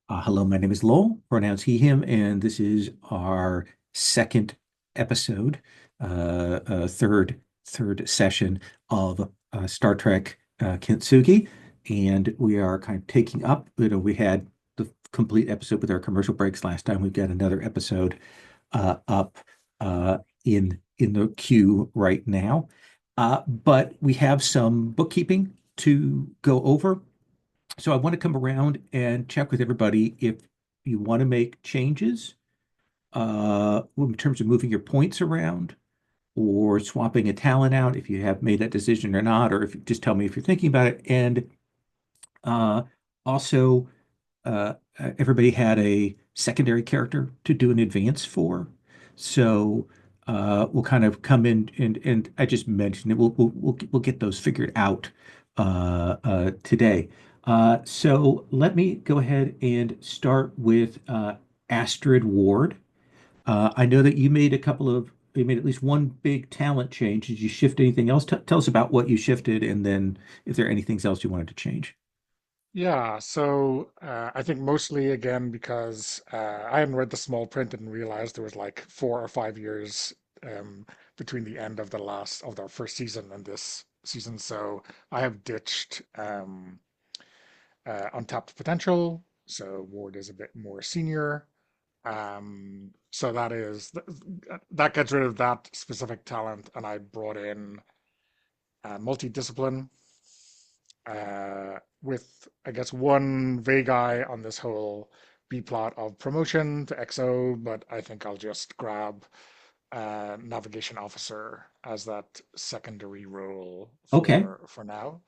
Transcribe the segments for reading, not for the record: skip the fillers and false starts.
Hello, my name is Lowell, pronouns he, him, and this is our second episode, third session of Star Trek Kintsugi, and we are kind of taking up. We had the complete episode with our commercial breaks last time. We've got another episode up in the queue right now, but we have some bookkeeping to go over. So I want to come around and check with everybody if you want to make changes in terms of moving your points around or swapping a talent out, if you have made that decision or not, or if you just tell me if you're thinking about it. And uh, also, everybody had a secondary character to do an advance for. So we'll kind of come in and I just mentioned it. We'll get those figured out today. So let me go ahead and start with Astrid Ward. I know that you made at least one big talent change. Did you shift anything else? Tell us about what you shifted, and then if there anything else you wanted to change. Yeah, so I think mostly again because I hadn't read the small print and realized there was like 4 or 5 years um, between the end of the first season and this season. So I have ditched untapped potential. So Ward is a bit more senior. So that gets rid of that specific talent, and I brought in multidiscipline with, I guess, one vague eye on this whole B plot of promotion to XO, but I think I'll just grab navigation officer as that secondary role Okay. for now.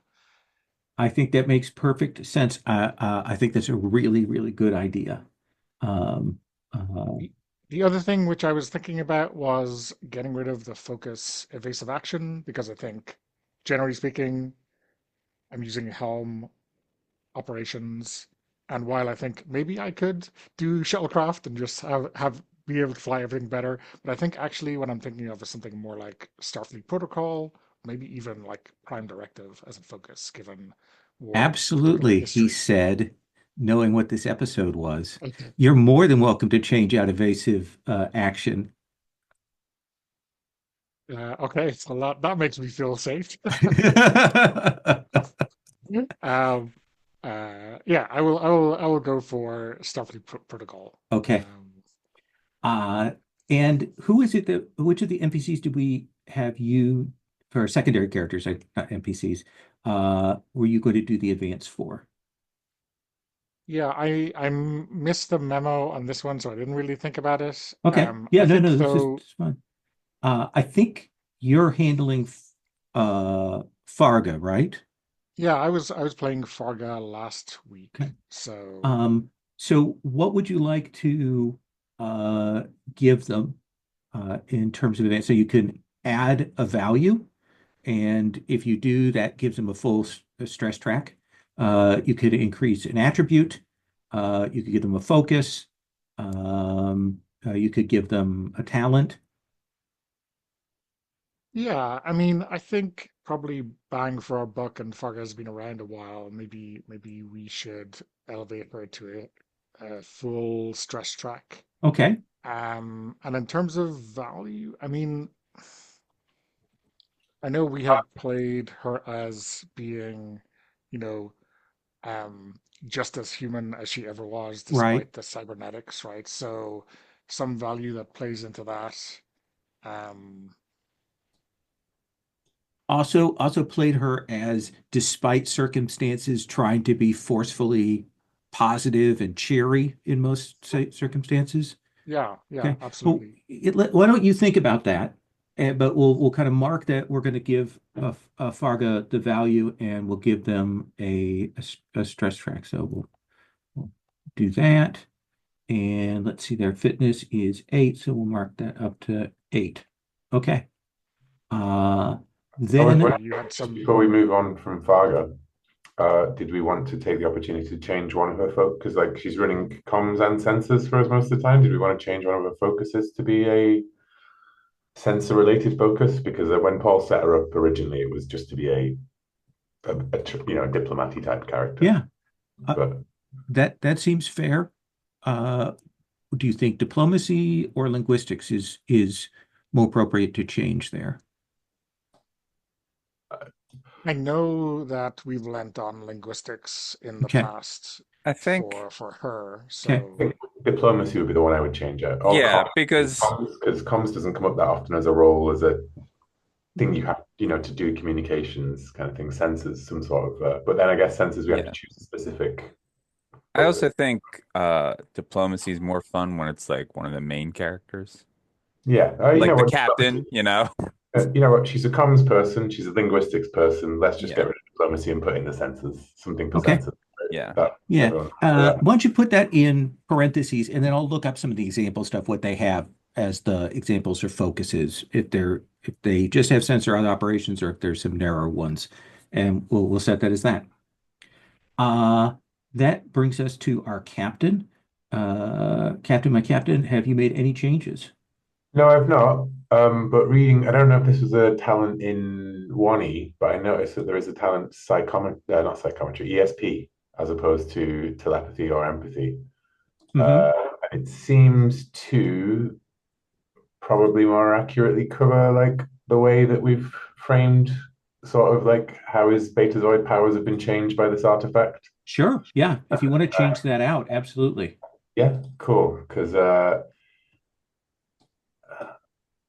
I think that makes perfect sense. I think that's a really, really good idea. Um, uh, The, the other thing which I was thinking about was getting rid of the focus evasive action because I think, generally speaking, I'm using Helm operations. And while I think maybe I could do shuttlecraft and just have be able to fly everything better, but I think actually what I'm thinking of is something more like Starfleet Protocol, maybe even like Prime Directive as a focus, given Ward's particular Absolutely, he history. said, knowing what this episode was. Okay. You're more than welcome to change out evasive action. Okay, it's a lot. That makes me feel safe. um, yeah, I will go for Starfleet Protocol. Okay. Uh, and who is it that, which of the NPCs do we have you, for secondary characters, not NPCs, were you going to do the advance for? Yeah, I missed the memo on this one, so I didn't really think about it. Okay. I Yeah, no, think no, this is though, it's fine. I think you're handling Farga, right? yeah, I was playing Farga last Okay. week, so Um, so what would you like to uh, give them in terms of advance? So you can add a value, and if you do, that gives them a full stress track. You could increase an attribute. You could give them a focus. You could give them a talent. yeah, I mean, I think probably bang for our buck, and Farga's been around a while. Maybe we should elevate her to a full stress track. Okay. And in terms of value, I mean, I know we had played her as being, you know, um, just as human as she ever was, Right. despite the cybernetics, right? So some value that plays into that. Um, Also played her as, despite circumstances, trying to be forcefully positive and cheery in most circumstances. yeah, yeah, Okay. Well, absolutely. why don't you think about that? But we'll kind of mark that we're going to give Farga the value, and we'll give them a stress track. So we'll do that. And let's see, their fitness is 8, so we'll mark that up to 8. Okay. Uh, I was Sorry, then you had just some. before we move on from Fargo, did we want to take the opportunity to change one of her focus? Because like she's running comms and sensors for us most of the time. Did we want to change one of her focuses to be a sensor related focus? Because when Paul set her up originally, it was just to be a diplomatic type character. yeah, uh, But that seems fair. Uh, do you think diplomacy or linguistics is more appropriate to change there? I know that we've lent on linguistics in the Okay. past I think, for her, Okay. I so think diplomacy would be the one I would change out. Or yeah, comms, because because comms doesn't come up that often as a role, as a thing you have, to do communications kind of thing. Sensors, some sort of, but then I guess sensors we have to yeah, choose a specific I focus. also think diplomacy is more fun when it's like one of the main characters, Yeah, you like know the what? captain, you know? You know what? She's a comms person. She's a linguistics person. Let's just get Yeah, rid of diplomacy and put in the sensors. Something for Okay. sensors. yeah. That Yeah. everyone for that. Why don't you put that in parentheses and then I'll look up some of the example stuff, what they have as the examples or focuses, if they just have sensor on operations or if there's some narrower ones. And we'll set that as that. Uh, that brings us to our captain. Captain, my captain, have you made any changes? No, I've not. But reading, I don't know if this was a talent in 1E, but I noticed that there is a talent psychometry, not psychometry, ESP, as opposed to telepathy or empathy. Hmm. And it seems to probably more accurately cover like the way that we've framed sort of like how his Betazoid powers have been changed by this artifact. Sure. Yeah. If you want to change that out, absolutely. Yeah, cool. Because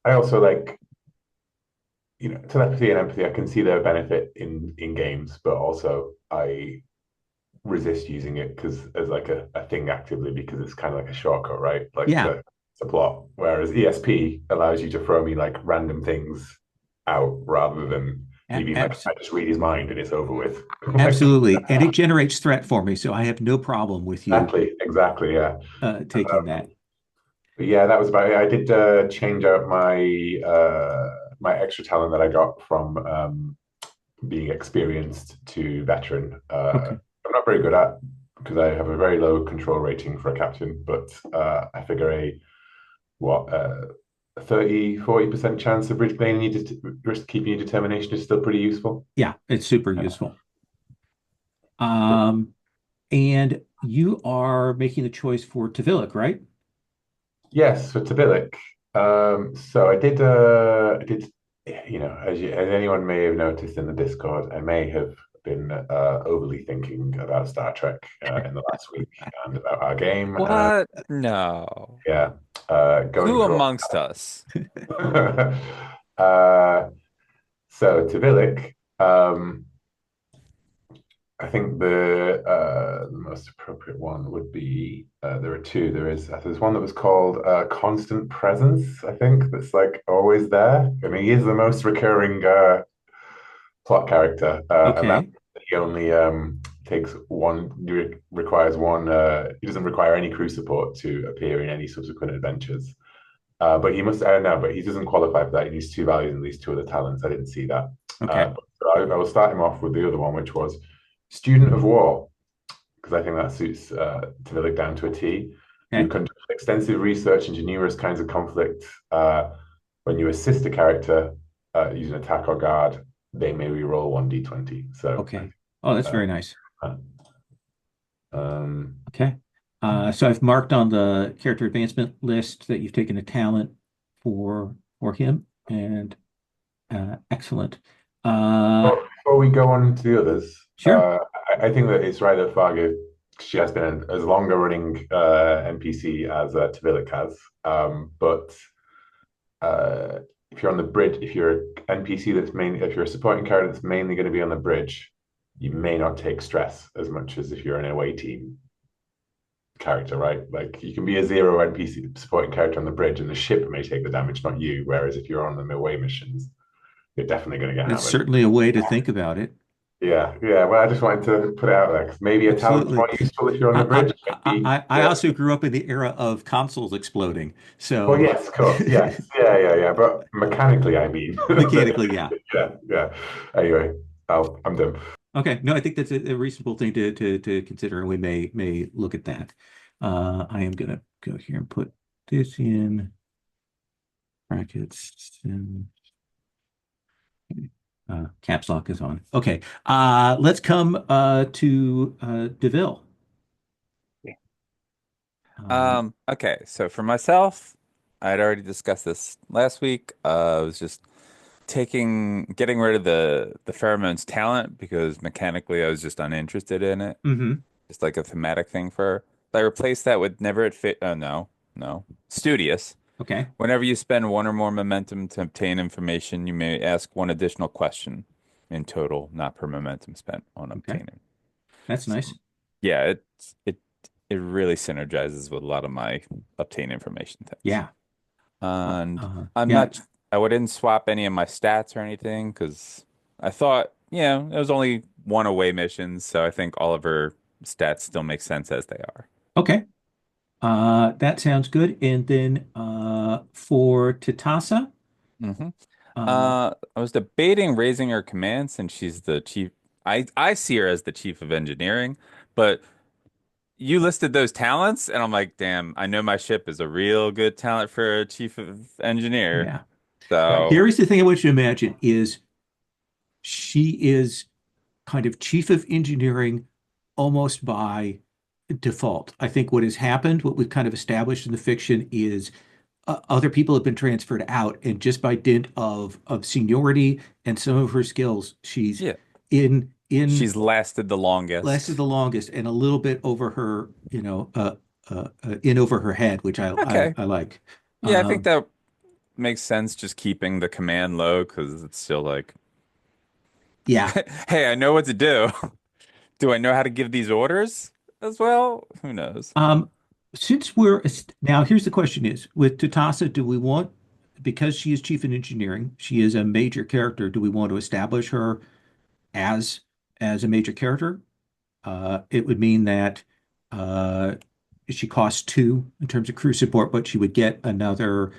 I also like, telepathy and empathy. I can see their benefit in games, but also I resist using it because as like a thing actively because it's kind of like a shortcut, right? Like Yeah. it's a plot. Whereas ESP allows you to throw me like random things out rather than me A being like, abs I just read his mind and it's over with. Like, Absolutely. And it generates threat for me, so I have no problem with you exactly, yeah. taking that. But yeah, that was about it. I did change out my extra talent that I got from being experienced to veteran. Okay. I'm not very good at because I have a very low control rating for a captain, but I figure what uh, 30-40% chance of risk keeping your determination is still pretty useful. Yeah, it's super Yeah. useful. Um, and you are making the choice for Tavilic, right? Yes, for Tabilic. So I did, as anyone may have noticed in the Discord, I may have been overly thinking about Star Trek in the last week and about our game. What? No. Yeah, going Who through. amongst us? uh, so Tabilic, I think the most appropriate one would be there are two. There's one that was called Constant Presence. I think that's like always there. I mean, he is the most recurring plot character, and that Okay. he only takes one. Requires one. He doesn't require any crew support to appear in any subsequent adventures. But he must. I don't know, but he doesn't qualify for that. He needs two values and these two other talents. I didn't see that. Okay. I will start him off with the other one, which was Student of War, because I think that suits Tavilic down to a T. You Okay. conduct extensive research into numerous kinds of conflict. When you assist a character using attack or guard, they may reroll 1d20. So, Okay. Oh, that's uh, very nice. um, Okay. So I've marked on the character advancement list that you've taken a talent for him, and excellent. Uh, before we go on to the others, sure. I think that it's right that Fargo, she has been as longer running NPC as Tavilic has. But if you're on the bridge, if you're an NPC if you're a supporting character that's mainly going to be on the bridge, you may not take stress as much as if you're an away team character, right? Like you can be a zero NPC supporting character on the bridge, and the ship may take the damage, not you. Whereas if you're on the away missions, you're definitely going to get That's hammered. certainly a way to think about it. Yeah, yeah. Well, I just wanted to put it out there 'cause maybe a talent's Absolutely. more useful if you're on the I, bridge. Maybe, I yeah. also grew up in the era of consoles exploding. Well, So yes, of course, yes, yeah, yeah, yeah. But mechanically, I mean, mechanically, yeah. yeah, yeah. Anyway, I'm done. Okay. No, I think that's a reasonable thing to consider, and we may look at that. I am gonna go here and put this in brackets and caps lock is on. Okay. Let's come to DeVille. Okay, so for myself, I'd already discussed this last week. I was just getting rid of the pheromones talent because mechanically I was just uninterested in it. hmm Just like a thematic thing for her. I replaced that with never it fit. Oh no. Studious. Okay. Whenever you spend one or more momentum to obtain information, you may ask one additional question in total, not per momentum spent on Okay. obtaining. That's So, nice. yeah, it really synergizes with a lot of my obtain information things. Yeah. And I'm Yeah. not, I wouldn't swap any of my stats or anything because I thought, it was only one away missions, so I think all of her stats still make sense as they are. Okay. That sounds good. And then for Tatasa, hmm uh, I was debating raising her command since she's the chief. I see her as the chief of engineering, but you listed those talents, and I'm like, damn, I know my ship is a real good talent for a chief of engineer. yeah. So, Here is the thing I want you to imagine is she is kind of chief of engineering almost by default. I think what has happened, what we've kind of established in the fiction is other people have been transferred out, and just by dint of seniority and some of her skills, she's yeah, in she's lasted the lasted longest. the longest and a little bit over her, in over her head, which Okay. I like. Yeah, I think Um, that makes sense just keeping the command low because it's still like, yeah. hey, I know what to do. Do I know how to give these orders as well? Who knows? Um, since we're now, here's the question: is with Tatasa, do we want, because she is chief in engineering, she is a major character, do we want to establish her as as a major character? It would mean that uh, she costs two in terms of crew support, but she would get another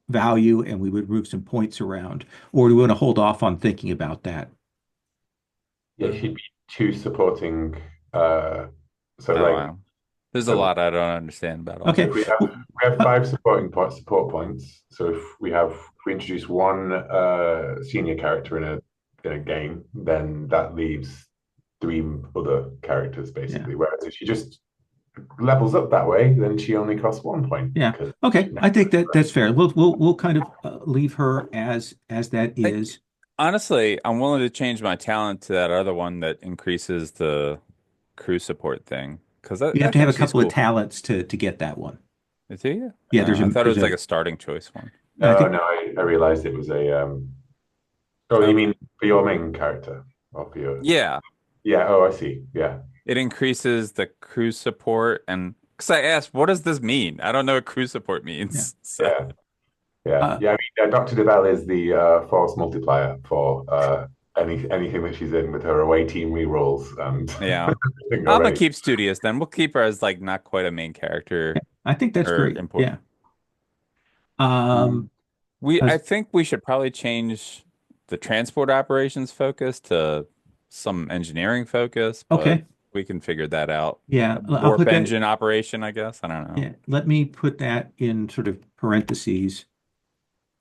value, and we would move some points around. Or do we want to hold off on thinking about that? Yeah, she'd be two supporting. Uh, so Oh, like, wow. There's a so lot I don't understand about all so Okay. if we this. have Well, we have five support points. So if we introduce one senior character in a game, then that leaves three other characters yeah. basically. Whereas if she just levels up that way, then she only costs 1 point Yeah. because Okay. I think that that's fair. We'll kind of leave her as that I, is. honestly, I'm willing to change my talent to that other one that increases the crew support thing because You have I to have think a she's couple of cool. talents to get that one. Do you? Yeah, I thought it there's was like a a starting choice one. I no, think no, I realized it was a oh, you Okay. mean for your main character or for your Yeah, yeah, oh I see. Yeah. it increases the crew support and because I asked, what does this mean? I don't know what crew support yeah. means. So Yeah. Yeah. Uh Yeah. I mean Dr. DeBell is the force multiplier for anything that she's in with her away team rerolls and yeah. everything I'm gonna already. keep Studious then. We'll keep her as like not quite a main yeah, character I think that's or great. Yeah. important. Um I as think we should probably change the transport operations focus to some engineering focus, but okay. we can figure that out. Yeah, A I'll warp put that. engine operation, I guess. I don't know. Yeah, let me put that in sort of parentheses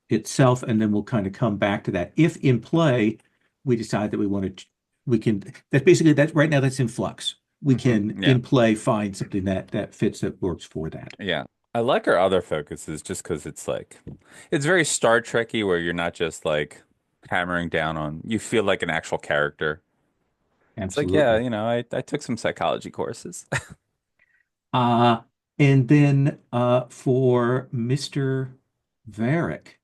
itself, and then we'll kind of come back to that. If in play we decide that we want to, we can, that's basically that right now that's in flux. We can Yeah. in play find something that fits that works for that. Yeah. I like our other focuses just because it's like it's very Star Trekky where you're not just like hammering down on you feel like an actual character. It's like, yeah, Absolutely. I took some psychology courses. Uh, and then for Mr. Varick,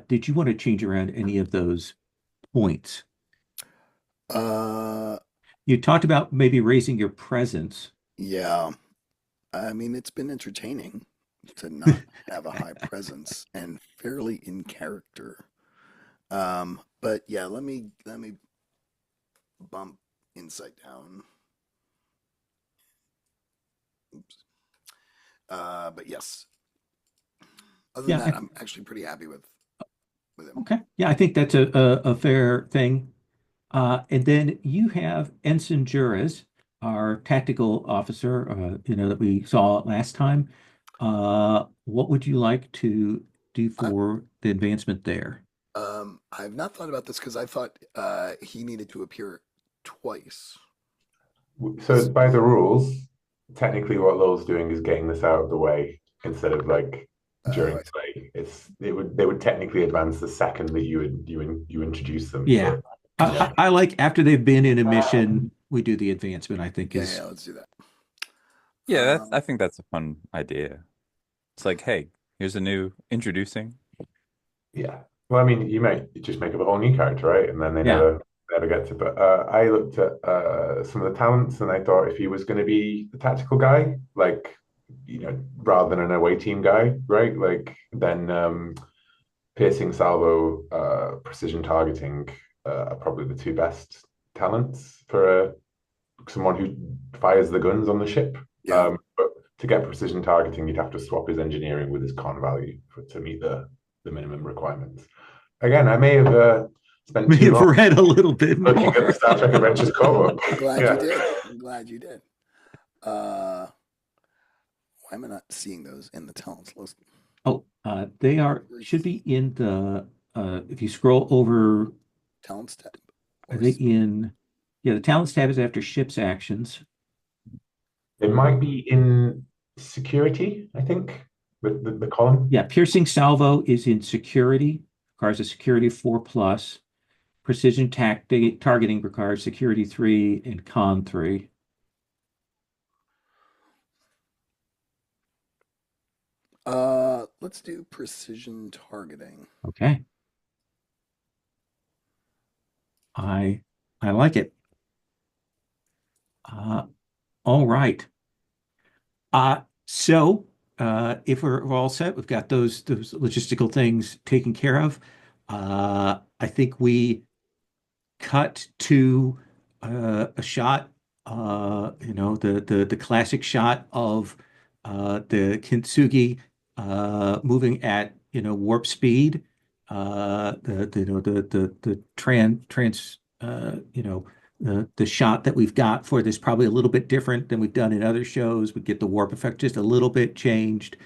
did you want to change around any of those points? Uh, You talked about maybe raising your presence. yeah. I mean, it's been entertaining to not have a high presence and fairly in character. But yeah, let me bump insight down. Oops. But yes, other than Yeah, that, I'm actually pretty happy with him. okay. Yeah, I think that's a fair thing. And then you have Ensign Juras, our tactical officer, that we saw last time. What would you like to do I, for the advancement there? I've not thought about this because I thought he needed to appear twice. So Is by the rules, technically what Lowell's doing is getting this out of the way instead of like during play. They would technically advance the second that you introduce them. Yeah. But I like after they've been in a mission, we do the advancement, I think Yeah, is let's do that. Yeah, that's I Um, think that's a fun idea. It's like, hey, here's a new introducing. yeah. Well, I mean, you might just make up a whole new character, right? And then they yeah. never get to. But I looked at some of the talents, and I thought if he was going to be the tactical guy, like rather than an away team guy, right? Like then piercing, salvo, precision targeting are probably the two best talents for someone who fires the guns on the ship. yeah. But to get precision targeting, you'd have to swap his engineering with his con value to meet the minimum requirements. Again, I may have spent May too have long read a little bit looking at the more. Star Trek Adventures core book. I'm glad Yeah. you did. I'm glad you did. Why am I not seeing those in the talents list? Oh, they should be in the if you scroll over, Talents tab. are they in the talents tab is after ships actions. It might be in security, I think, with the column. Yeah, piercing salvo is in security, requires a security 4+. Precision targeting requires security 3 and con 3. Let's do precision targeting. Okay. I like it. All right. So if we're all set, we've got those logistical things taken care of. I think we cut to a shot, the classic shot of the Kintsugi moving at warp speed. The the shot that we've got for this probably a little bit different than we've done in other shows. We get the warp effect just a little bit changed,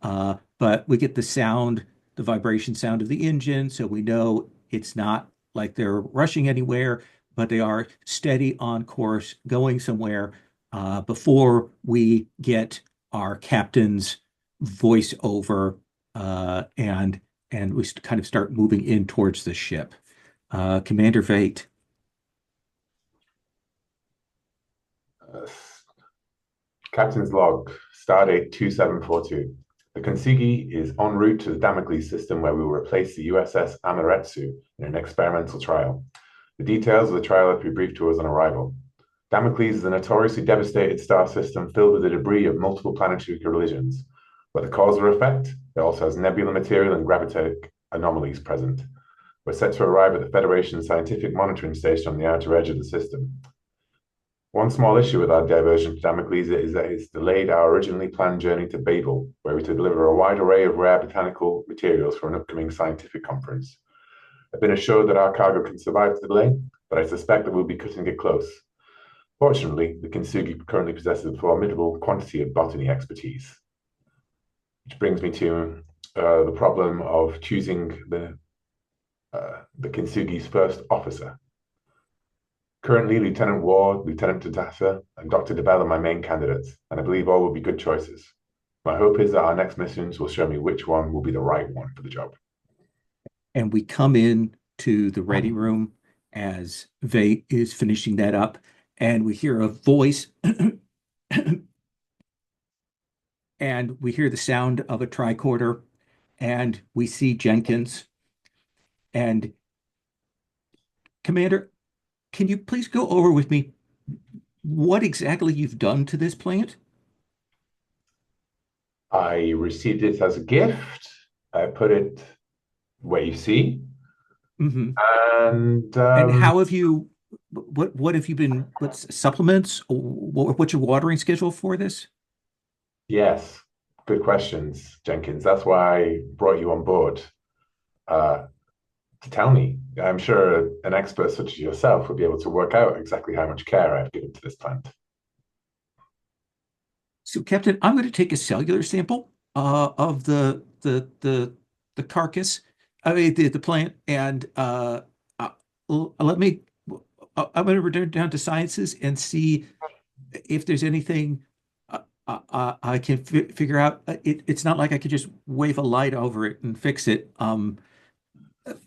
but we get the sound, the vibration sound of the engine, so we know it's not like they're rushing anywhere, but they are steady on course, going somewhere before we get our captain's voiceover and we kind of start moving in towards the ship. Commander Vate. Uh, Captain's log, stardate 2742. The Kintsugi is en route to the Damocles system where we will replace the USS Amaretsu in an experimental trial. The details of the trial have been briefed to us on arrival. Damocles is a notoriously devastated star system filled with the debris of multiple planetary collisions. Whether cause or effect, it also has nebula material and gravitic anomalies present. We're set to arrive at the Federation Scientific Monitoring Station on the outer edge of the system. One small issue with our diversion to Damocles is that it's delayed our originally planned journey to Babel, where we to deliver a wide array of rare botanical materials for an upcoming scientific conference. I've been assured that our cargo can survive the delay, but I suspect that we'll be cutting it close. Fortunately, the Kintsugi currently possesses a formidable quantity of botany expertise. Which brings me to the problem of choosing the Kintsugi's first officer. Currently, Lieutenant Ward, Lieutenant Tadasa, and Dr. DeBell are my main candidates, and I believe all will be good choices. My hope is that our next missions will show me which one will be the right one for the job. And we come in to the ready room as Vate is finishing that up, and we hear a voice, and we hear the sound of a tricorder, and we see Jenkins. And Commander, can you please go over with me what exactly you've done to this plant? I received it as a gift. I put it where you see, Mm-hmm. and And how have you, what have you been, what's supplements? What's your watering schedule for this? yes, good questions, Jenkins. That's why I brought you on board uh, to tell me. I'm sure an expert such as yourself would be able to work out exactly how much care I've given to this plant. So, Captain, I'm going to take a cellular sample of the carcass, I mean the plant, and let me. I'm going to return down to sciences and see if there's anything I can figure out it's not like I could just wave a light over it and fix it. I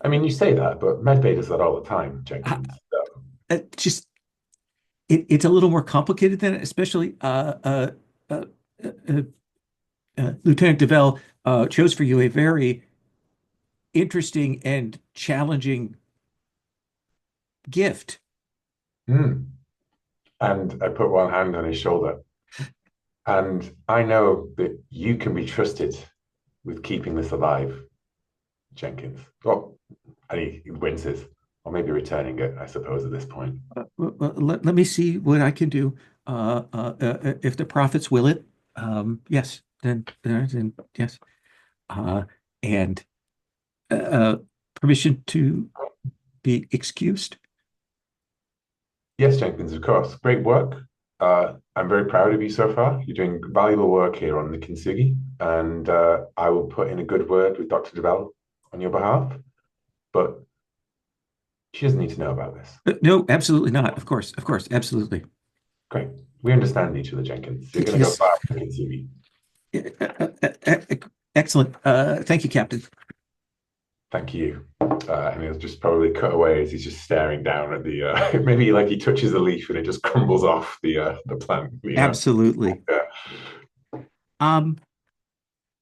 mean, you say that, but medbay does that all the time, I, Jenkins. just it's a little more complicated than it, especially uh, uh, Lieutenant DeVell chose for you a very interesting and challenging gift. Hmm. And I put one hand on his shoulder. And I know that you can be trusted with keeping this alive, Jenkins. Well, and he winces, or maybe returning it, I suppose, at this point. Let me see what I can do. If the prophets will it, yes, then yes. And permission to be excused. Yes, Jenkins, of course. Great work. I'm very proud of you so far. You're doing valuable work here on the Kintsugi, and I will put in a good word with Dr. DeBell on your behalf. But she doesn't need to know about this. No, absolutely not. Of course, absolutely. Great. We understand each other, Jenkins. You're going to go Yes. far with the Kintsugi. Excellent. Thank you, Captain. Thank you. And he'll just probably cut away as he's just staring down at the maybe like he touches a leaf and it just crumbles off the plant. Absolutely. Yeah.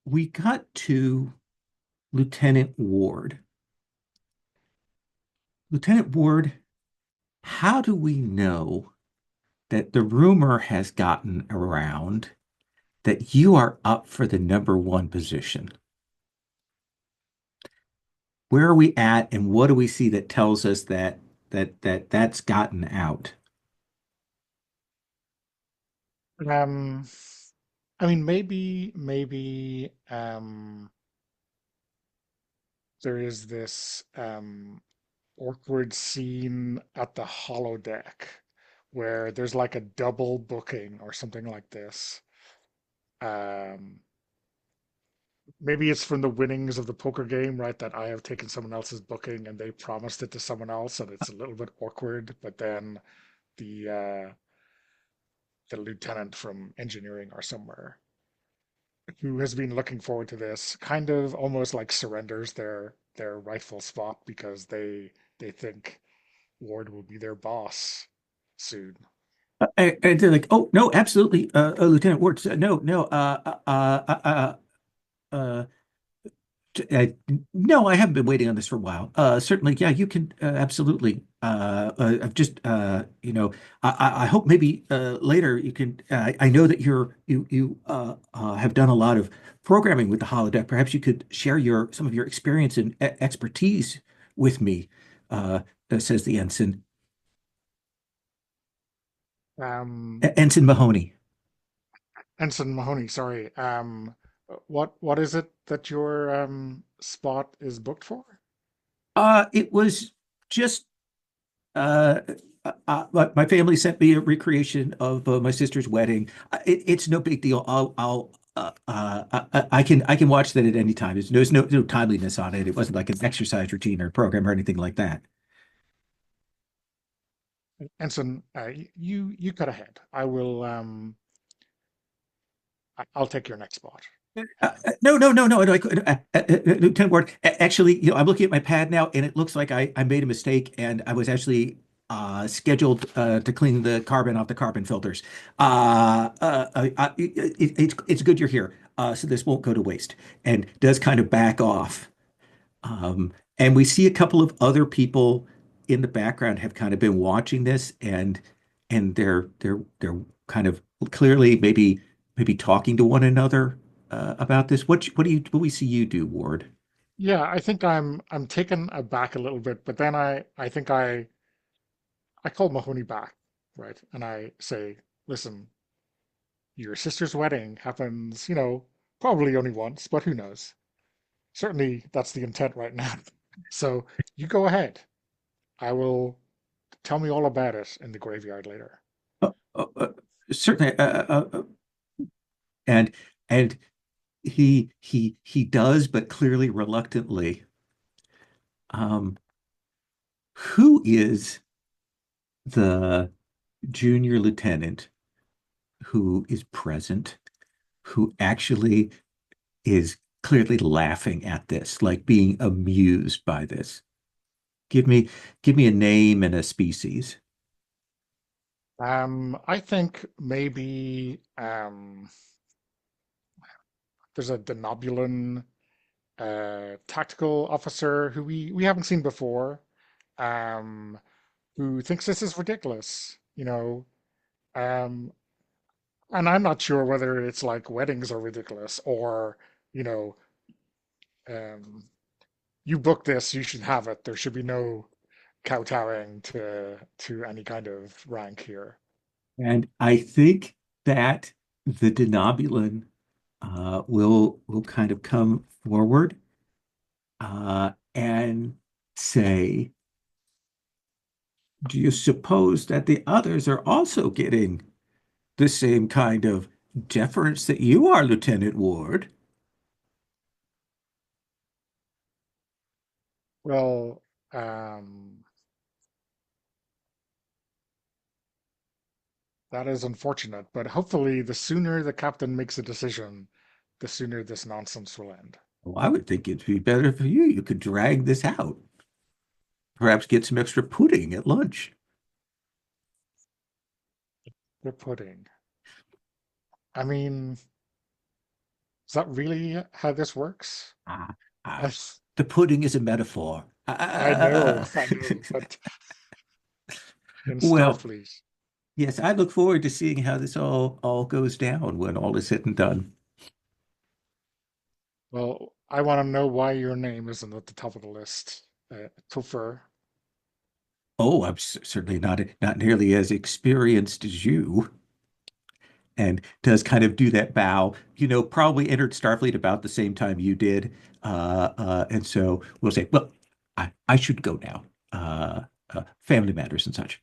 We got to Lieutenant Ward. Lieutenant Ward, how do we know that the rumor has gotten around that you are up for the #1 position? Where are we at, and what do we see that tells us that's gotten out? Um, I mean, maybe there is this awkward scene at the holodeck where there's like a double booking or something like this. Um, Maybe it's from the winnings of the poker game, right? That I have taken someone else's booking and they promised it to someone else, and it's a little bit awkward. But then the the lieutenant from engineering or somewhere who has been looking forward to this kind of almost like surrenders their rightful spot because they think Ward will be their boss soon. And they're like, "Oh no, absolutely, Lieutenant Ward. No, no, uh, uh, no, I haven't been waiting on this for a while. Certainly, yeah, you can absolutely. I've just, I hope maybe later you can. I know that you have done a lot of programming with the holodeck. Perhaps you could share some of your experience and expertise with me," says the ensign. Um, Ensign Mahoney. Ensign Mahoney, sorry. What is it that your spot is booked for? It was just my family sent me a recreation of my sister's wedding. It's no big deal. I can watch that at any time. There's no timeliness on it. It wasn't like an exercise routine or program or anything like that. Ensign, you cut ahead. I'll take your next spot. No. Lieutenant Ward, actually, I'm looking at my pad now, and it looks like I made a mistake, and I was actually scheduled to clean the carbon off the carbon filters. It's good you're here, so this won't go to waste. And does kind of back off. And we see a couple of other people in the background have kind of been watching this, and they're kind of clearly maybe talking to one another about this. What do we see you do, Ward? Yeah, I think I'm taken aback a little bit, but then I think I call Mahoney back, right? And I say, listen, your sister's wedding happens, probably only once, but who knows? Certainly that's the intent right now. So you go ahead. I will tell me all about it in the graveyard later. Uh, uh, uh, Certainly, and and he does, but clearly reluctantly. Um, who is the junior lieutenant who is present who actually is clearly laughing at this, like being amused by this? Give me a name and a species. I think maybe there's a Denobulan tactical officer who we haven't seen before, um, who thinks this is ridiculous, um, and I'm not sure whether it's like weddings are ridiculous or, you know, um, you book this, you should have it. There should be no kowtowing to any kind of rank here. And I think that the Denobulan will kind of come forward and say, do you suppose that the others are also getting the same kind of deference that you are, Lieutenant Ward? Well, um, that is unfortunate, but hopefully the sooner the captain makes a decision, the sooner this nonsense will end. Well, I would think it'd be better for you. You could drag this out. Perhaps get some extra pudding at lunch. The pudding. I mean, is that really how this works? Ah, ah, As the pudding is a metaphor. I know, but in Well, Starfleet. yes, I look forward to seeing how this all goes down when all is said and done. Well, I want to know why your name isn't at the top of the list. Topher. Oh, I'm certainly not nearly as experienced as you, and does kind of do that bow. Probably entered Starfleet about the same time you did, and so we'll say, well, I should go now. Family matters and such,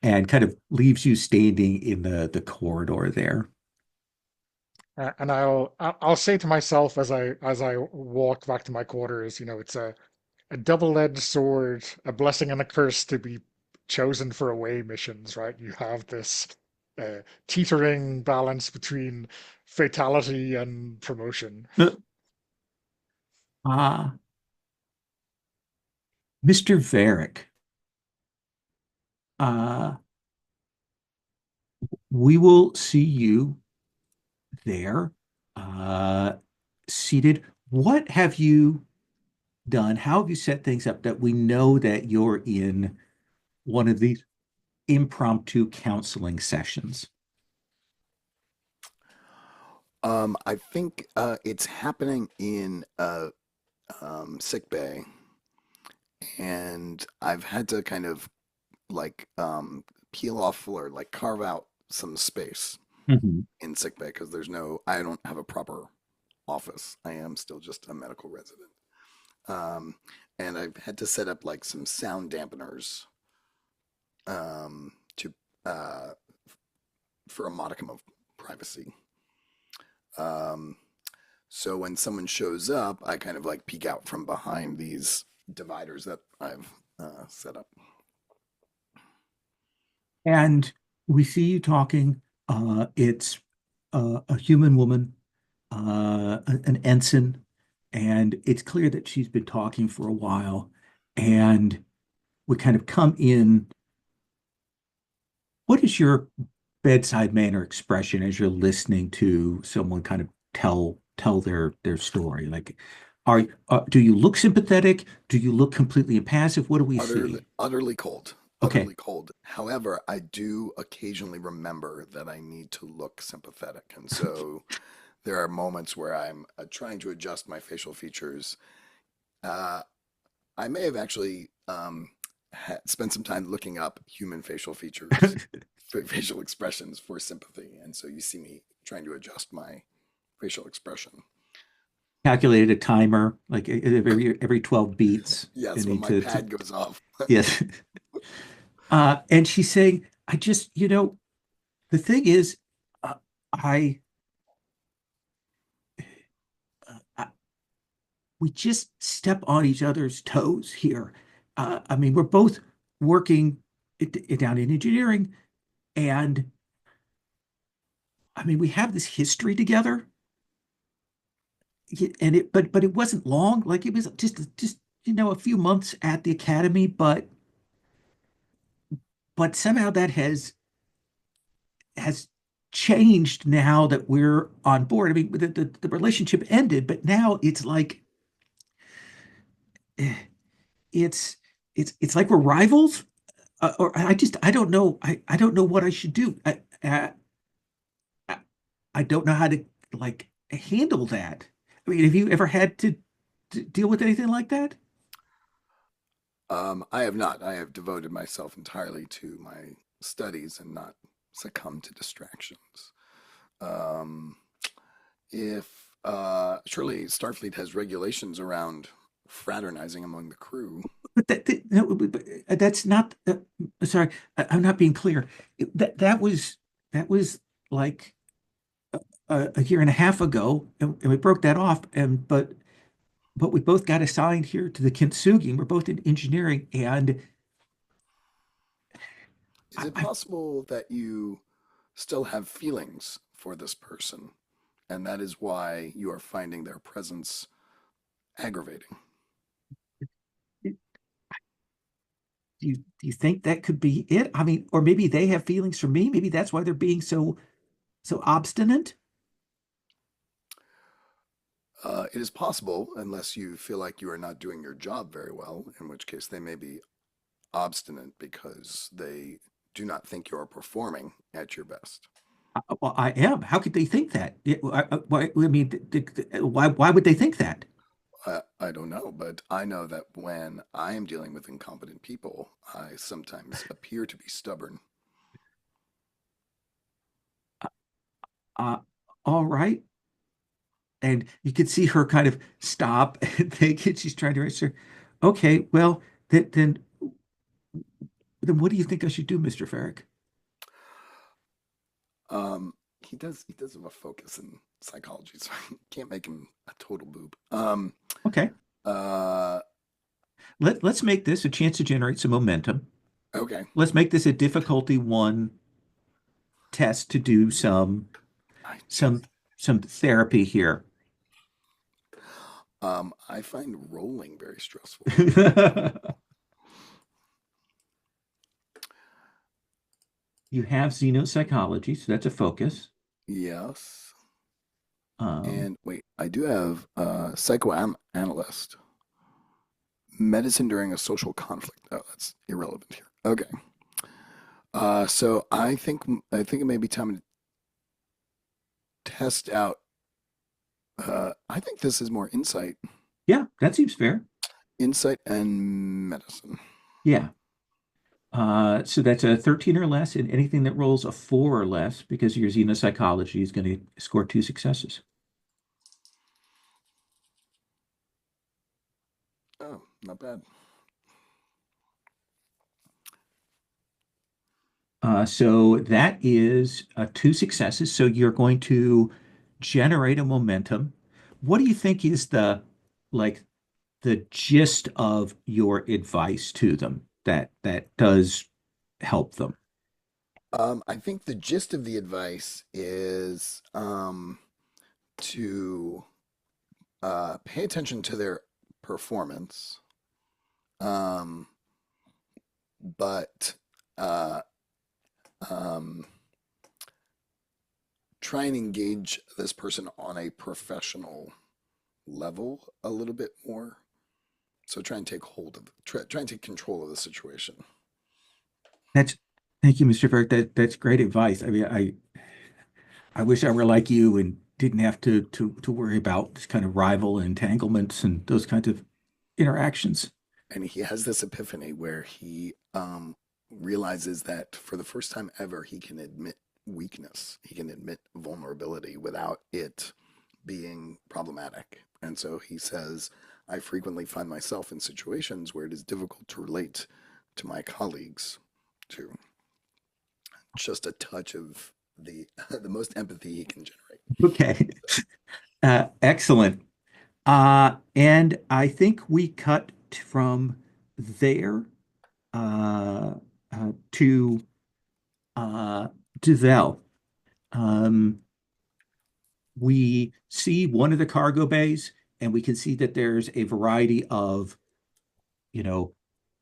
and kind of leaves you standing in the corridor there. And I'll say to myself as I walk back to my quarters, it's a double-edged sword, a blessing and a curse to be chosen for away missions, right? You have this teetering balance between fatality and promotion. Ah, Mr. Varick, uh, we will see you there, uh, seated. What have you done? How have you set things up that we know that you're in one of these impromptu counseling sessions? I think it's happening in sick bay, and I've had to kind of like peel off or like carve out some space Mhm. in sick bay because I don't have a proper office. I am still just a medical resident. Um, and I've had to set up like some sound dampeners to uh, for a modicum of privacy. Um, so when someone shows up, I kind of like peek out from behind these dividers that I've set up. And we see you talking. It's a human woman, an ensign, and it's clear that she's been talking for a while. And we kind of come in. What is your bedside manner expression as you're listening to someone kind of tell their story? Like, do you look sympathetic? Do you look completely impassive? What do we Utterly, see? utterly cold. Okay. Utterly cold. However, I do occasionally remember that I need to look sympathetic. And so there are moments where I'm trying to adjust my facial features. Uh, I may have actually spent some time looking up human facial features, facial expressions for sympathy. And so you see me trying to adjust my facial expression. Calculated a timer, like every 12 beats. I Yes, when need my to pad goes off. yes. And she's saying, I just, the thing is, uh, I, I we just step on each other's toes here. I mean, we're both working down in engineering, and I mean, we have this history together, and but it wasn't long. Like it was just a few months at the academy, but somehow that has changed now that we're on board. I mean, the relationship ended, but now it's like eh, it's it's like we're rivals. Or I don't know. I don't know what I should do. I I don't know how to like handle that. I mean, have you ever had to deal with anything like that? I have not. I have devoted myself entirely to my studies and not succumbed to distractions. Um, if Surely Starfleet has regulations around fraternizing among the crew. But no, that's not. Sorry, I'm not being clear. That was like a year and a half ago, and we broke that off. But we both got assigned here to the Kintsugi, and we're both in engineering. And Is it I possible that you still have feelings for this person, and that is why you are finding their presence aggravating? do you think that could be it? I mean, or maybe they have feelings for me. Maybe that's why they're being so obstinate. It is possible, unless you feel like you are not doing your job very well, in which case they may be obstinate because they do not think you are performing at your best. Well, I am. How could they think that? I mean, why would they think that? I don't know, but I know that when I am dealing with incompetent people, I sometimes appear to be stubborn. Uh, all right. And you could see her kind of stop and think, and she's trying to answer. Okay, well, then what do you think I should do, Mr. Farrick? Um, he does have a focus in psychology, so I can't make him a total boob. Okay, Uh, let's make this a chance to generate some momentum. okay. Let's make this a difficulty one test to do I some some therapy here. I find rolling very stressful. You have xenopsychology, so that's a focus. Yes. Um, And wait, I do have psychoanalyst, medicine during a social conflict. Oh, that's irrelevant here. Okay. So I think it may be time to test out. I think this is more yeah, that seems fair. insight and medicine. Yeah. So that's a 13 or less, and anything that rolls a 4 or less, because your xenopsychology is going to score 2 successes. Oh, not bad. So that is 2 successes. So you're going to generate a momentum. What do you think is like the gist of your advice to them that does help them? I think the gist of the advice is to pay attention to their performance, um, but uh, um, try and engage this person on a professional level a little bit more. So try and take control of the situation. That's Thank you, Mr. Ferrick. That's great advice. I mean, I wish I were like you and didn't have to worry about this kind of rival entanglements and those kinds of interactions. And he has this epiphany where he realizes that for the first time ever, he can admit weakness. He can admit vulnerability without it being problematic. And so he says, I frequently find myself in situations where it is difficult to relate to my colleagues, to just a touch of the the most empathy he can generate. Okay. Excellent. And I think we cut from there to uh, Duvel. Um, we see one of the cargo bays, and we can see that there's a variety of, you know,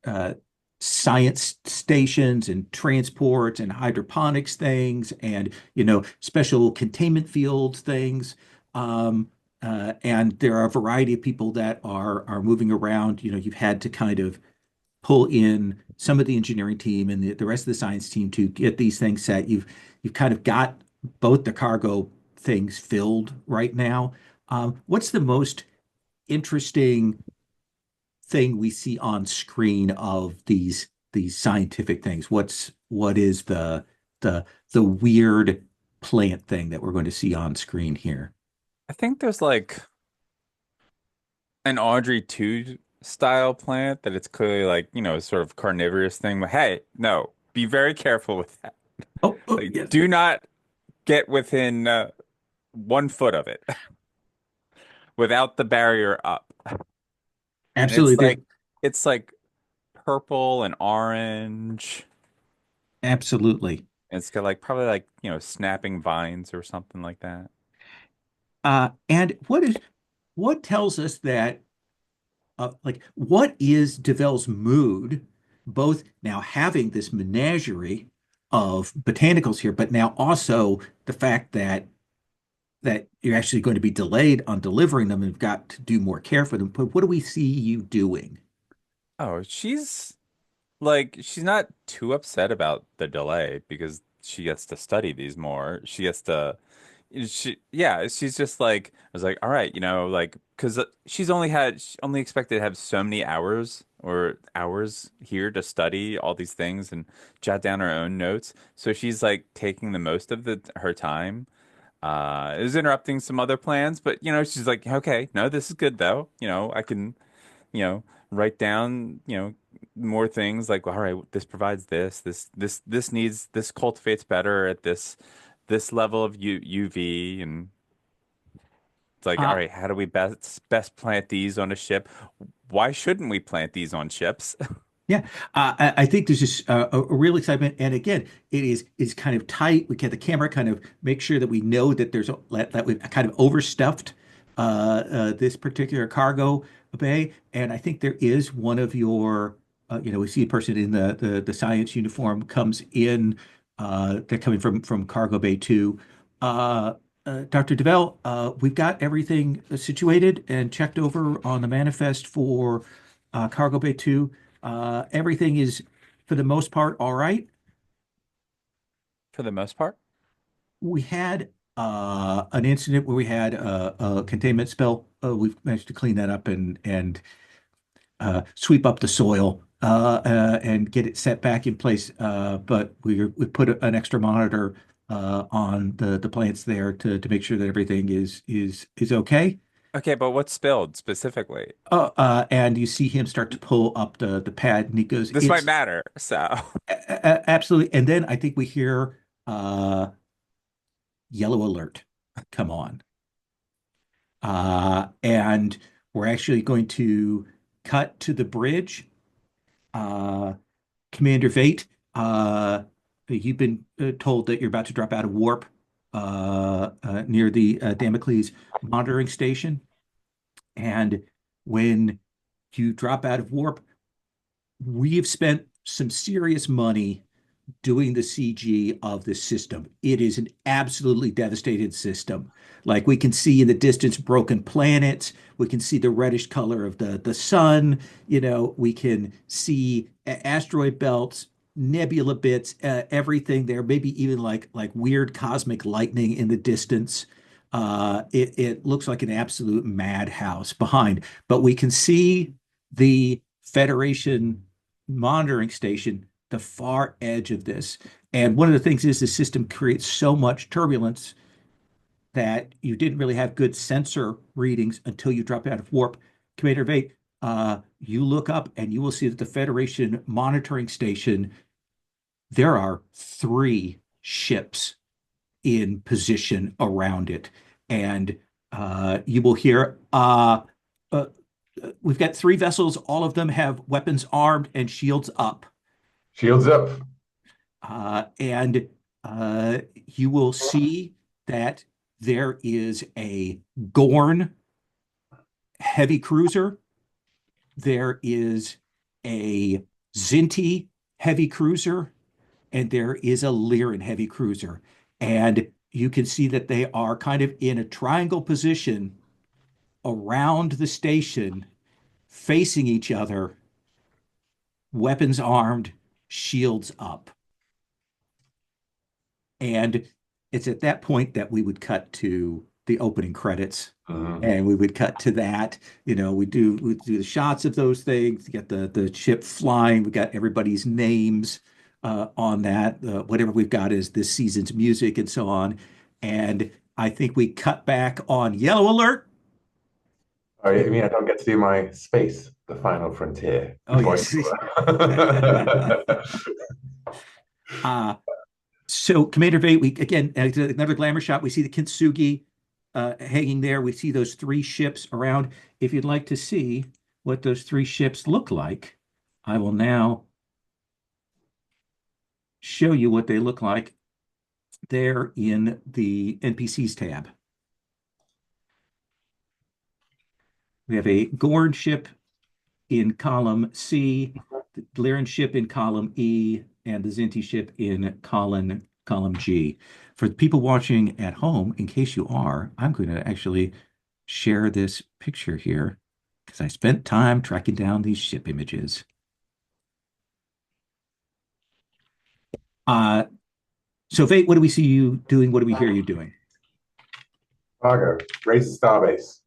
uh, science stations and transports and hydroponics things and, special containment fields things. Um, and there are a variety of people that are moving around. You've had to kind of pull in some of the engineering team and the rest of the science team to get these things set. You've kind of got both the cargo things filled right now. What's the most interesting thing we see on screen of these scientific things? What is the weird plant thing that we're going to see on screen here? I think there's like an Audrey 2 style plant that it's clearly like, sort of carnivorous thing. But hey, no, be very careful with that. Oh, Like, yes. do not get within 1 foot of it without the barrier up. And Absolutely. it's like purple and orange. Absolutely. It's got like probably like, snapping vines or something like that. And what tells us that like what is Devel's mood, both now having this menagerie of botanicals here, but now also the fact that you're actually going to be delayed on delivering them and have got to do more care for them. But what do we see you doing? Oh, she's not too upset about the delay because she gets to study these more. She gets to yeah, she's just like I was like, all right, like because she only expected to have so many hours here to study all these things and jot down her own notes. So she's like taking the most of the her time. It was interrupting some other plans, but she's like, okay, no, this is good though. I can, you know, write down, more things like, all right, this provides this needs, this cultivates better at this level of UV, and it's like, all Uh, right, how do we best plant these on a ship? Why shouldn't we plant these on ships? Yeah, I think there's just a real excitement, and again, it is kind of tight. We get the camera kind of make sure that we know that that we've kind of overstuffed this particular cargo bay, and I think there is one of your, we see a person in the science uniform comes in. They're coming from cargo bay two. Dr. DeVell, we've got everything situated and checked over on the manifest for cargo bay two. Everything is, for the most part, all right. For the most part. We had an incident where we had a containment spill. We've managed to clean that up and sweep up the soil and get it set back in place. But we put an extra monitor on the plants there to make sure that everything is okay. Okay, but what spilled specifically? And you see him start to pull up the pad, and he goes, This might "It's matter. So, absolutely." And then I think we hear yellow alert come on. And we're actually going to cut to the bridge. Uh, Commander Vate, you've been told that you're about to drop out of warp near the Damocles monitoring station. And when you drop out of warp, we have spent some serious money doing the CG of this system. It is an absolutely devastated system. Like we can see in the distance broken planets, we can see the reddish color of the sun, we can see asteroid belts, nebula bits, everything there, maybe even like weird cosmic lightning in the distance. It looks like an absolute madhouse behind, but we can see the Federation monitoring station, the far edge of this. And one of the things is the system creates so much turbulence that you didn't really have good sensor readings until you drop out of warp. Commander Vate, you look up and you will see that the Federation monitoring station, there are 3 ships in position around it. And you will hear, uh, we've got 3 vessels. All of them have weapons armed and shields up. Shields up. And you will see that there is a Gorn heavy cruiser. There is a Zinti heavy cruiser, and there is a Lyran heavy cruiser. And you can see that they are kind of in a triangle position around the station, facing each other, weapons armed, shields up. And it's at that point that we would cut to the opening credits. And we would cut to that. We do the shots of those things, get the ship flying. We got everybody's names on that. Whatever we've got is this season's music and so on. And I think we cut back on yellow alert. Oh, you mean I don't get to do my space, the final frontier? Oh, yes. So Commander Vate, we again another glamour shot. We see the Kintsugi hanging there. We see those 3 ships around. If you'd like to see what those 3 ships look like, I will now show you what they look like. They're in the NPCs tab. We have a Gorn ship in column C, the Lyran ship in column E, and the Zinti ship in column G. For the people watching at home, in case you are, I'm going to actually share this picture here because I spent time tracking down these ship images. So Vate, what do we see you doing? What do we hear you doing? Fargo, raise the starbase.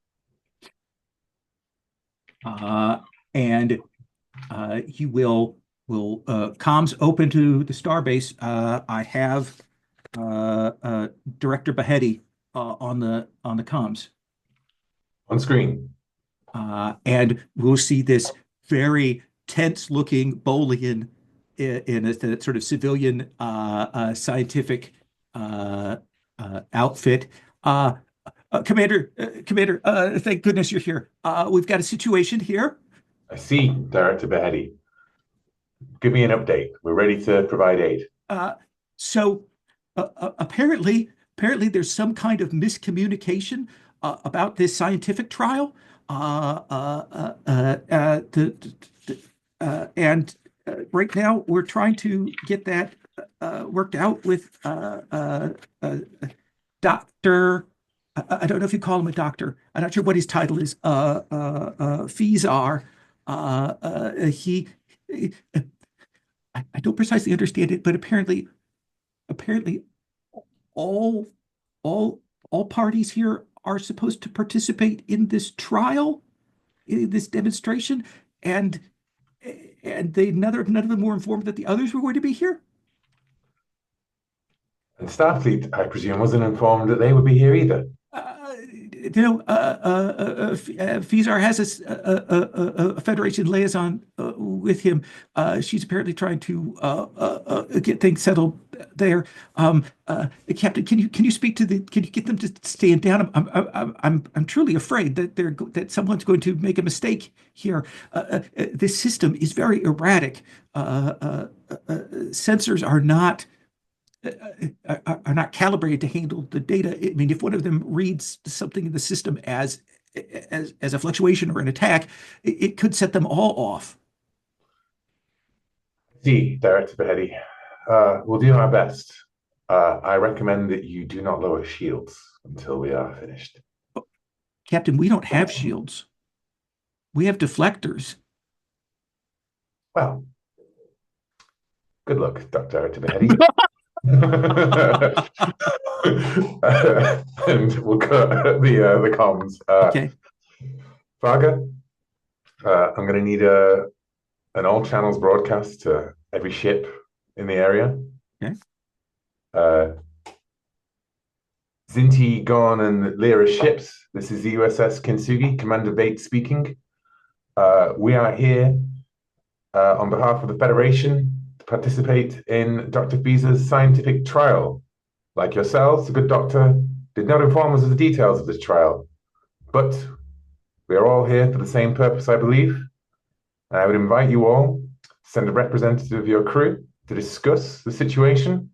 And you will comms open to the starbase. I have Director Behetti on the comms. On screen. And we'll see this very tense-looking Bolian in a sort of civilian scientific outfit. Commander, thank goodness you're here. We've got a situation here. I see, Director Behetti. Give me an update. We're ready to provide aid. So apparently there's some kind of miscommunication about this scientific trial. And right now we're trying to get that worked out with Dr. I don't know if you call him a doctor. I'm not sure what his title is. Fizar. I don't precisely understand it, but apparently all parties here are supposed to participate in this trial, in this demonstration, and none of them were informed that the others were going to be here. And Starfleet, I presume, wasn't informed that they would be here either. Fizar has a Federation liaison with him. She's apparently trying to get things settled there. Captain, can you speak to can you get them to stand down? I'm truly afraid that someone's going to make a mistake here. This system is very erratic. Sensors are not calibrated to handle the data. I mean, if one of them reads something in the system as a fluctuation or an attack, it could set them all off. See, Director Behetti, we'll do our best. I recommend that you do not lower shields until we are finished. Captain, we don't have shields. We have deflectors. Well, good luck, Director Behetti. And we'll cut the comms. Okay. Farga, I'm going to need an all channels broadcast to every ship in the area. Okay. Zinti, Gorn, and Lyra ships. This is the USS Kintsugi, Commander Vate speaking. We are here on behalf of the Federation to participate in Dr. Fizar's scientific trial. Like yourselves, the good doctor did not inform us of the details of this trial, but we are all here for the same purpose, I believe. And I would invite you all to send a representative of your crew to discuss the situation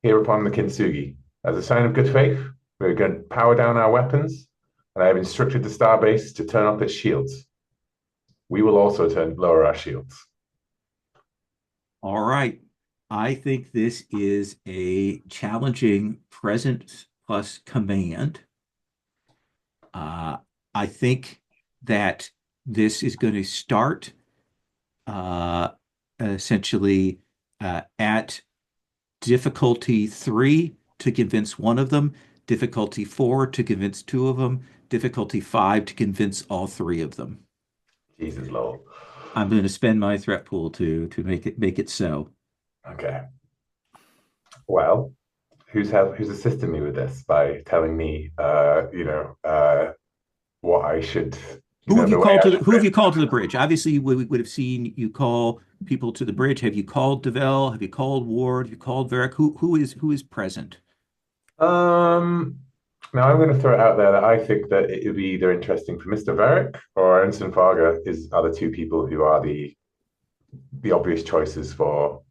here upon the Kintsugi. As a sign of good faith, We're going to power down our weapons, and I have instructed the starbase to turn off its shields. We will also lower our shields. All right. I think this is a challenging presence plus command. I think that this is going to start uh, essentially at difficulty 3 to convince one of them, difficulty 4 to convince two of them, difficulty 5 to convince all three of them. Jesus, lol. I'm going to spend my threat pool to make it so. Okay. Well, who's assisting me with this by telling me, what I should, Who have you the way called I to should who have you called to the bridge? Obviously, we would have seen you call people to the bridge. Have you called Devell? Have you called Ward? Have you called Varric? Who is present? Now I'm going to throw it out there that I think that it would be either interesting for Mr. Varric or Ensign Farga are the two people who are the obvious choices for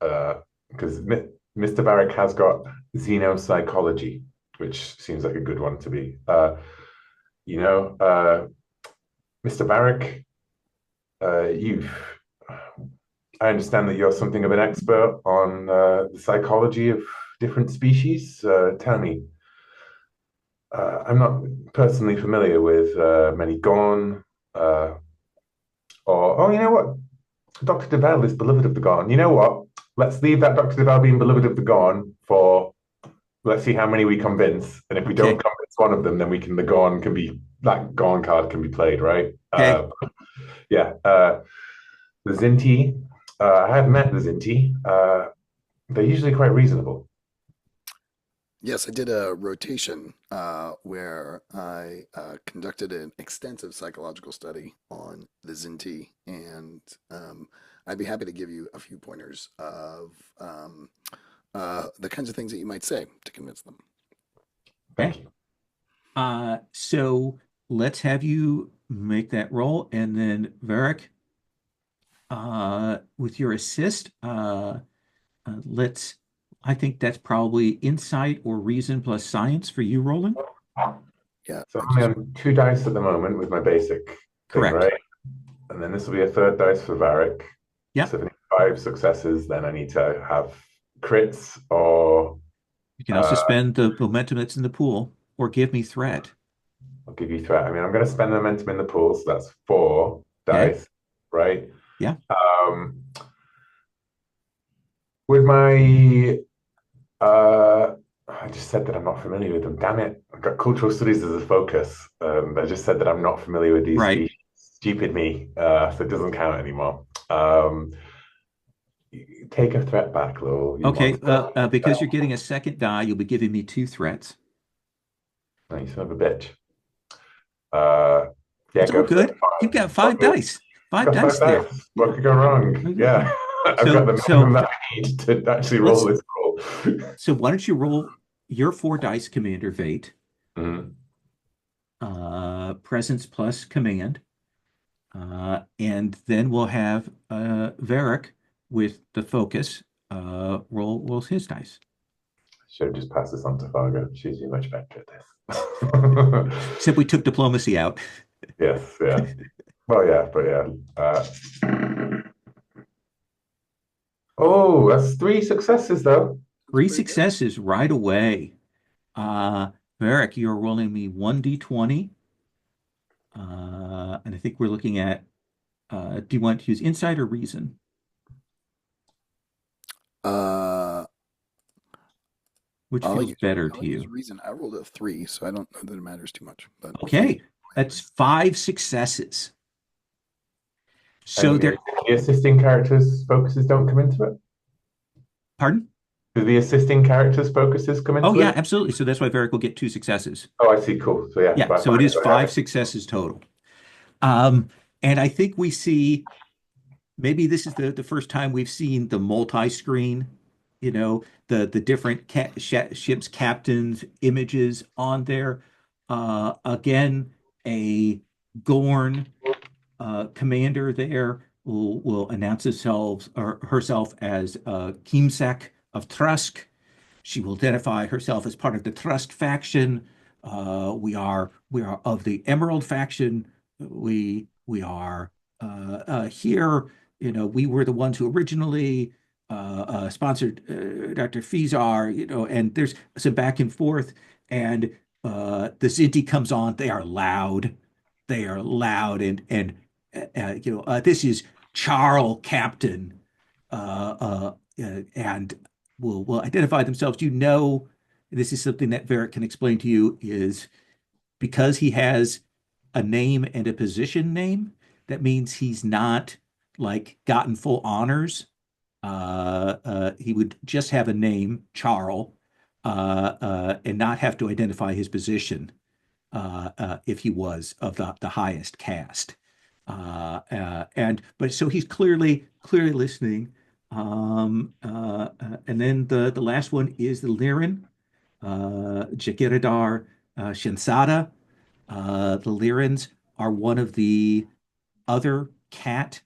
because Mr. Varric has got xenopsychology, which seems like a good one to be. You know, Mr. Varric, you've I understand that you're something of an expert on the psychology of different species. Tell me, I'm not personally familiar with many Gorn, or, oh, you know what? Dr. Devell is beloved of the Gorn. You know what? Let's leave that Dr. Devell being beloved of the Gorn for, let's see how many we convince. And if we don't Okay. convince one of them, then the Gorn can be, that Gorn card can be played, right? Okay. Yeah. The Zinti, I have met the Zinti. They're usually quite reasonable. Yes, I did a rotation where I conducted an extensive psychological study on the Zinti, and I'd be happy to give you a few pointers of the kinds of things that you might say to convince them. Thank you. So let's have you make that roll, and then Varric, with your assist, I think that's probably insight or reason plus science for you rolling. Yeah, So I'm only on 2 dice at the moment with my basic thing, Correct. right? And then this will be a third dice for Varric. Yeah. So if I need 5 successes, then I need to have crits or You can also spend the momentum that's in the pool, or give me threat. I'll give you threat. I mean, I'm going to spend the momentum in the pool, so that's 4 Okay. dice, right? Yeah. With I just said that I'm not familiar with them. Damn it. I've got cultural studies as a focus. I just said that I'm not familiar with these Right. species. Stupid me. So it doesn't count anymore. Take a threat back, Lowell. Okay. Because you're getting a second die, you'll be giving me 2 threats. No, you son of a bitch. Yeah, It's go all for good. it. You've got 5 Okay. dice. 5 Got dice 5 there. dice. What could go wrong? Yeah. I've got the minimum that I need to actually roll this roll. So why don't you roll your 4 dice, Commander Vate, Mhm. presence plus command, and then we'll have Varric with the focus rolls his dice. Should have just passed this on to Fargo. She's much better at this. Except we took diplomacy out. Yes, yeah. Well, yeah, but yeah. Oh, that's 3 successes though. 3 successes right away. Varric, you're rolling me 1d20. And I think we're looking at, do you want to use insight or reason? Which feels better to you? Reason. I rolled a 3, so I don't know that it matters too much. But Okay, that's 5 successes. So the assisting characters' focuses don't come into it? Pardon? Do the assisting characters' focuses come into it? Oh, yeah, absolutely. So that's why Varric will get 2 successes. Oh, I see. Cool. So yeah. Yeah, so it is 5 successes total. And I think we see, maybe this is the first time we've seen the multi-screen, the different ships' captains' images on there. Again, a Gorn commander there will announce herself as Kimsek of Trusk. She will identify herself as part of the Trust faction. We are of the Emerald faction. We are here. We were the ones who originally sponsored Dr. Fizar. And there's some back and forth. And the Zinti comes on. They are loud. They are loud, this is Charles Captain, and will identify themselves. This is something that Varric can explain to you, is because he has a name and a position name, that means he's not like gotten full honors. He would just have a name, Charles, and not have to identify his position if he was of the highest caste. But so he's clearly listening. And then the last one is the Lyran, Jagiradar Shinsada. The Lyrans are one of the other cat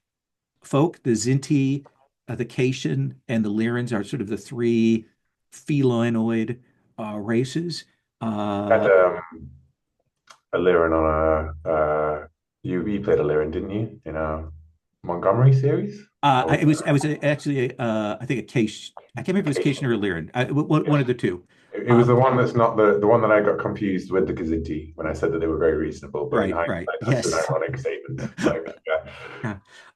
folk. The Zinti, the Cation, and the Lyrans are sort of the three felinoid races. Had a Lyran on you played a Lyran, didn't you, in a Montgomery series? It was actually I think a Cation. I can't remember if it was Cation or a Lyran. One of the two. It was the one that's not the one that I got confused with the Kintsugi when I said that they were very reasonable. But in hindsight, that's an Yes. ironic statement. Like,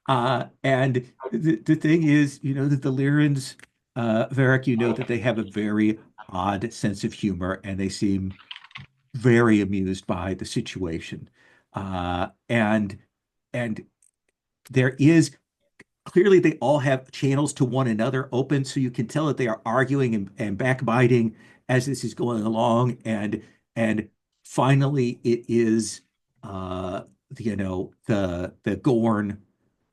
yeah. And the thing is, that the Lyrans, Varric, that they have a very odd sense of humor, and they seem very amused by the situation. And there is clearly, they all have channels to one another open, so you can tell that they are arguing and backbiting as this is going along. And finally, it is the Gorn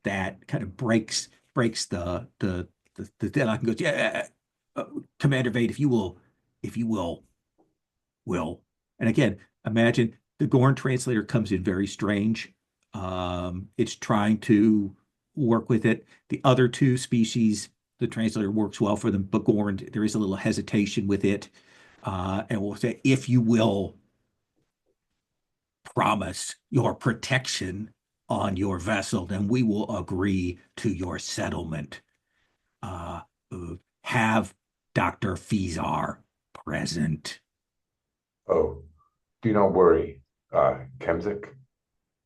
that kind of breaks the deadlock and goes, yeah, Commander Vade, if you will. And again, imagine the Gorn translator comes in very strange. It's trying to work with it. The other two species, the translator works well for them, but Gorn, there is a little hesitation with it. And we'll say, if you will promise your protection on your vessel, then we will agree to your settlement. Have Dr. Fizar present. Oh, do not worry, Kemzik.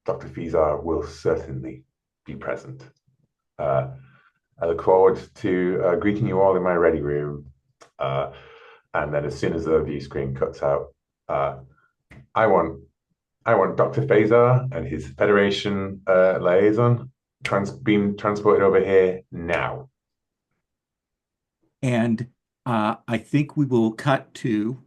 Dr. Fizar will certainly be present. I look forward to greeting you all in my ready room. And then as soon as the view screen cuts out, I want Dr. Fazar and his Federation liaison being transported over here now. And I think we will cut to,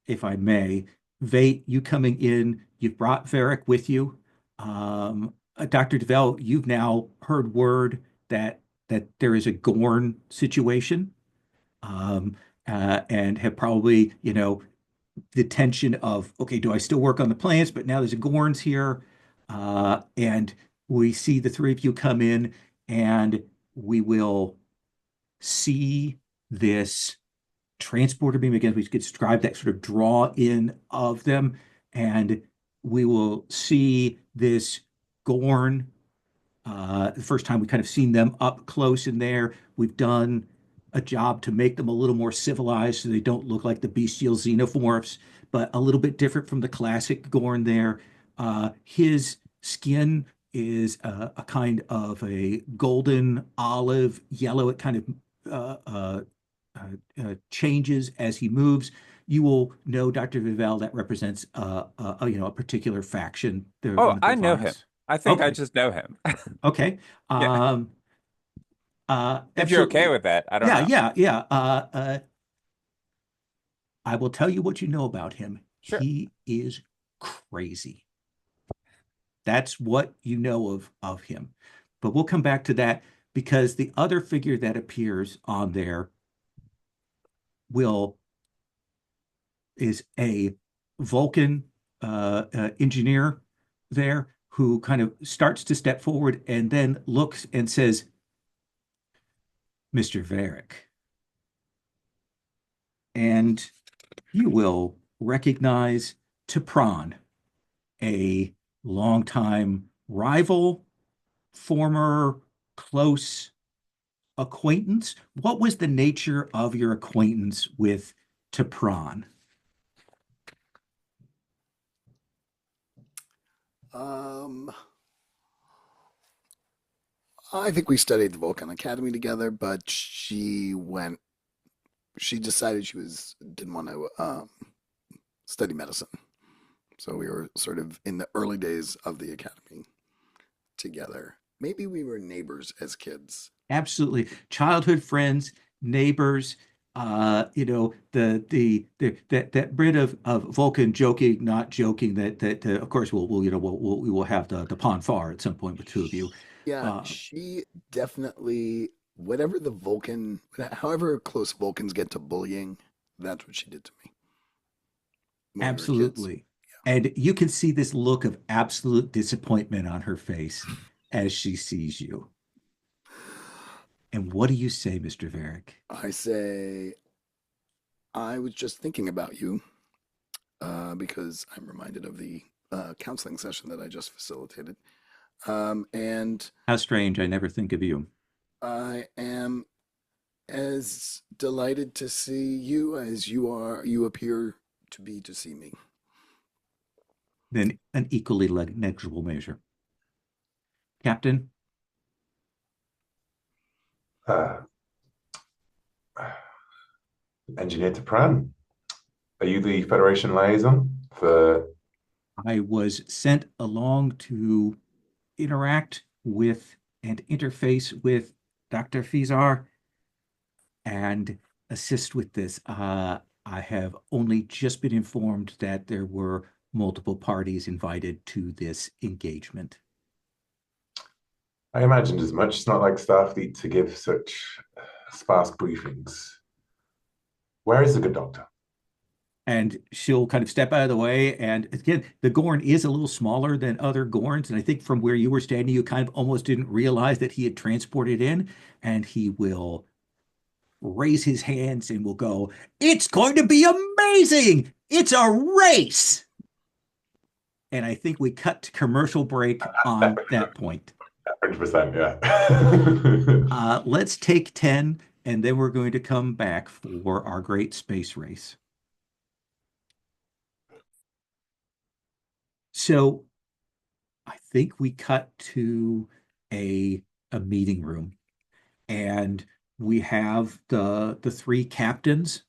if I may, Vate, you coming in. You've brought Varric with you. Dr. DeVell, you've now heard word that there is a Gorn situation, and have probably, the tension of, okay, do I still work on the plans? But now there's a Gorns here. And we see the three of you come in, and we will see this transporter beam again. We could describe that sort of draw in of them, and we will see this Gorn. The first time we kind of seen them up close in there. We've done a job to make them a little more civilized so they don't look like the bestial xenomorphs, but a little bit different from the classic Gorn there. His skin is a kind of a golden olive yellow. It kind of changes as he moves. You will know, Dr. Vivell, that represents a particular faction. Oh, I know him. I think I just know him. Okay. Yeah. If you're okay with that, I don't know. Yeah. I will tell you what you know about him. Sure. He is crazy. That's what you know of him. But we'll come back to that, because the other figure that appears on there is a Vulcan engineer there, who kind of starts to step forward and then looks and says, Mr. Varric. And you will recognize T'Pron, a longtime rival, former close acquaintance. What was the nature of your acquaintance with T'Pron? Um, I think we studied the Vulcan Academy together, but she decided didn't want to study medicine. So we were sort of in the early days of the academy together. Maybe we were neighbors as kids. Absolutely. Childhood friends, neighbors, that bit of Vulcan joking, not joking that of course we will have the pon farr at some point with two of you. Yeah, Uh, she definitely, whatever the Vulcan, however close Vulcans get to bullying, that's what she did to me when we were kids. Absolutely. And you can see this look of absolute disappointment on her face as she sees you. And what do you say, Mr. Varick? I say, I was just thinking about you because I'm reminded of the counseling session that I just facilitated. And How strange, I never think of you. I am as delighted to see you as you appear to be to see me. Then an equally negligible measure. Captain, Uh, Engineer T'Pran, are you the Federation liaison for? I was sent along to interact with and interface with Dr. Fizar and assist with this. I have only just been informed that there were multiple parties invited to this engagement. I imagined as much. It's not like staff need to give such sparse briefings. Where is the good doctor? And she'll kind of step out of the way. And again, the Gorn is a little smaller than other Gorns. And I think from where you were standing, you kind of almost didn't realize that he had transported in. And he will raise his hands and will go, "It's going to be amazing. It's a race." And I think we cut to commercial break on that point. 100%, yeah. Let's take 10, and then we're going to come back for our great space race. So I think we cut to a meeting room, and we have the three captains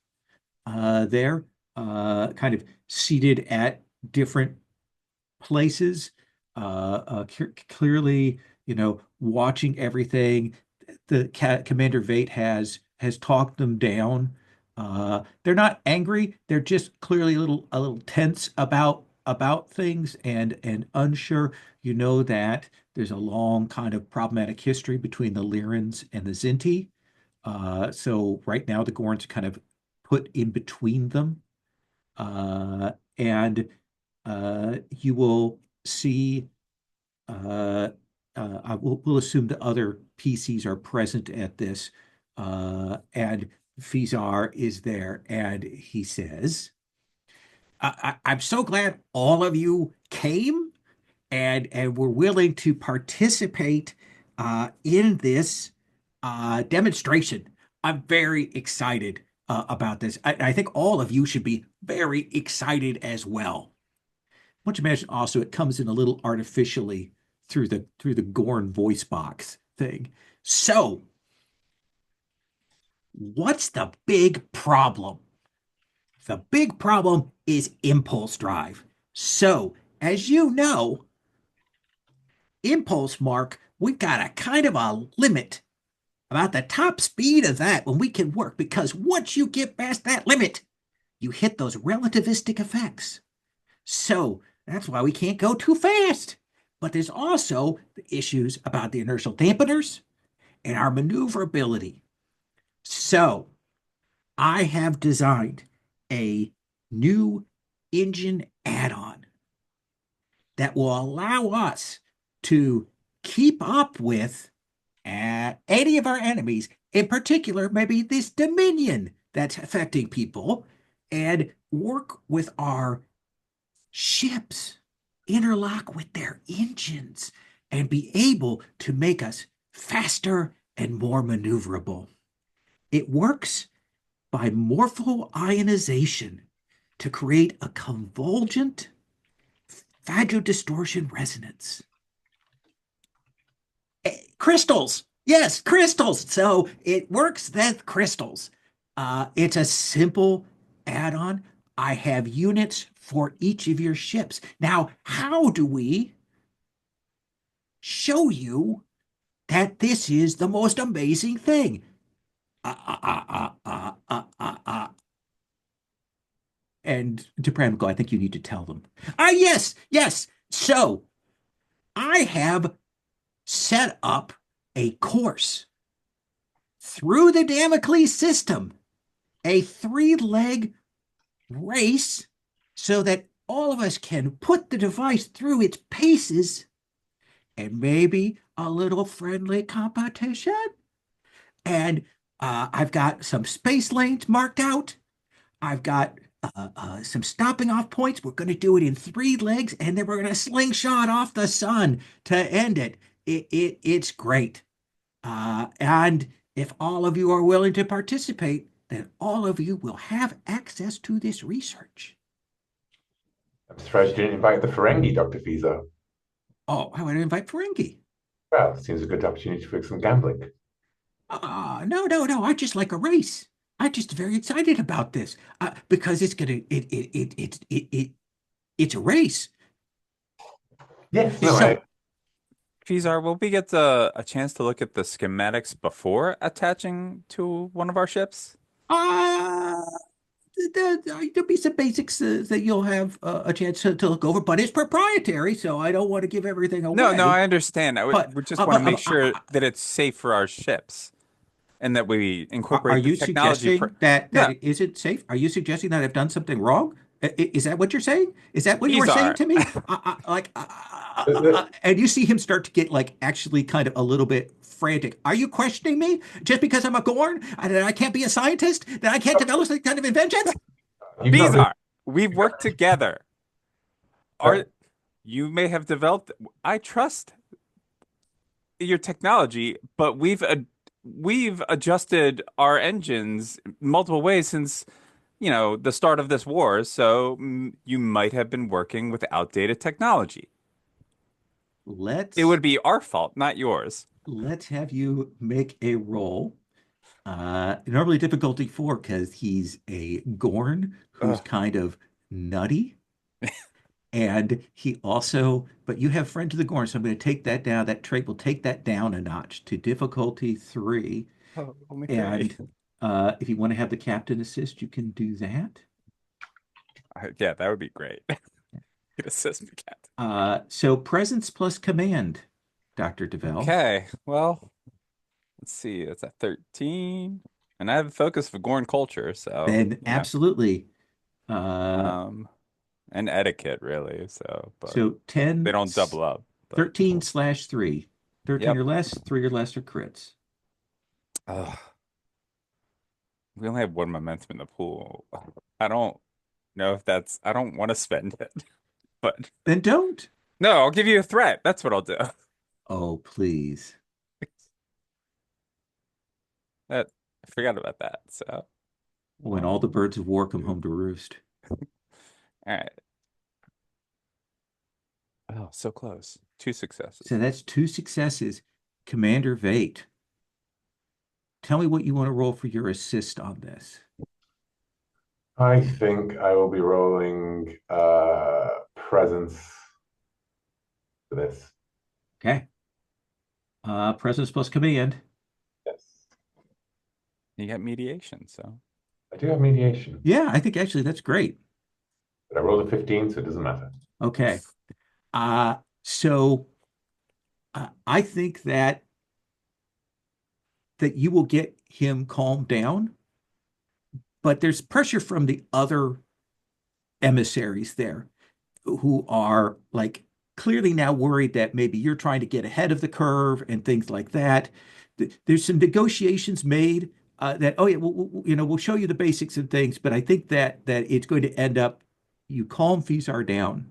there, kind of seated at different places, clearly, watching everything. The Commander Vate has talked them down. They're not angry. They're just clearly a little tense about things and unsure. You know that there's a long kind of problematic history between the Lyrans and the Zinti. So right now the Gorns kind of put in between them. And you will see, we'll assume the other PCs are present at this, and Fizar is there, and he says, I'm so glad all of you came and were willing to participate in this demonstration. I'm very excited about this. I think all of you should be very excited as well. Why don't you imagine also it comes in a little artificially through the Gorn voice box thing. So, what's the big problem? The big problem is impulse drive. So, as you know, impulse mark, we've got a kind of a limit about the top speed of that when we can work, because once you get past that limit, you hit those relativistic effects. So that's why we can't go too fast. But there's also the issues about the inertial dampeners and our maneuverability. So I have designed a new engine add-on that will allow us to keep up with any of our enemies, in particular, maybe this Dominion that's affecting people, and work with our ships, interlock with their engines, and be able to make us faster and more maneuverable. It works by morphoionization to create a convergent phagodistortion resonance. Crystals. Yes, crystals. So it works with crystals. It's a simple add-on. I have units for each of your ships. Now, how do we show you that this is the most amazing thing? And to Pramco, I think you need to tell them. Yes, yes. So I have set up a course through the Damocles system, a three-leg race so that all of us can put the device through its paces and maybe a little friendly competition. And I've got some space lanes marked out. I've got some stopping off points. We're going to do it in three legs, and then we're going to slingshot off the sun to end it. It's great. And if all of you are willing to participate, then all of you will have access to this research. I'm surprised you didn't invite the Ferengi, Dr. Fiza. Oh, I want to invite Ferengi. Well, seems a good opportunity for some gambling. No. I just like a race. I'm just very excited about this because it's it's a race. Yes, no, So, Fizar, will we get a chance to look at the schematics before attaching to one of our ships? uh, there'll be some basics that you'll have a chance to look over, but it's proprietary, so I don't want to give everything No, away. I understand. But We just want to make sure that it's safe for our ships and that we are incorporate the you technology. suggesting that Yeah, it isn't safe? Are you suggesting that I've done something wrong? Is that what you're saying? Is that what you were saying Fizar. to me? And you see him start to get like actually kind of a little bit frantic. Are you questioning me just because I'm a Gorn and that I can't be a scientist? That I can't develop some kind of inventions? you've not really. Fizar, we've worked together. Our, you may have developed. I trust your technology, but we've adjusted our engines multiple ways since, the start of this war. So you might have been working with outdated technology. It Let's would be our fault, not yours. let's have you make a roll. Normally difficulty 4 because he's a Gorn who's Ugh. kind of nutty. And he also, but you have friend to the Gorn, so I'm going to take that down. That trait will take that down a notch to difficulty 3. Oh, only three. And if you want to have the captain assist, you can do that. Yeah, that would be great. You'd assist me, Captain. So presence plus command, Dr. DeVell. Okay, well, let's see. That's a 13. And I have a focus for Gorn culture, so Then absolutely. and etiquette, really. But So 10, they don't double up. 13/3. 13 Yep. or less, 3 or less are crits. Ugh. We only have one momentum in the pool. I don't know if I don't want to spend it, but Then don't. no, I'll give you a threat. That's what I'll do. Oh, please. I forgot about that. So, When all the birds of war come home to roost. all right. Oh, so close. 2 successes. So that's 2 successes. Commander Vate, tell me what you want to roll for your assist on this. I think I will be rolling presence for this. Okay. Presence plus command. Yes. You got mediation, so. I do have mediation, Yeah, I think actually that's great. but I rolled a 15, so it doesn't matter. Okay. So I think that you will get him calmed down, but there's pressure from the other emissaries there who are like clearly now worried that maybe you're trying to get ahead of the curve and things like that. There's some negotiations made that, oh yeah, we'll show you the basics and things, but I think that it's going to end up, you calm Fizar down,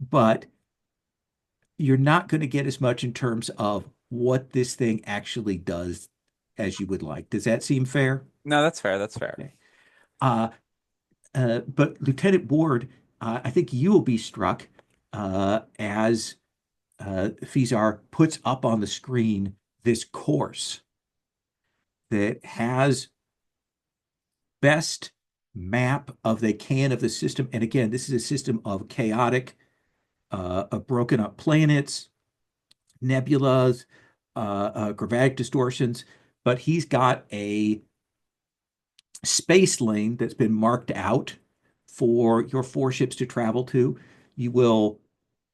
but you're not going to get as much in terms of what this thing actually does as you would like. Does that seem fair? No, that's fair. That's fair. Okay. Uh, but Lieutenant Ward, I think you will be struck as Fizar puts up on the screen this course that has best map of they can of the system. And again, this is a system of chaotic, broken up planets, nebulas, gravatic distortions, but he's got a space lane that's been marked out for your four ships to travel to. You will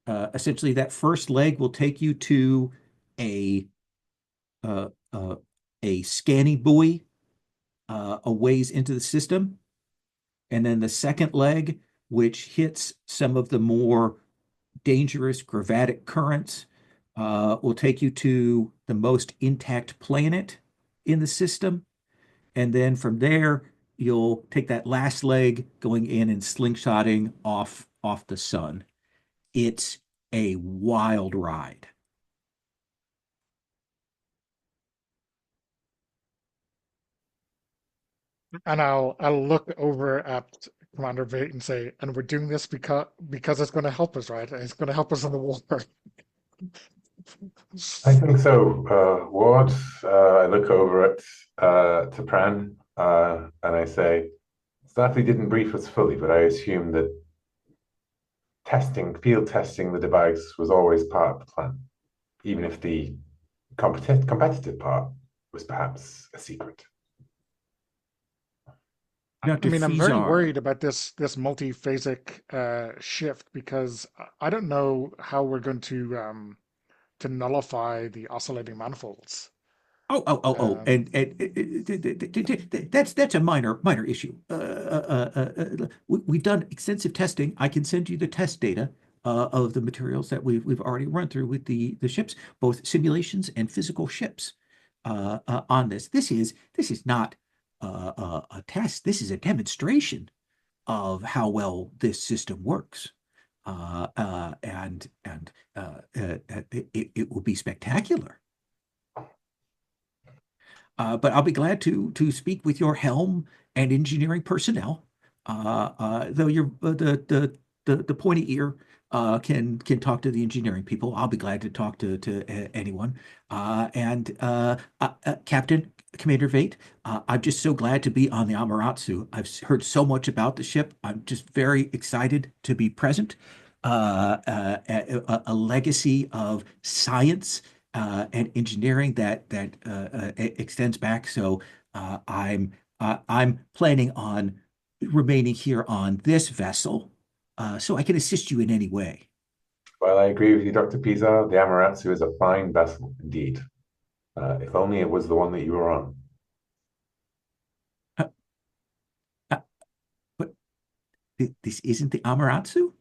essentially, that first leg will take you to a uh, uh, a scanning buoy a ways into the system, and then the second leg, which hits some of the more dangerous gravatic currents, will take you to the most intact planet in the system. And then from there, you'll take that last leg going in and slingshotting off the sun. It's a wild ride. And I'll look over at Commander Vate and say, and we're doing this because it's going to help us, right? It's going to help us in the war. I think so. Ward, I look over at to Pran, and I say, Starfleet didn't brief us fully, but I assume that field testing the device was always part of the plan, even if the competitive part was perhaps a secret. I mean, I'm very Fizar, worried about this multi-phasic shift because I don't know how we're going to nullify the oscillating manifolds. Um, and that's a minor issue. We've done extensive testing. I can send you the test data of the materials that we've already run through with the ships, both simulations and physical ships on this. This is not a test. This is a demonstration of how well this system works. It will be spectacular. But I'll be glad to speak with your helm and engineering personnel. Though you're the pointy ear can talk to the engineering people. I'll be glad to talk to anyone. Captain Commander Vate, I'm just so glad to be on the Amaterasu. I've heard so much about the ship. I'm just very excited to be present. A legacy of science and engineering that extends back. So I'm planning on remaining here on this vessel, so I can assist you in any way. Well, I agree with you, Dr. Pisa. The Amaratsu is a fine vessel indeed. If only it was the one that you were on. Uh, uh, but this isn't the Amaterasu?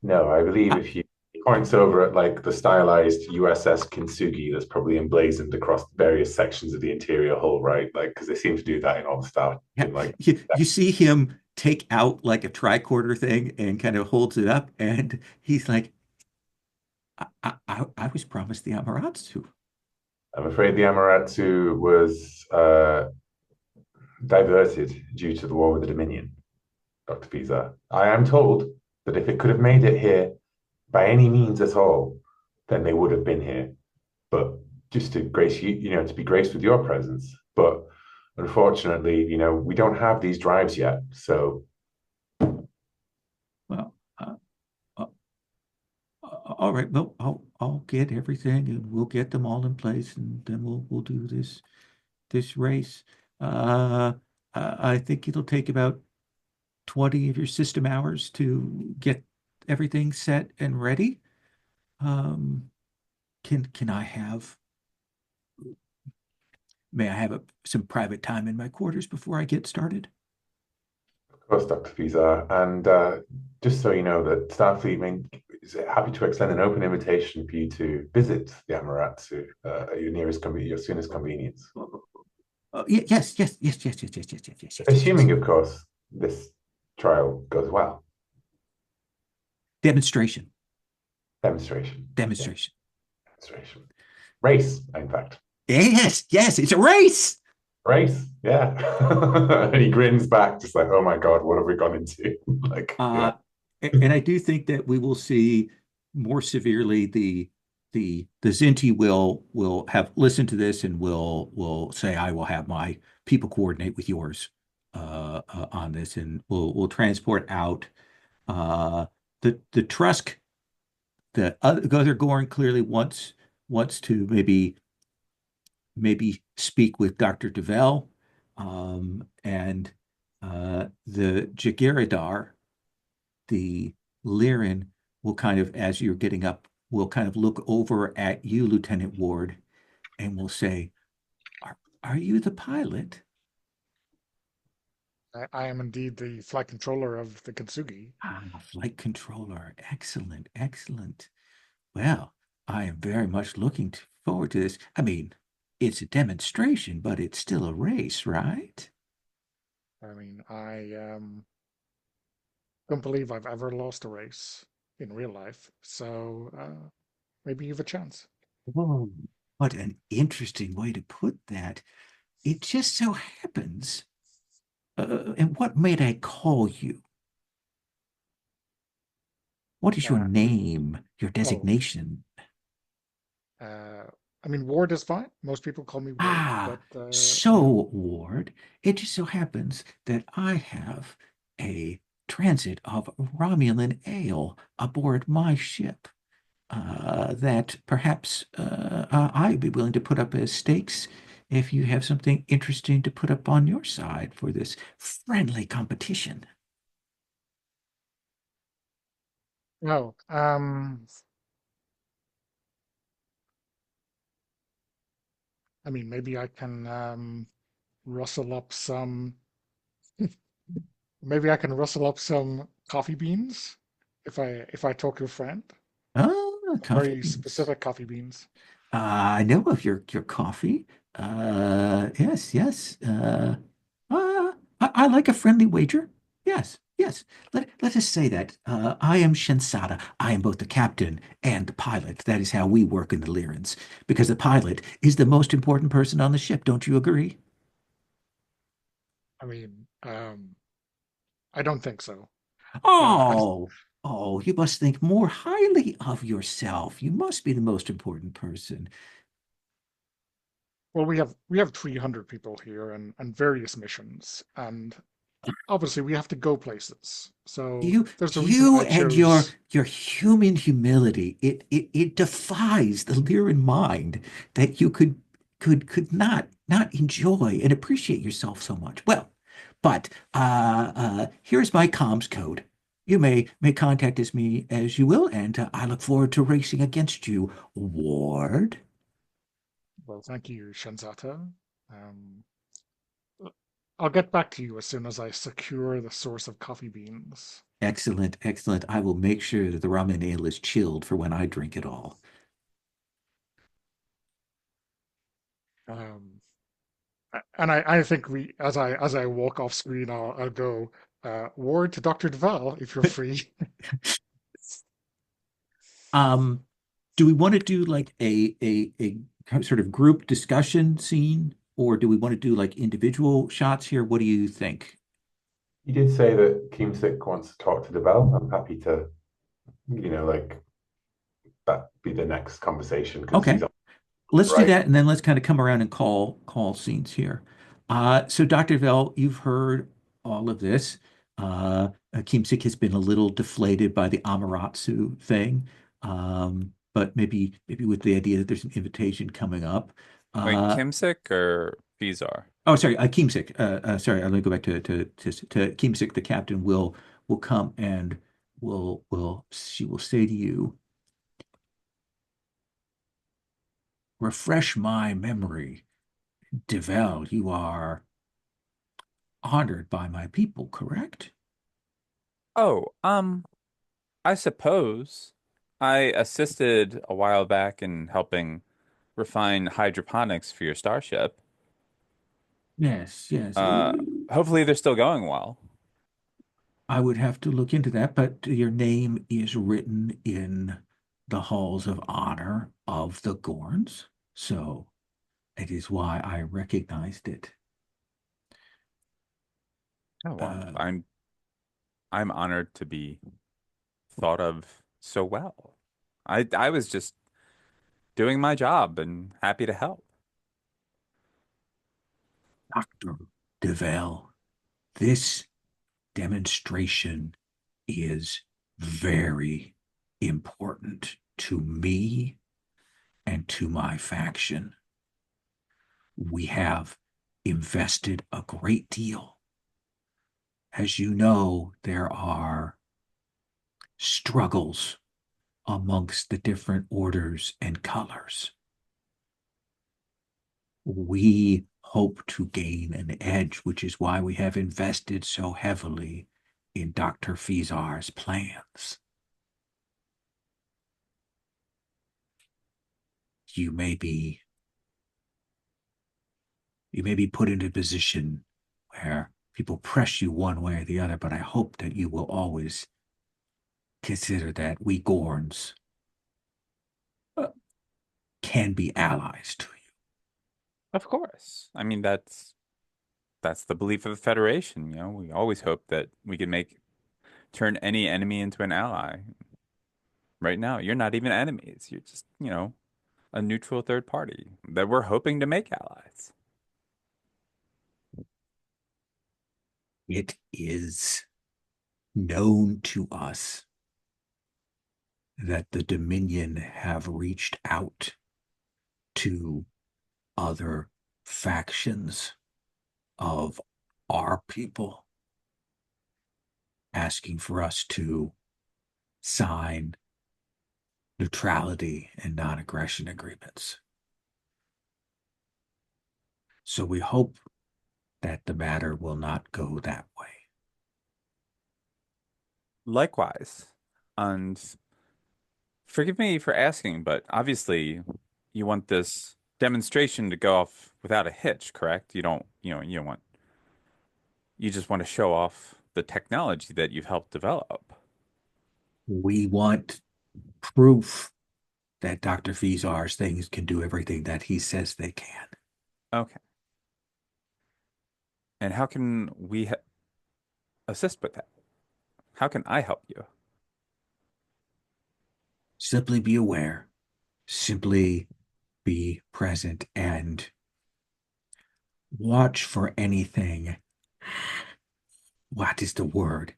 No, I believe Uh, if you points over at like the stylized USS Kintsugi that's probably emblazoned across various sections of the interior hull, right? Like, because they seem to do that in all the stuff. yeah, Like, you see him take out like a tricorder thing and kind of holds it up, and he's like, I was promised the Amaterasu. I'm afraid the Amaratsu was diverted due to the war with the Dominion, Dr. Pisa. I am told that if it could have made it here by any means at all, then they would have been here. But just to grace you, to be graced with your presence. But unfortunately, we don't have these drives yet. So, Well, uh, all right. Well, I'll get everything, and we'll get them all in place, and then we'll do this race. Uh, I think it'll take about 20 of your system hours to get everything set and ready. Um, can I have may I have some private time in my quarters before I get started? of course, Dr. Pisa. And just so you know that Starfleet is happy to extend an open invitation for you to visit the Amaratsu at your soonest convenience. Yes, yes, yes, yes, yes, yes, yes, yes, yes, yes, yes, yes. Assuming, of course, this trial goes well. Demonstration, Demonstration. Yeah, demonstration. demonstration. Race, in fact. Yes, yes, it's a race. Race, yeah. And he grins back, just like, oh my God, what have we gone into? Like, yeah. Uh, and I do think that we will see more severely the Zinti will have listened to this and will say, I will have my people coordinate with yours on this, and we'll transport out the Trusk. The other Gorn clearly wants to maybe speak with Dr. Devel, and the Jagiridar, the Lyran, will kind of, as you're getting up, will kind of look over at you, Lieutenant Ward, and will say, are you the pilot? I am indeed the flight controller of the Kintsugi. Ah, flight controller. Excellent, excellent. Well, I am very much looking forward to this. I mean, it's a demonstration, but it's still a race, right? I mean, I don't believe I've ever lost a race in real life, so maybe you have a chance. Whoa, what an interesting way to put that. It just so happens. And what might I call you? What is your I mean, name, your well, designation? uh, I mean, Ward is fine. Most people call me Ward, Ah, but so, Ward, it just so happens that I have a transit of Romulan ale aboard my ship. That perhaps I'd be willing to put up as stakes if you have something interesting to put up on your side for this friendly competition. no. I mean, maybe I can rustle up some. Maybe I can rustle up some coffee beans if I talk your friend. Ah, coffee Very beans. specific coffee beans. I know of your coffee. Yes, yes. I like a friendly wager. Yes, yes. Let us say that. I am Shensada. I am both the captain and the pilot. That is how we work in the Lyrans. Because the pilot is the most important person on the ship. Don't you agree? I mean, I don't think so. Uh, Oh, oh, you must think more highly of yourself. You must be the most important person. well, we have 300 people here and various missions, and obviously we have to go places. So You there's a reason you I and your chose. your human humility, it defies the Lyran mind that you could not enjoy and appreciate yourself so much. Well, but here's my comms code. You may contact as me as you will, and I look forward to racing against you, Ward. Well, thank you, Shanzata. Um, I'll get back to you as soon as I secure the source of coffee beans. Excellent, excellent. I will make sure that the ramen ale is chilled for when I drink it all. Um, and I think as I walk off screen, I'll go Ward to Dr. Duval if you're free. Um, do we want to do like a sort of group discussion scene, or do we want to do like individual shots here? What do you think? He did say that Keemsik wants to talk to Bell. I'm happy to, like that be the next conversation because he's Okay, on, let's do right? that, and then let's kind of come around and call scenes here. So Dr. Vell, you've heard all of this. Kimsik has been a little deflated by the Amaterasu thing, but maybe with the idea that there's an invitation coming up. Wait, Uh, Kimsik or Fizar? Oh, sorry, Keemsik. Sorry, let me go back to Keemsik. The captain will come and will she will say to you, refresh my memory. Devel, you are honored by my people, correct? Oh, I suppose I assisted a while back in helping refine hydroponics for your starship. Yes, yes. Hopefully they're still going well. I would have to look into that, but your name is written in the halls of honor of the Gorns, so it is why I recognized it. Oh, well, Uh, I'm honored to be thought of so well. I was just doing my job and happy to help. Dr. DeVille, this demonstration is very important to me and to my faction. We have invested a great deal. As you know, there are struggles amongst the different orders and colors. We hope to gain an edge, which is why we have invested so heavily in Dr. Fizar's plans. You may be put into a position where people press you one way or the other, but I hope that you will always consider that we Gorns can be allies to you. Of course. I mean, that's the belief of the Federation, you know. We always hope that we can turn any enemy into an ally. Right now, you're not even enemies. You're just, a neutral third party that we're hoping to make allies. It is known to us that the Dominion have reached out to other factions of our people, asking for us to sign neutrality and non-aggression agreements. So we hope that the matter will not go that way. Likewise. And forgive me for asking, but obviously you want this demonstration to go off without a hitch, correct? You just want to show off the technology that you've helped develop. We want proof that Dr. Fizar's things can do everything that he says they can. Okay. And how can we assist with that? How can I help you? Simply be aware, simply be present, and watch for anything. What is the word?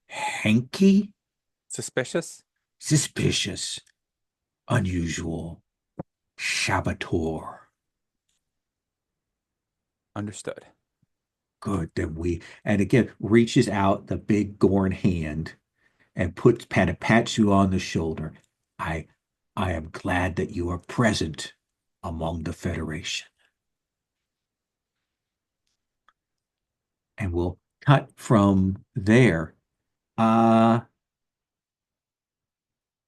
Hanky? Suspicious? Suspicious, unusual, saboteur. Understood. Good. And again, reaches out the big Gorn hand and pats you on the shoulder. I, I am glad that you are present among the Federation. And we'll cut from there. Uh,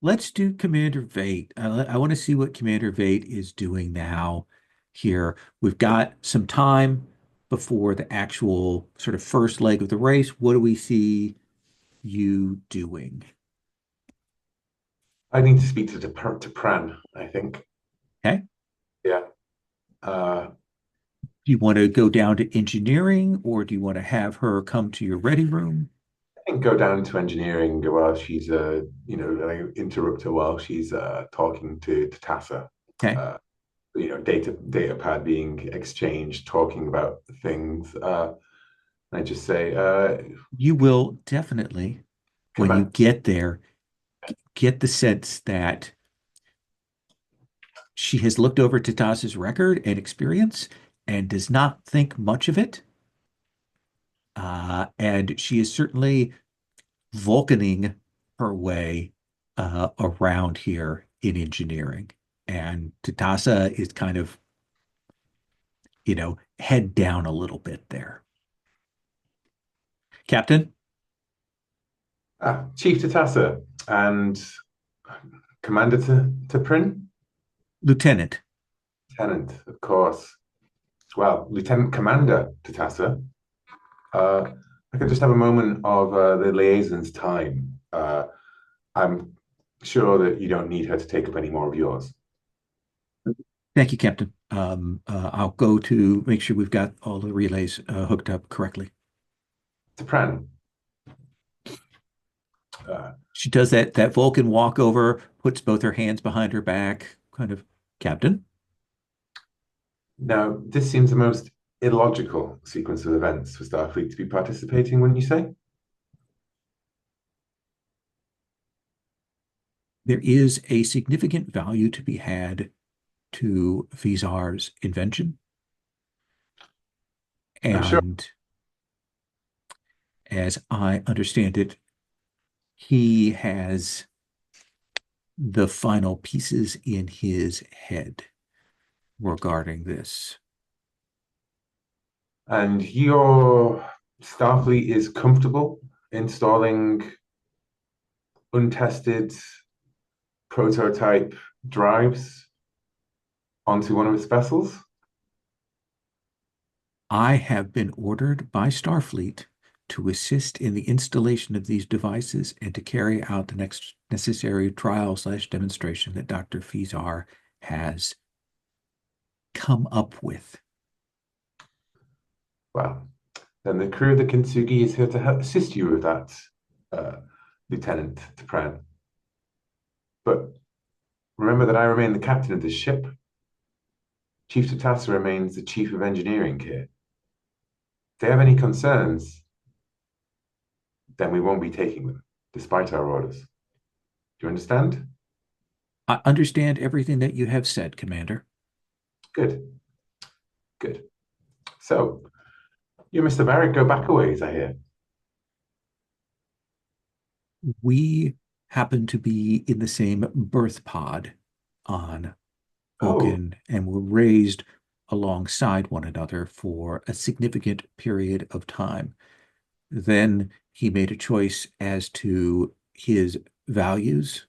let's do Commander Vate. I want to see what Commander Vate is doing now here. We've got some time before the actual sort of first leg of the race. What do we see you doing? I need to speak to Pran, I think. Okay. Yeah. Uh, Do you want to go down to engineering, or do you want to have her come to your ready room? I think go down to engineering while she's like interrupt her while she's talking to Tassa. Okay. Data pad being exchanged, talking about things. I just say, You will definitely, when you command. get there, get the sense that she has looked over Tatas's record and experience and does not think much of it. And she is certainly Vulcaning her way around here in engineering. And Tatasa is kind of, head down a little bit there. Captain? Chief to Tassa and Commander to Prin? Lieutenant. Lieutenant, of course. Well, Lieutenant Commander Tatassa, I could just have a moment of the liaison's time. I'm sure that you don't need her to take up any more of yours. Thank you, Captain. I'll go to make sure we've got all the relays hooked up correctly. T'Pren, uh, She does that Vulcan walkover, puts both her hands behind her back, kind of, Captain. now this seems the most illogical sequence of events for Starfleet to be participating, wouldn't you say? There is a significant value to be had to Vizar's invention. I'm sure. And as I understand it, he has the final pieces in his head regarding this. And your Starfleet is comfortable installing untested prototype drives onto one of its vessels? I have been ordered by Starfleet to assist in the installation of these devices and to carry out the next necessary trial/demonstration that Dr. Fizar has come up with. Well, then the crew of the Kintsugi is here to help assist you with that, Lieutenant T'Pren. But remember that I remain the captain of this ship. Chief Tatassa remains the chief of engineering here. If they have any concerns, then we won't be taking them, despite our orders. Do you understand? I understand everything that you have said, Commander. Good. Good. So, you and Mr. Varric go back a ways, I hear. We happen to be in the same birth pod on Oh, Vulcan and were raised alongside one another for a significant period of time. Then he made a choice as to his values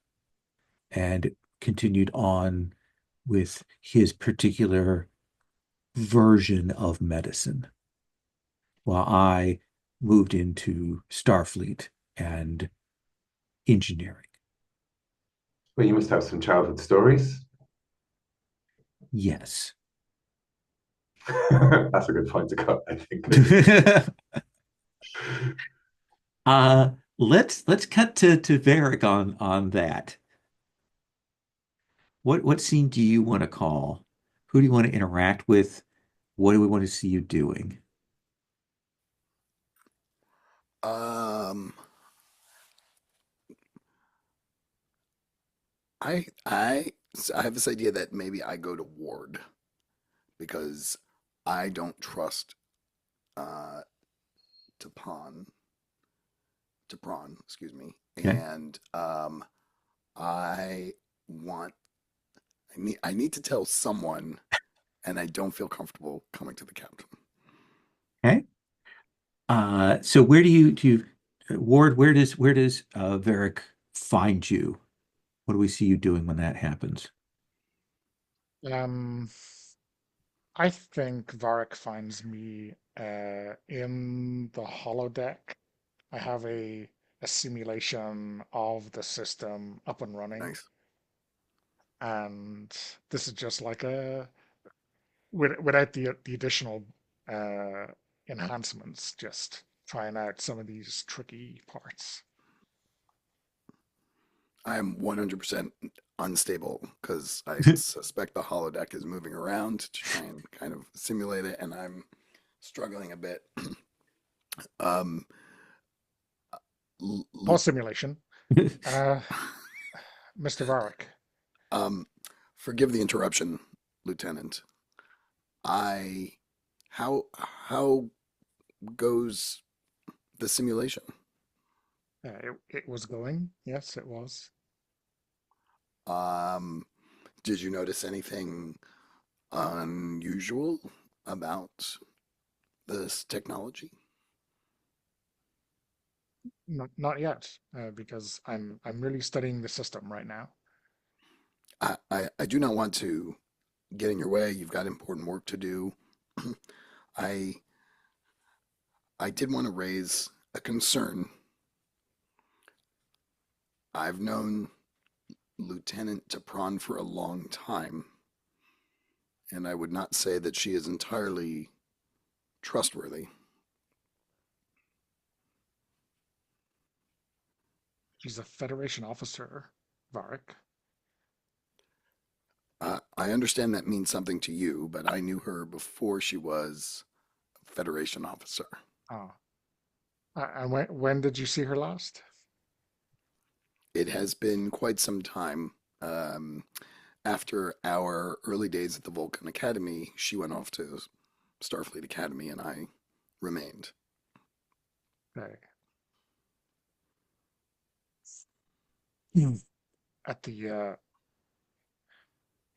and continued on with his particular version of medicine, while I moved into Starfleet and engineering. well, you must have some childhood stories. Yes. That's a good point to cut, I think. Let's cut to Varric on that. What scene do you want to call? Who do you want to interact with? What do we want to see you doing? Um, I have this idea that maybe I go to Ward because I don't trust uh Tapon, excuse me, Okay. and I want I need to tell someone, and I don't feel comfortable coming to the captain. Okay. So where do you Ward, where does Varric find you? What do we see you doing when that happens? Um, I think Varric finds me in the holodeck. I have a simulation of the system up and running, Nice. and this is just like a without the additional uh, enhancements, just trying out some of these tricky parts. I am 100% unstable because I suspect the holodeck is moving around to try and kind of simulate it, and I'm struggling a bit. um, Pause simulation. Uh, Mr. Varric. um, Forgive the interruption, Lieutenant. I how goes the simulation? It was going. Yes, it was. Um, did you notice anything unusual about this technology? Not yet, because I'm really studying the system right now. I do not want to get in your way. You've got important work to do. I I did want to raise a concern. I've known Lieutenant Tapron for a long time, and I would not say that she is entirely trustworthy. She's a Federation officer, Varric. I understand that means something to you, but I knew her before she was a Federation officer. Oh. And when did you see her last? It has been quite some time. Um, After our early days at the Vulcan Academy, she went off to Starfleet Academy, and I remained. Okay. Hmm. At the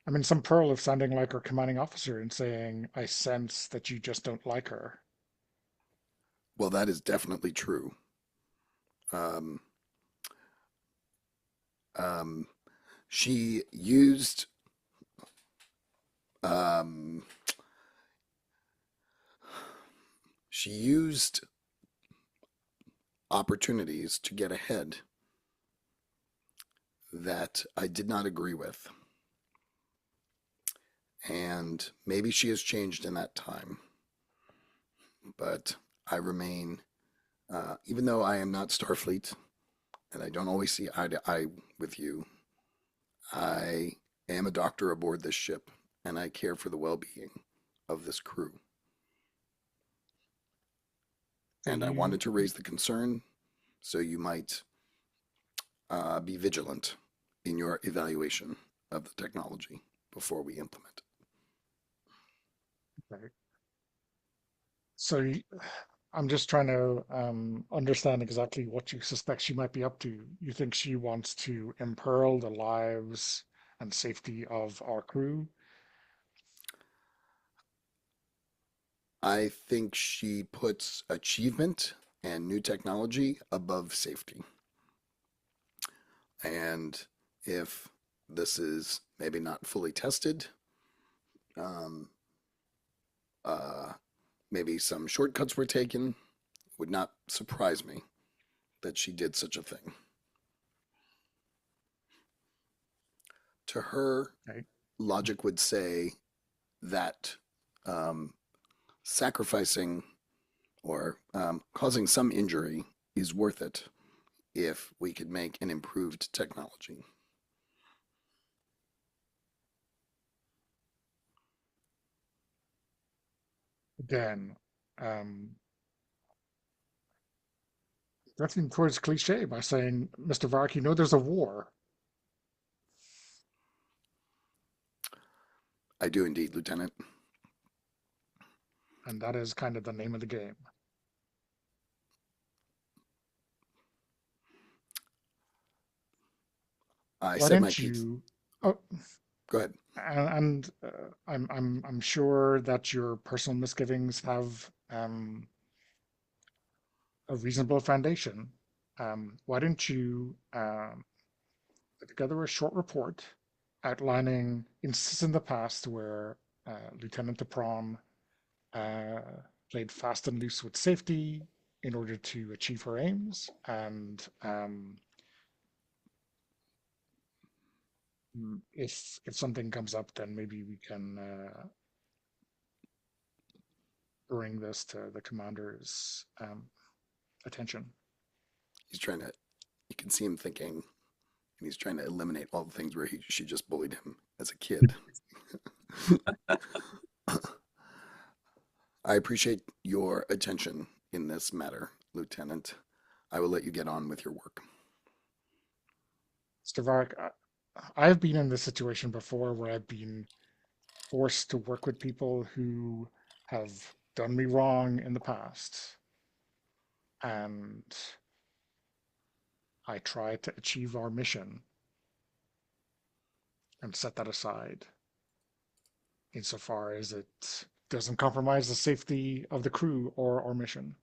I'm in some pearl of sounding like her commanding officer and saying, I sense that you just don't like her. Well, that is definitely true. Um, um, she used um, she used opportunities to get ahead that I did not agree with. And maybe she has changed in that time. But I remain, even though I am not Starfleet and I don't always see eye to eye with you, I am a doctor aboard this ship and I care for the well being of this crew. And I wanted to raise the concern so you might be vigilant in your evaluation of the technology before we implement. Okay. So I'm just trying to understand exactly what you suspect she might be up to. You think she wants to imperil the lives and safety of our crew? I think she puts achievement and new technology above safety. And if this is maybe not fully tested, um, uh, maybe some shortcuts were taken, would not surprise me that she did such a thing. To her, Okay. logic would say that um, sacrificing or causing some injury is worth it if we could make an improved technology. Again, drifting towards cliche by saying, Mr. Vark, you know there's a war. I do indeed, Lieutenant. And that is kind of the name of the game. I Why said my don't piece. you? Oh, Go ahead. and I'm sure that your personal misgivings have a reasonable foundation. Why don't you put together a short report outlining instances in the past where Lieutenant Depron uh, played fast and loose with safety in order to achieve her aims, and if something comes up, then maybe we can bring this to the commander's attention. He's trying to, you can see him thinking, and he's trying to eliminate all the things where she just bullied him as a kid. I appreciate your attention in this matter, Lieutenant. I will let you get on with your work. Stavak, I've been in this situation before where I've been forced to work with people who have done me wrong in the past, and I try to achieve our mission and set that aside insofar as it doesn't compromise the safety of the crew or our mission.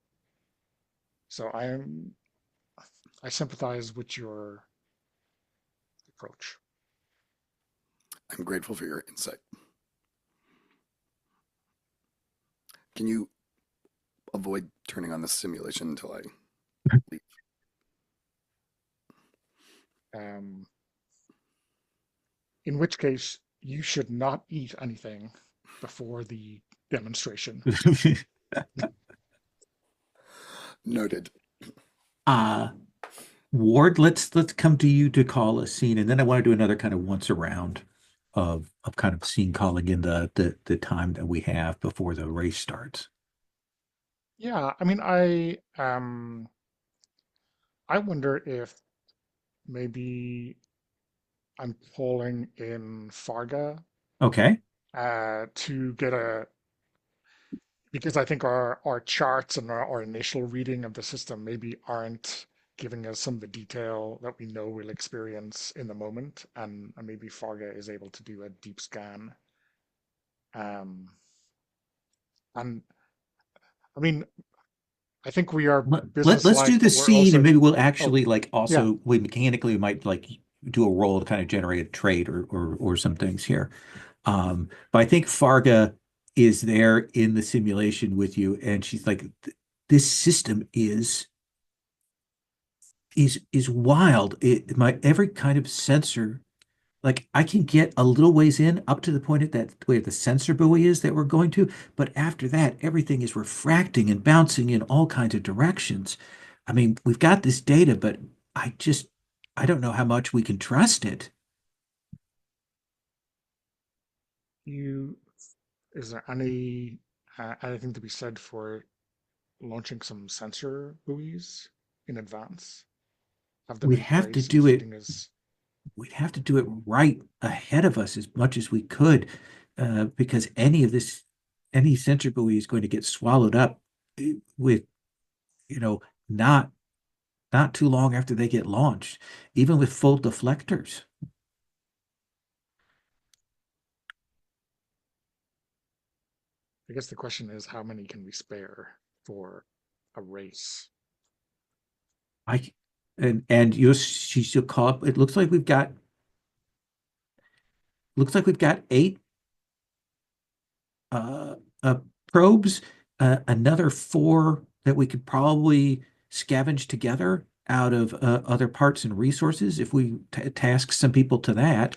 So I sympathize with your approach. I'm grateful for your insight. Can you avoid turning on the simulation until I leave? In which case, you should not eat anything before the demonstration. Noted. Ward, let's come to you to call a scene, and then I want to do another kind of once around of kind of scene calling in the time that we have before the race starts. Yeah, I mean, I wonder if maybe I'm pulling in Farga Okay. to get a because I think our charts and our initial reading of the system maybe aren't giving us some of the detail that we know we'll experience in the moment, and maybe Farga is able to do a deep scan. Um, and I mean, I think we are Let's do business-like, the but we're scene, and also, maybe we'll oh, actually like yeah, also we mechanically might like do a roll to kind of generate a trade or some things here. But I think Farga is there in the simulation with you, and she's like, "This system is wild. My every kind of sensor, like I can get a little ways in up to the point at that where the sensor buoy is that we're going to, but after that, everything is refracting and bouncing in all kinds of directions. I mean, we've got this data, but I don't know how much we can trust it." you, is there anything to be said for launching some sensor buoys in advance? Have them We'd in have to place do and it feeding us. we'd have to do it right ahead of us as much as we could, because any sensor buoy is going to get swallowed up with, you know, not not too long after they get launched, even with full deflectors. I guess the question is, how many can we spare for a race? I and you she should call up. It looks like we've got eight uh, uh probes, another four that we could probably scavenge together out of other parts and resources if we task some people to that.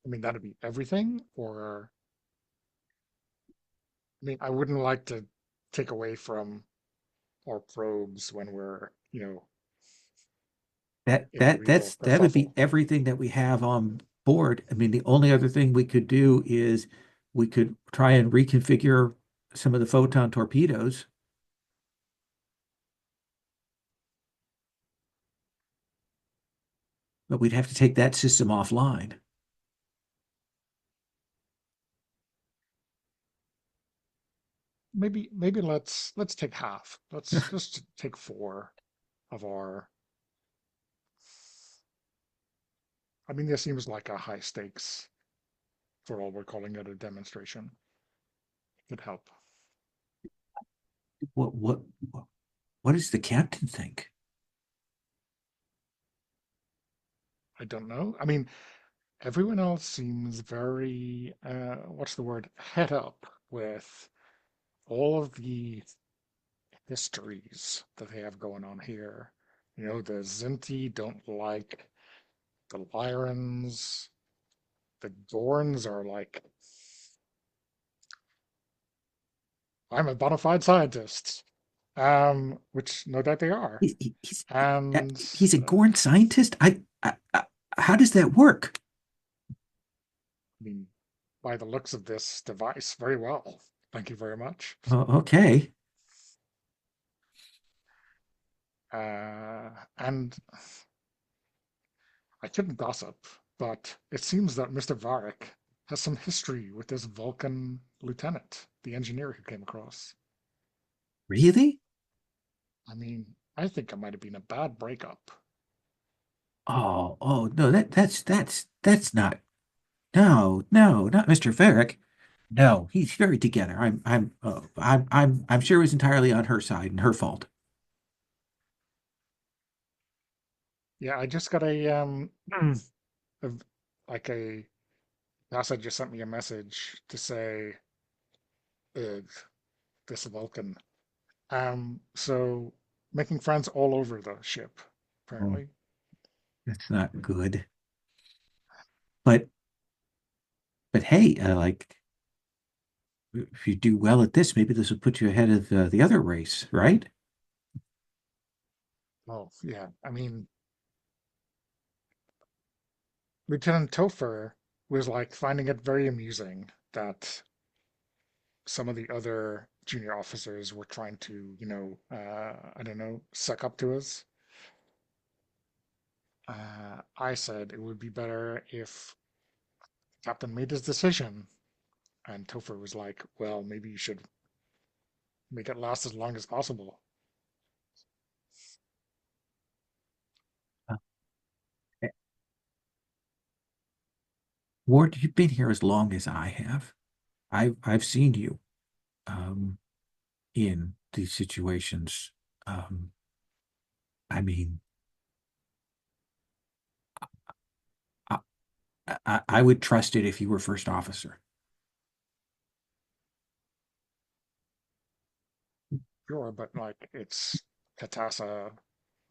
I mean, that'd be everything, or I mean, I wouldn't like to take away from our probes when we're, in a real That would be kerfuffle. everything that we have on board. I mean, the only other thing we could do is we could try and reconfigure some of the photon torpedoes, but we'd have to take that system offline. Maybe let's take half. Let's just take four of our. I mean, this seems like a high stakes for all we're calling it a demonstration. Could help. What what what does the captain think? I don't know. I mean, everyone else seems very, what's the word, head up with all of the histories that they have going on here. The Zinti don't like the Lyrans. The Gorns are like, I'm a bona fide scientist, which no doubt they are. He's And he's a Gorn scientist. How does that work? I mean, by the looks of this device, very well. Thank you very much. Okay. And I couldn't gossip, but it seems that Mr. Varric has some history with this Vulcan lieutenant, the engineer who came across. Really? I mean, I think it might have been a bad breakup. Oh no, that's not. No, not Mr. Ferrick. No, he's very together. I'm sure it was entirely on her side and her fault. Yeah, I just got a like a NASA just sent me a message to say, ugh, this Vulcan. So making friends all over the ship, Oh, apparently. that's not good. But hey, like if you do well at this, maybe this will put you ahead of the other race, right? Oh, yeah. I mean, Lieutenant Topher was like finding it very amusing that some of the other junior officers were trying to, I don't know, suck up to us. I said it would be better if Captain made his decision. And Topher was like, well, maybe you should make it last as long as possible. Uh, Ward, you've been here as long as I have. I've seen you um, in these situations. Um, I mean, I, I would trust it if you were first officer. Sure, but like it's Katassa.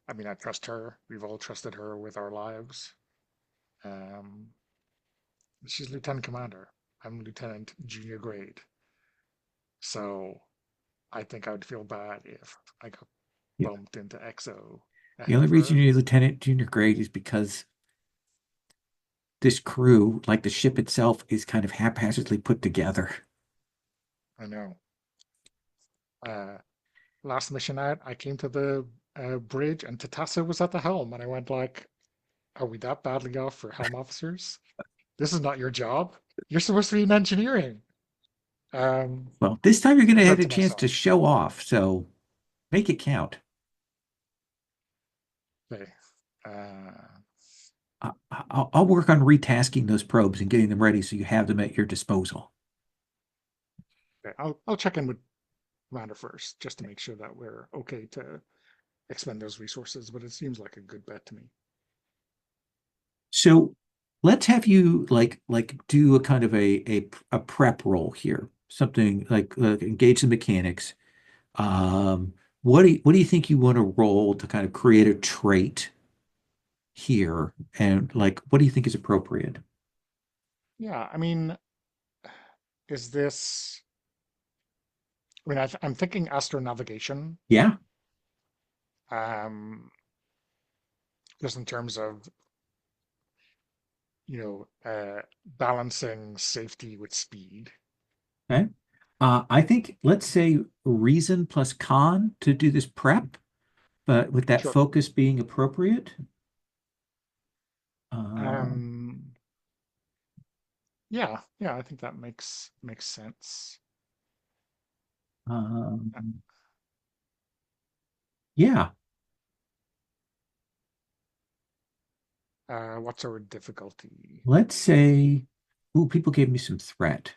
I mean, I trust her. We've all trusted her with our lives. Um, she's Lieutenant Commander. I'm Lieutenant Junior Grade. So I think I would feel bad if I got Yeah. bumped into EXO The ahead only of reason her. you're lieutenant junior grade is because this crew, like the ship itself, is kind of haphazardly put together. I know. Uh, Last mission out, I came to the bridge and Tatassa was at the helm, and I went like, "Are we that badly off for helm officers? This is not your job. You're supposed to be in engineering." Um, Well, this time you're going I to have said a to chance to myself, show off, so make it count. "Okay, uh, I'll work on retasking those probes and getting them ready so you have them at your disposal. okay, I'll check in with Commander first, just to make sure that we're okay to expend those resources." But it seems like a good bet to me. So let's have you like do a kind of a prep roll here, something like engage the mechanics. Um, what do you think you want to roll to kind of create a trait here, and like what do you think is appropriate? Yeah, I mean, is this? I mean, I'm thinking astronavigation, Yeah, um, just in terms of balancing safety with speed. okay. I think let's say reason plus con to do this prep, but with that Sure. focus being appropriate. Uh, Um, yeah, yeah, I think that makes sense. um, yeah, What's our difficulty? let's say, ooh, people gave me some threat.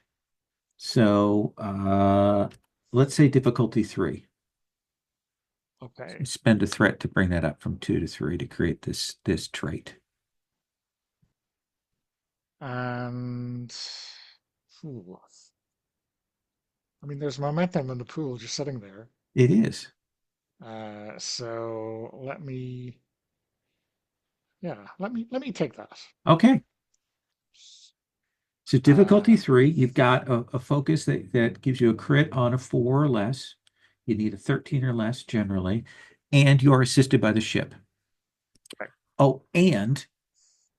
So let's say difficulty 3. Okay. Spend a threat to bring that up from 2 to 3 to create this trait. And ooh, I mean, there's momentum in the pool just sitting there. It is. So let me take that. Okay. So difficulty Uh, 3, you've got a focus that gives you a crit on a 4 or less. You need a 13 or less generally, and you are assisted by the ship. right. Oh, and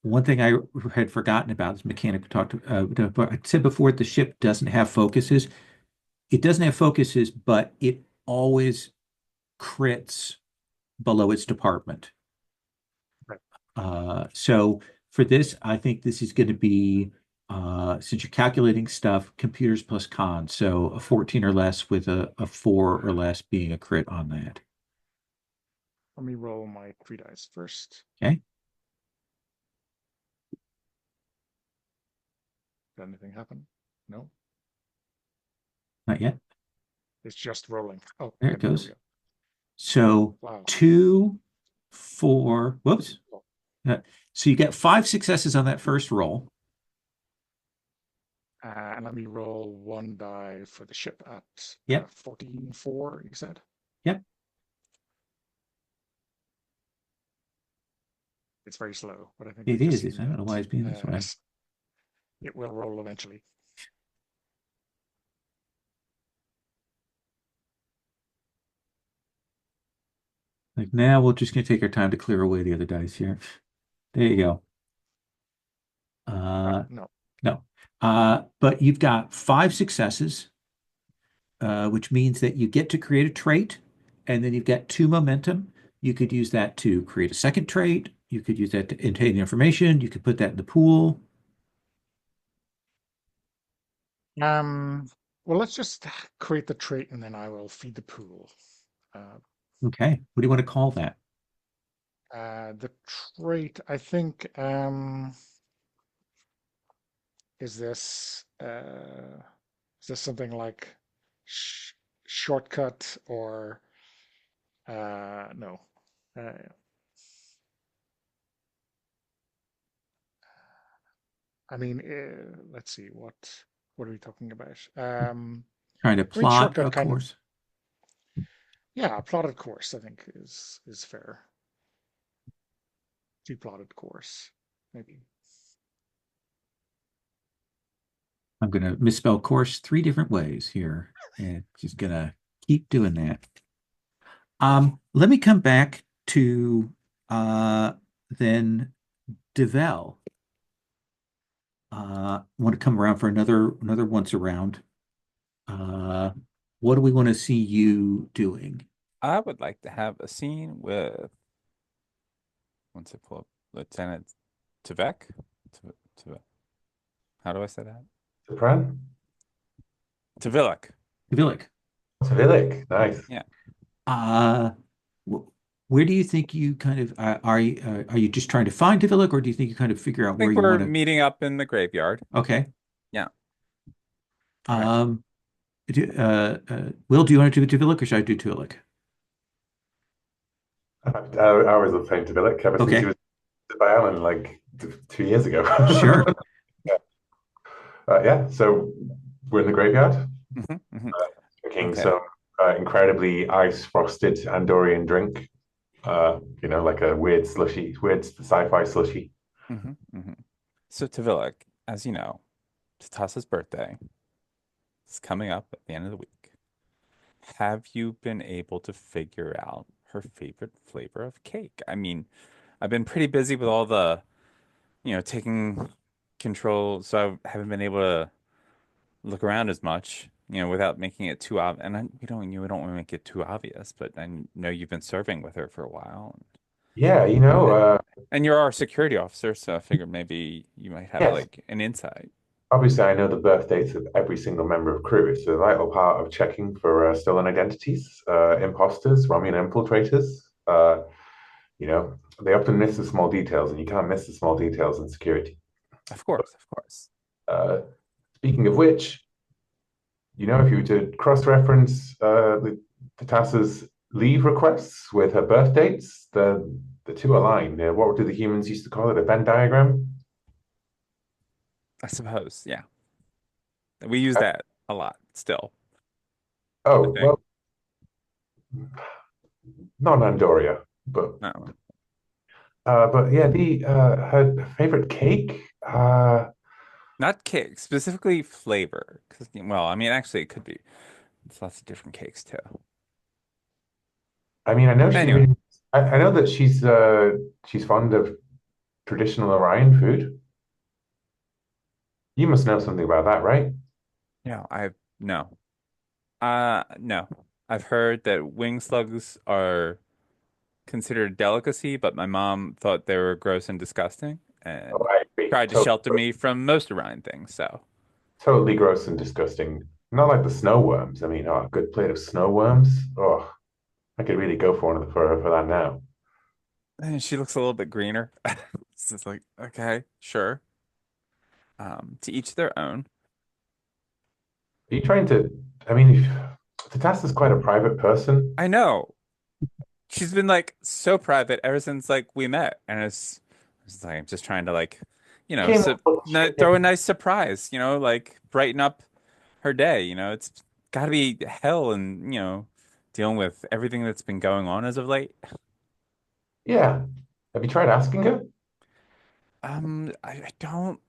one thing I had forgotten about is mechanic talked. I said before the ship doesn't have focuses. It doesn't have focuses, but it always crits below its department. Right. So for this, I think this is going to be since you're calculating stuff, computers plus cons. So a 14 or less with a 4 or less being a crit on that. Let me roll my 3 dice first. Okay. Did anything happen? No, Not yet. it's just rolling. Oh, There okay, it there we goes. go. So Wow. 2, 4, whoops. Cool. So you get 5 successes on that first roll. And let me roll one die for the ship at Yep. 14.4, you said? Yep. It's very slow, but I think It we've just is. seen I don't know why it's being this that way. it will roll eventually. Like now we're just gonna take our time to clear away the other dice here. There you go. No. No. But you've got 5 successes, which means that you get to create a trait, and then you've got 2 momentum. You could use that to create a second trait. You could use that to obtain the information. You could put that in the pool. Um, well, let's just create the trait and then I will feed the pool. Uh, Okay. What do you want to call that? the trait, I think, is this something like sh shortcut or no. Uh, I mean, let's see, what are we talking about? Trying to I mean, plot a shortcut kind of, course. yeah, a plotted course, I think is fair. Plotted course, maybe. I'm going to misspell course 3 different ways here, and just going to keep doing that. Let me come back to then Devel. Want to come around for another once around. Uh, what do we want to see you doing? I would like to have a scene with, once I pull up, Lieutenant Tvek. Tve- How do I say that? Sopran? Tvillik. Vilik. Civic, nice. Yeah. Uh, where do you think you kind of are you just trying to find Vilik, or do you think you kind of figure I out where think you we're want to? meeting up in the graveyard. Okay. Yeah. Okay. Will, do you want to do Vilik, or should I do Tulik? I always love playing Civic ever since he Okay. was by Alan like 2 years ago. Sure. Yeah, so we're in the graveyard, Hmm. Hmm. drinking Okay. some incredibly ice frosted Andorian drink. Like a weird slushy, weird sci-fi slushy. Hmm. Hmm. So Tvillik, as you know, it's Tassa's birthday. It's coming up at the end of the week. Have you been able to figure out her favorite flavor of cake? I mean, I've been pretty busy with all the, taking control, so I haven't been able to look around as much, without making it too obvious. And you don't want to make it too obvious, but I know you've been serving with her for a while, Yeah, and you're our security officer, so I figured maybe you might have yes. like an insight. Obviously, I know the birth dates of every single member of crew. It's a vital part of checking for stolen identities, imposters, Romulan infiltrators. They often miss the small details, and you can't miss the small details in security. Of course, of course. Uh, Speaking of which, if you were to cross-reference the TASA's leave requests with her birth dates, the two align. What do the humans used to call it? A Venn diagram? I suppose, yeah. We use Uh, that a lot still, I Oh, think. well, not Andoria, No, but yeah, the her favorite cake. not cake, specifically flavor. Because, well, I mean, actually, it could be. It's lots of different cakes too. I mean, I know she Anyway, really. I know that she's fond of traditional Orion food. You must know something about that, right? no, no. No. I've heard that wing slugs are considered a delicacy, but my mom thought they were gross and disgusting Oh, and I agree. tried to shelter me from most Orion things. So, Totally gross and disgusting. Not like the snow worms. I mean, oh, a good plate of snow worms. Oh, I could really go for one for that now. and she looks a little bit greener. It's just like, okay, sure. To each their own. Are you trying to? I mean, Tatas is quite a private person. I know. She's been like so private ever since like we met, and it's like I'm just trying to like, Came so throw a nice surprise, like brighten up her day. It's got to be hell and, dealing with everything that's been going on as of late. Yeah. Have you tried asking her? I don't,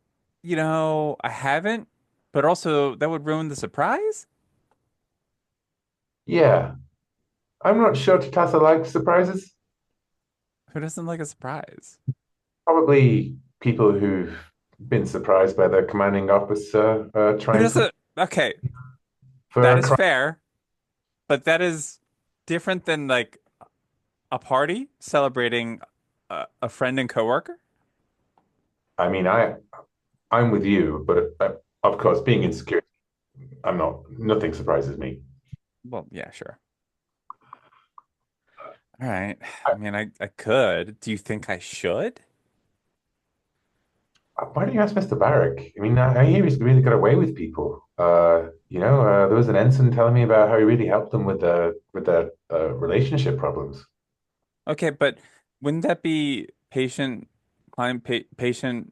I haven't, but also that would ruin the surprise. Yeah. I'm not sure Tatasa likes surprises. Who doesn't like a surprise? Probably people who've been surprised by their commanding officer Who trying to doesn't? Okay, for that a is crime. fair, but that is different than like a party celebrating a friend and coworker. I mean, I'm with you, but of course, being insecure, I'm not. Nothing surprises me. Well, yeah, sure. All right. I mean, I could. Do you think I should? Why don't you ask Mr. Barrick? I mean, I hear he's really got away with people. There was an ensign telling me about how he really helped them with their relationship problems. Okay, but wouldn't that be patient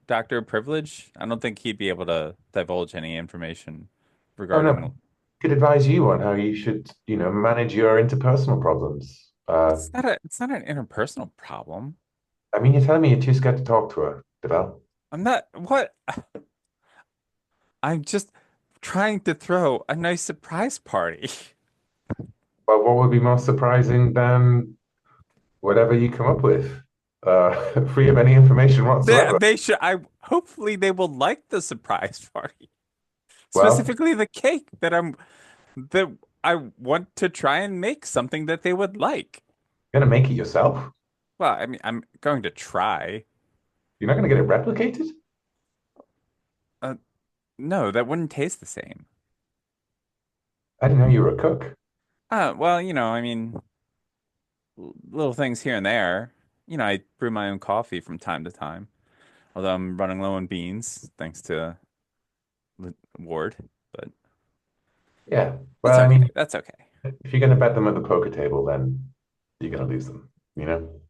doctor privilege? I don't think he'd be able to divulge any information Oh regarding. no, could advise you on how you should, manage your interpersonal problems. It's not an interpersonal problem. I mean, you're telling me you're too scared to talk to her, Devel. I'm not what I'm just trying to throw a nice surprise party. Well, what would be more surprising than whatever you come up with, free of any information They whatsoever? they should I hopefully they will like the surprise party. Well, Specifically the cake that I want to try and make something that they would like. you're gonna make it yourself. Well, I mean, I'm going to try. You're not gonna get it replicated. Uh, no, that wouldn't taste the same. I didn't know you were a cook. Well, I mean, little things here and there. I brew my own coffee from time to time, although I'm running low on beans thanks to Ward, but Yeah. that's Well, I okay. mean, That's okay. if you're gonna bet them at the poker table, then you're gonna lose them. You know.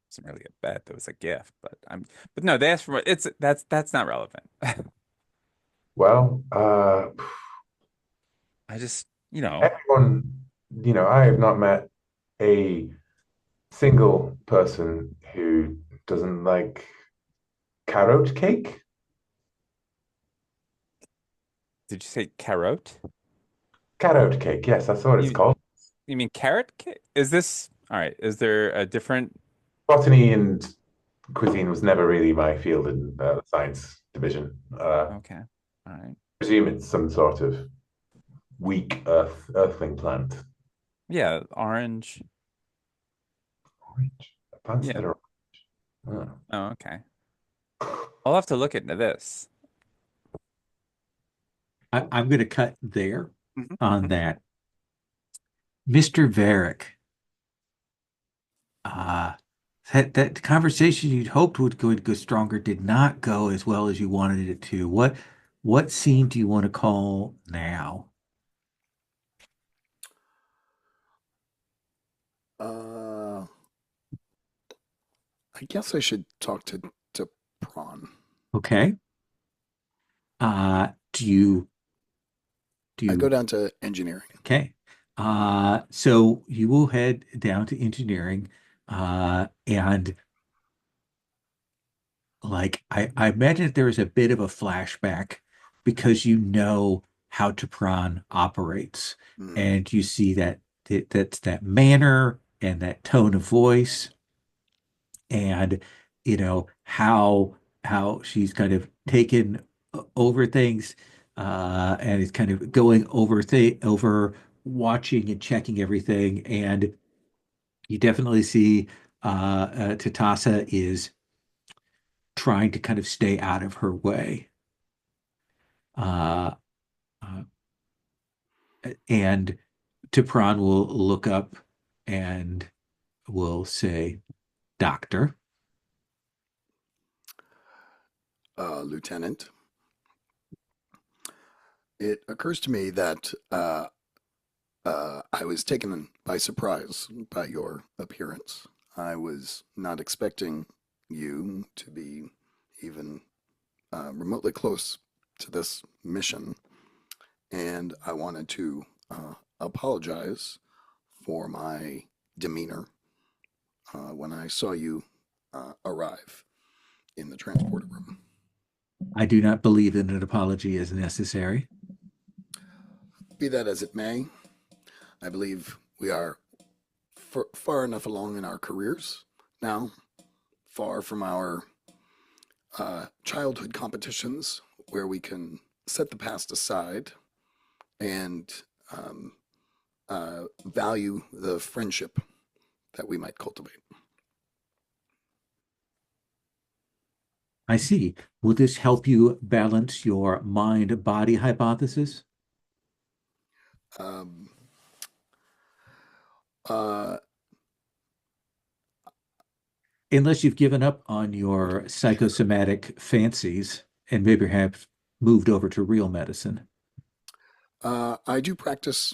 Wasn't really a bet, that was a gift, but no, they asked for that's not relevant. Well, I just, everyone, I have not met a single person who doesn't like carrot cake. did you say carrot? Carrot cake, yes, that's what it's You called. you mean carrot cake? Is this all right? Is there a different Botany and cuisine was never really my field in the science division. Okay. All right. Presume it's some sort of weak earthling plant. Yeah, orange. Orange. Plants Yeah. that are orange. Oh, okay. I'll have to look into this. I'm going to cut there Mhm, on mhm. that. Mr. Varick, uh, that conversation you'd hoped would go stronger did not go as well as you wanted it to. What scene do you want to call now? Uh, I guess I should talk to Prawn. Okay. Do you do I go you down to engineering. okay. So you will head down to engineering, and like I imagine that there is a bit of a flashback because you know how Tapran operates, Mhm. and you see that's that manner and that tone of voice, and how she's kind of taken over things, and is kind of going over watching and checking everything, and you definitely see Tatasa is trying to kind of stay out of her way. Uh, uh, and Tipran will look up and will say, Doctor. Lieutenant, it occurs to me that I was taken by surprise by your appearance. I was not expecting you to be even remotely close to this mission, and I wanted to apologize for my demeanor when I saw you arrive in the transporter room. I do not believe that an apology is necessary. Be that as it may, I believe we are far enough along in our careers now, far from our childhood competitions, where we can set the past aside and value the friendship that we might cultivate. I see. Will this help you balance your mind-body hypothesis? Um, uh, Unless you've given up on your psychosomatic fancies and maybe have moved over to real medicine. I do practice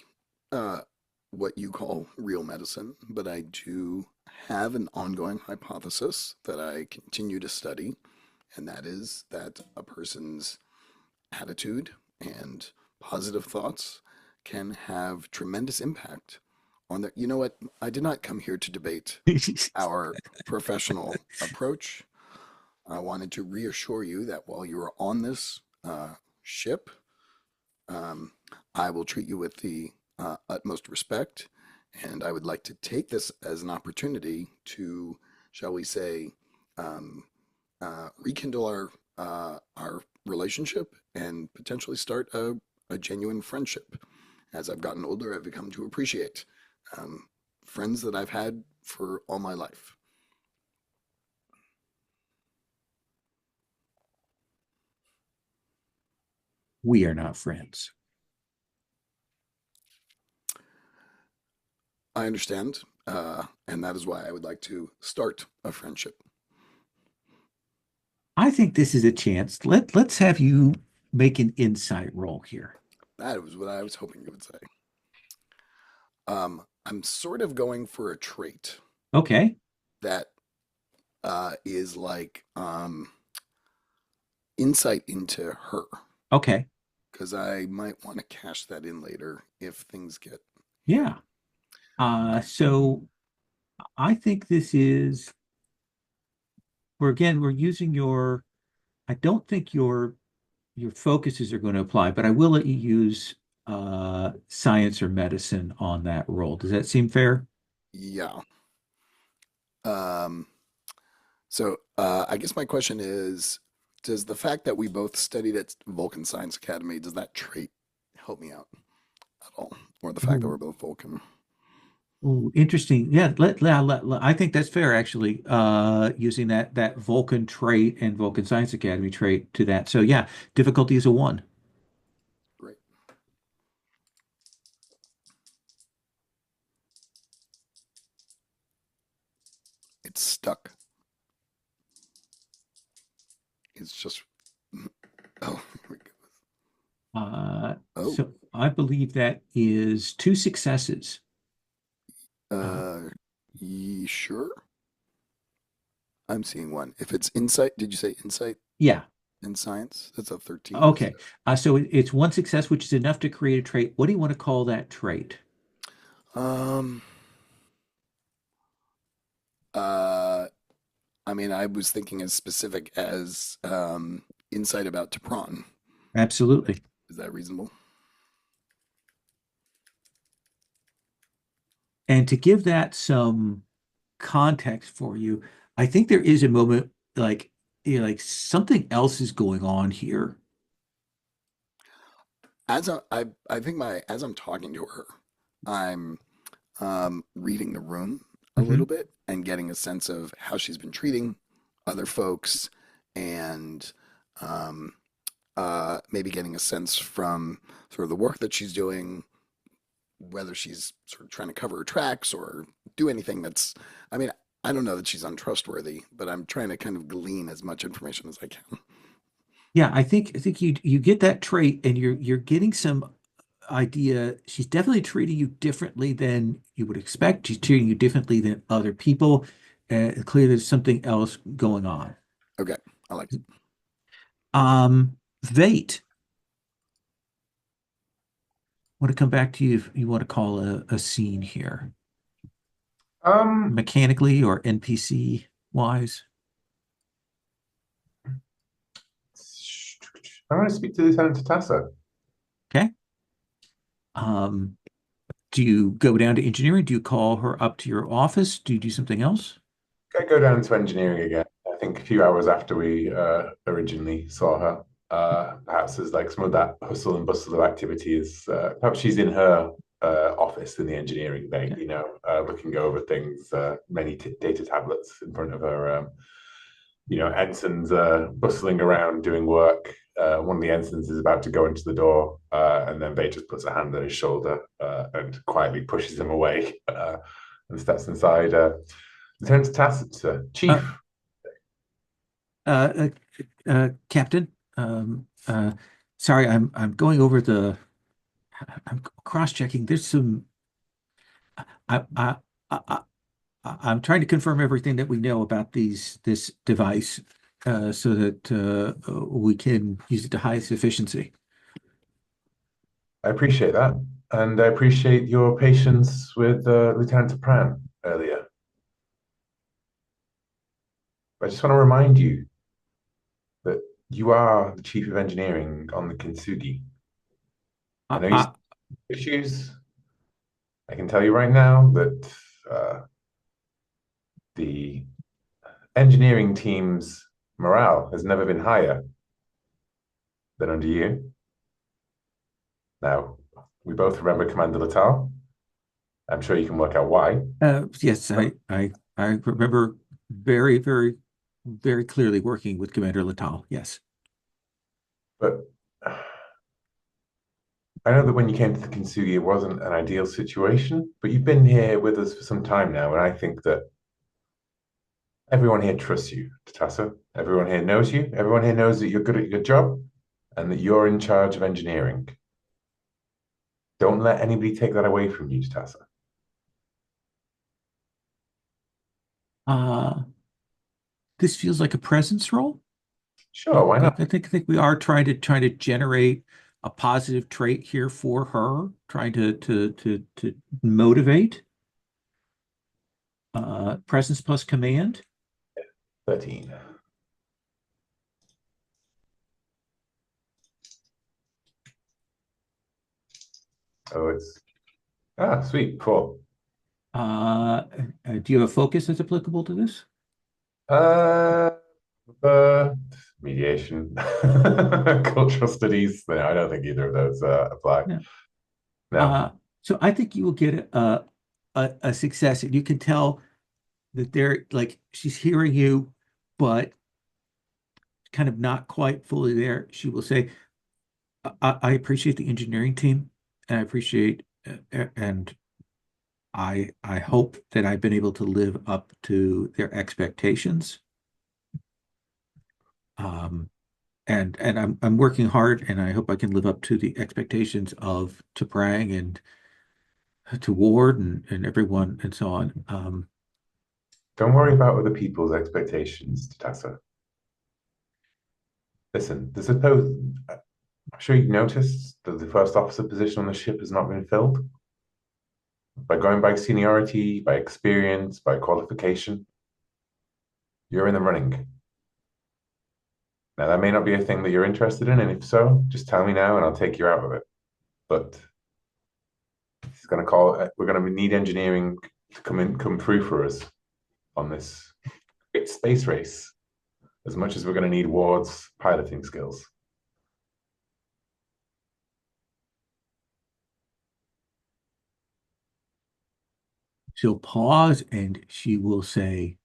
what you call real medicine, but I do have an ongoing hypothesis that I continue to study, and that is that a person's attitude and positive thoughts can have tremendous impact on their. You know what? I did not come here to debate our professional approach. I wanted to reassure you that while you are on this ship, um, I will treat you with the utmost respect, and I would like to take this as an opportunity to, shall we say, um, rekindle our relationship and potentially start a genuine friendship. As I've gotten older, I've become to appreciate friends that I've had for all my life. We are not friends. I understand, and that is why I would like to start a friendship. I think this is a chance. Let's have you make an insight roll here. That was what I was hoping you would say. I'm sort of going for a trait Okay. that is like insight into her, Okay. because I might want to cash that in later if things get. Yeah. So I think this is, we're using I don't think your focuses are going to apply, but I will let you use science or medicine on that roll. Does that seem fair? Yeah. Um, so I guess my question is, does the fact that we both studied at Vulcan Science Academy, does that trait help me out at all? Or the fact that we're both Vulcan? Ooh, interesting. Yeah, I think that's fair actually. Using that Vulcan trait and Vulcan Science Academy trait to that. So yeah, difficulty is a 1. Great. It's stuck. It's just, oh, here it goes. Oh, So I believe that is 2 successes. sure. I'm seeing one. If it's insight, did you say insight Yeah. in science? That's a 13. Okay. So it's 1 success, which is enough to create a trait. What do you want to call that trait? Um, uh, I mean, I was thinking as specific as insight about Tapron. Absolutely. Is that reasonable? And to give that some context for you, I think there is a moment like like something else is going on here. I think as I'm talking to her, I'm reading the room a Mhm. little bit and getting a sense of how she's been treating other folks, and um, maybe getting a sense from sort of the work that she's doing, whether she's sort of trying to cover her tracks or do anything that's, I mean, I don't know that she's untrustworthy, but I'm trying to kind of glean as much information as I can. Yeah, I think you get that trait and you're getting some idea. She's definitely treating you differently than you would expect. She's treating you differently than other people. Clearly there's something else going on. Okay. I like it. Vate. Want to come back to you if you want to call a scene here, mechanically or NPC wise. I want to speak to Lieutenant Tatassa. Okay. Do you go down to engineering? Do you call her up to your office? Do you do something else? I go down to engineering again. I think a few hours after we originally saw her. Perhaps there's like some of that hustle and bustle of activities. Perhaps she's in her office in the engineering bay, Okay. looking over things, many data tablets in front of her. Ensigns bustling around doing work. One of the ensigns is about to go into the door, and then Bay just puts a hand on his shoulder and quietly pushes him away and steps inside. Lieutenant Tacit, Chief. Captain, sorry, I'm going over I'm cross-checking. There's some. I, I, I, I'm trying to confirm everything that we know about this device, so that we can use it to highest efficiency. I appreciate that, and I appreciate your patience with Lieutenant Pran earlier. I just want to remind you that you are the Chief of Engineering on the Kintsugi. I know you have issues. I can tell you right now that the engineering team's morale has never been higher than under you. Now, we both remember Commander Latal. I'm sure you can work out why. Yes, I remember very, very, very clearly working with Commander Latal. Yes. But I know that when you came to the Kintsugi, it wasn't an ideal situation, but you've been here with us for some time now, and I think that everyone here trusts you, Tatassa. Everyone here knows you. Everyone here knows that you're good at your job and that you're in charge of engineering. Don't let anybody take that away from you, Tatassa. This feels like a presence role. Sure, why not? I think we are trying to generate a positive trait here for her, trying to motivate. Presence plus command. 13. Oh, it's sweet, cool. Do you have a focus that's applicable to this? Mediation, cultural studies. No, I don't think either of those apply. No. No. So I think you will get a success, and you can tell that they're like she's hearing you, but kind of not quite fully there. She will say, I appreciate the engineering team, and I appreciate and I hope that I've been able to live up to their expectations. And I'm working hard, and I hope I can live up to the expectations of T'Prang and to Ward and everyone and so on. Don't worry about other people's expectations, Tatassa. Listen, I'm sure you've noticed that the first officer position on the ship has not been filled. By going by seniority, by experience, by qualification, you're in the running. Now, that may not be a thing that you're interested in, and if so, just tell me now and I'll take you out of it. But we're going to need engineering to come through for us on this great space race, as much as we're going to need Ward's piloting skills. She'll pause and she will say,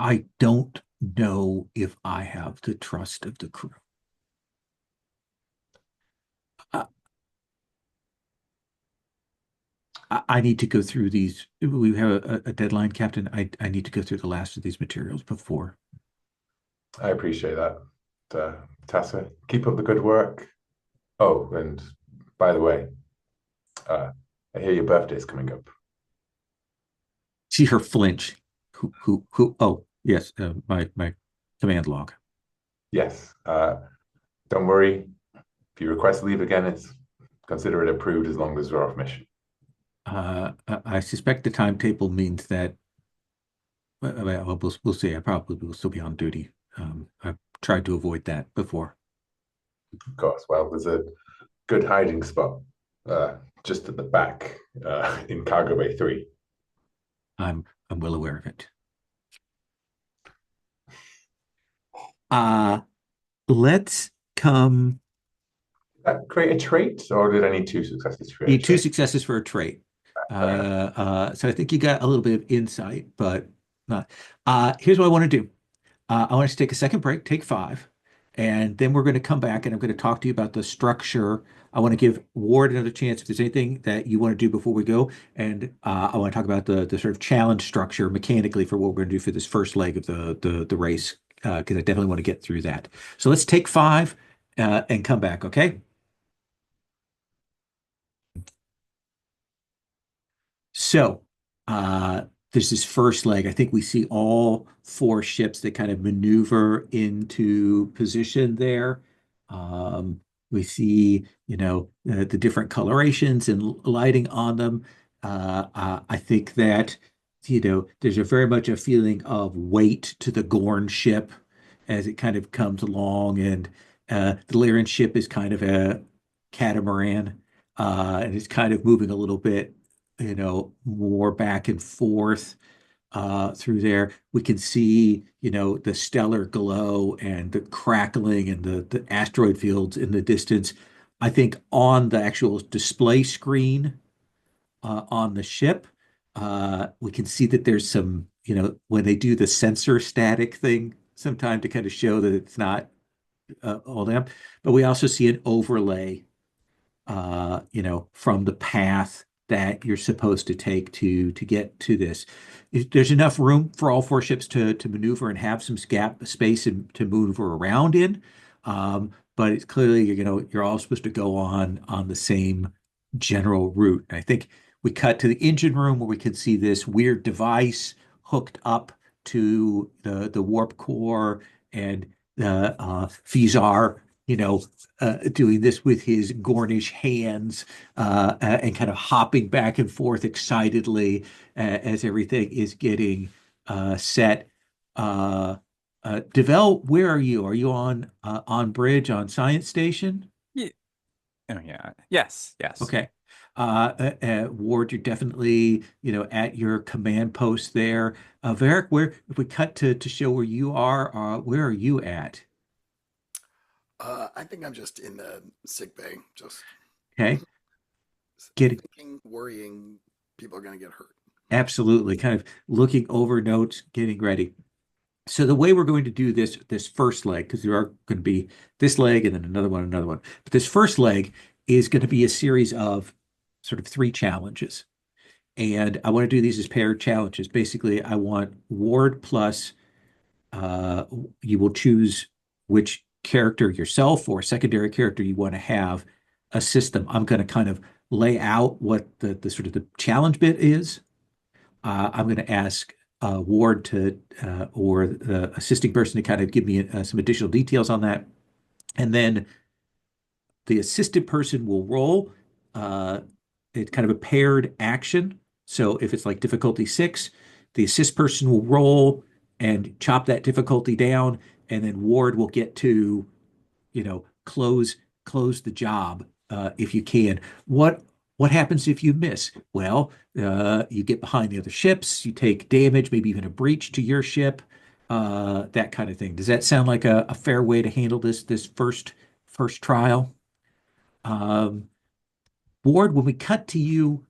I don't know if I have the trust of the crew. I need to go through these. We have a deadline, Captain. I need to go through the last of these materials before. I appreciate that. Tassa, keep up the good work. Oh, and by the way, I hear your birthday's coming up. See her flinch. Who? Oh, yes, my command log. Yes. Don't worry. If you request leave again, it's consider it approved as long as we're off mission. I suspect the timetable means that well, we'll see. I probably will still be on duty. I've tried to avoid that before. Of course. Well, there's a good hiding spot uh, just at the back in Cargo Bay 3. I'm well aware of it. Uh, let's come. Did that create a trait, or did I need 2 successes to create a Need two trait? successes for a trait. Fair enough. So I think you got a little bit of insight, but not. Here's what I want to do. I want us to take a second break, take 5, and then we're going to come back and I'm going to talk to you about the structure. I want to give Ward another chance if there's anything that you want to do before we go, and I want to talk about the sort of challenge structure mechanically for what we're going to do for this first leg of the race, because I definitely want to get through that. So let's take 5 and come back, okay? So, uh, there's this first leg. I think we see all 4 ships that kind of maneuver into position there. Um, we see, the different colorations and lighting on them. I think that, there's a very much a feeling of weight to the Gorn ship as it kind of comes along, and the Lyran ship is kind of a catamaran, and it's kind of moving a little bit more back and forth through there. We can see, the stellar glow and the crackling and the asteroid fields in the distance. I think on the actual display screen on the ship, we can see that there's some, when they do the sensor static thing, sometime to kind of show that it's not all them. But we also see an overlay from the path that you're supposed to take to get to this. There's enough room for all 4 ships to maneuver and have some gap space and to maneuver around in. But it's clearly, you're all supposed to go on the same general route. And I think we cut to the engine room where we can see this weird device hooked up to the warp core, and Fizar, doing this with his Gornish hands, and kind of hopping back and forth excitedly as everything is getting set. Uh, Devel, where are you? Are you on bridge on Science Station? Yeah. Oh, yeah. Yes. Yes. Okay. Ward, you're definitely, at your command post there. Varric, where if we cut to show where you are, where are you at? I think I'm just in the sick bay, just Okay. Getting thinking, worrying people are going to get hurt. Absolutely, kind of looking over notes, getting ready. So the way we're going to do this first leg, because there are going to be this leg and then another one. But this first leg is going to be a series of sort of 3 challenges. And I want to do these as paired challenges. Basically, I want Ward plus uh, you will choose which character yourself or secondary character you want to have assist them. I'm going to kind of lay out what the sort of the challenge bit is. I'm going to ask Ward or the assisting person to kind of give me some additional details on that. And then the assisted person will roll. Uh, it's kind of a paired action. So if it's like difficulty 6, the assist person will roll and chop that difficulty down, and then Ward will get to, close the job if you can. What happens if you miss? Well, you get behind the other ships, you take damage, maybe even a breach to your ship, that kind of thing. Does that sound like a fair way to handle this first trial? Um, Ward, when we cut to you,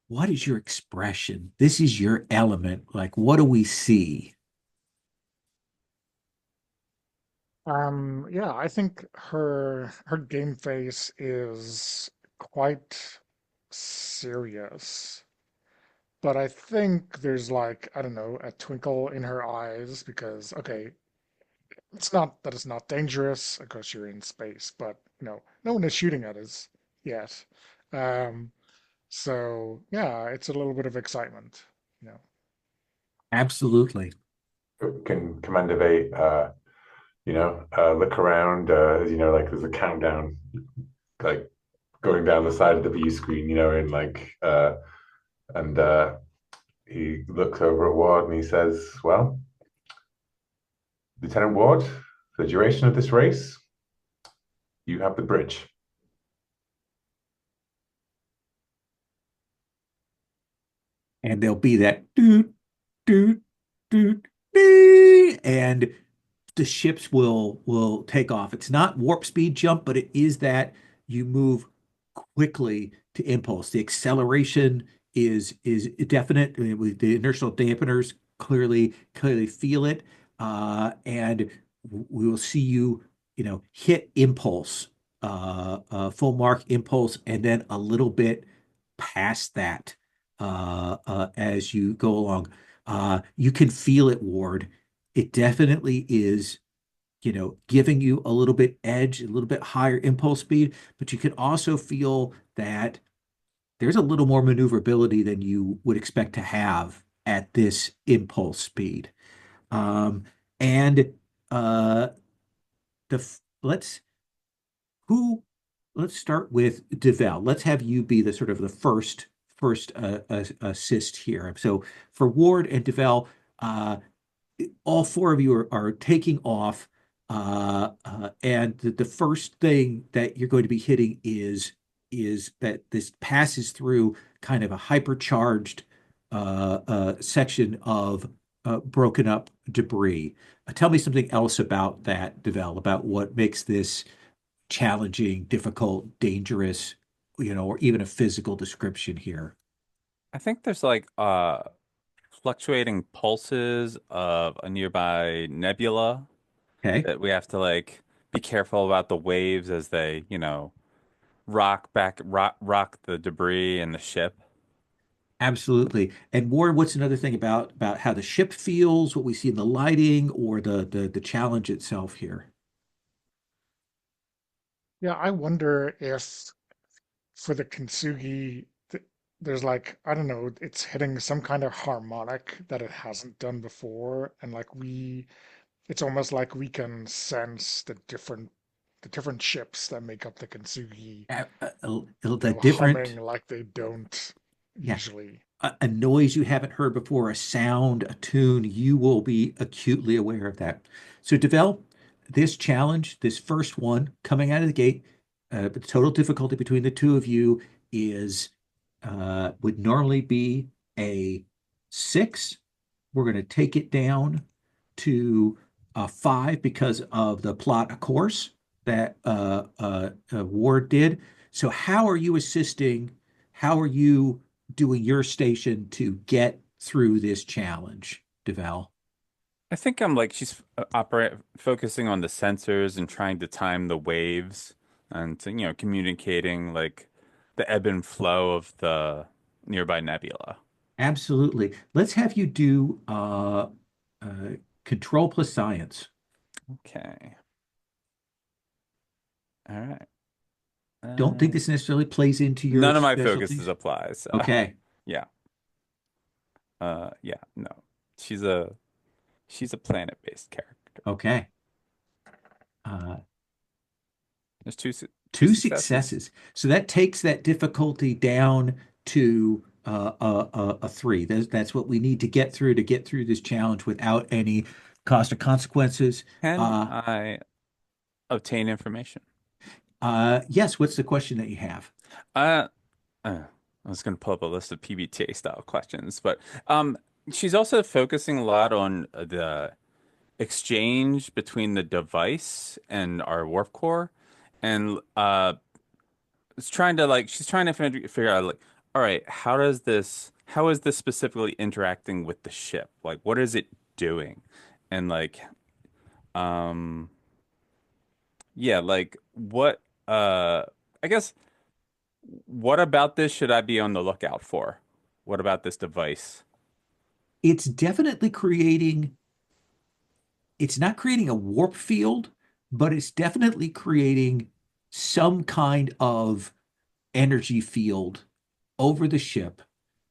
what is your expression? This is your element. Like, what do we see? Yeah, I think her game face is quite serious. But I think there's like, I don't know, a twinkle in her eyes because, okay, it's not that it's not dangerous because you're in space, but no one is shooting at us yet. Um, So yeah, it's a little bit of excitement, you know. Absolutely. Can Commander Vate, look around, like there's a countdown, like going down the side of the view screen, and he looks over at Ward and he says, "Well, Lieutenant Ward, for the duration of this race, you have the bridge." And there'll be that doot, doot, doot, dee, and the ships will take off. It's not warp speed jump, but it is that you move quickly to impulse. The acceleration is definite. With the inertial dampeners clearly feel it, and we will see you, hit impulse, full mark impulse, and then a little bit past that as you go along. You can feel it, Ward. It definitely is, giving you a little bit edge, a little bit higher impulse speed, but you can also feel that there's a little more maneuverability than you would expect to have at this impulse speed. Um, and the let's who let's start with Devel. Let's have you be the sort of the first assist here. So for Ward and Devel, uh, all four of you are taking off, and the first thing that you're going to be hitting is that this passes through kind of a hypercharged section of broken up debris. Tell me something else about that, Devel, about what makes this challenging, difficult, dangerous, or even a physical description here. I think there's like fluctuating pulses of a nearby nebula Okay. that we have to like be careful about the waves as they, rock the debris and the ship. Absolutely. And Ward, what's another thing about how the ship feels, what we see in the lighting, or the challenge itself here? Yeah, I wonder if for the Kintsugi, there's like, I don't know, it's hitting some kind of harmonic that it hasn't done before, and like it's almost like we can sense the different ships that make up the Kintsugi, The humming different, like they don't yeah, usually. a noise you haven't heard before, a sound, a tune, you will be acutely aware of that. So, Devel, this challenge, this first one coming out of the gate, the total difficulty between the two of you is would normally be a 6. We're going to take it down to a 5 because of the plot, of course, that Ward did. So, how are you assisting? How are you doing your station to get through this challenge, Deval? I think I'm like she's operate focusing on the sensors and trying to time the waves and communicating like the ebb and flow of the nearby nebula. Absolutely. Let's have you do control plus science. Okay. All right. Don't think this necessarily plays into your None of my focuses specialties. apply, so Okay. yeah. Yeah, no. She's a she's a planet-based character. Okay. Uh, There's two two successes. successes. So that takes that difficulty down to a 3. That's what we need to get through this challenge without any cost or consequences. Can I obtain information? Yes, what's the question that you have? Uh, I was going to pull up a list of PBTA style questions, but um, she's also focusing a lot on the exchange between the device and our warp core, and it's trying to like she's trying to figure out like, all right, how is this specifically interacting with the ship? Like, what is it doing? And like, um, yeah, like what? I guess. What about this should I be on the lookout for? What about this device? It's definitely creating, it's not creating a warp field, but it's definitely creating some kind of energy field over the ship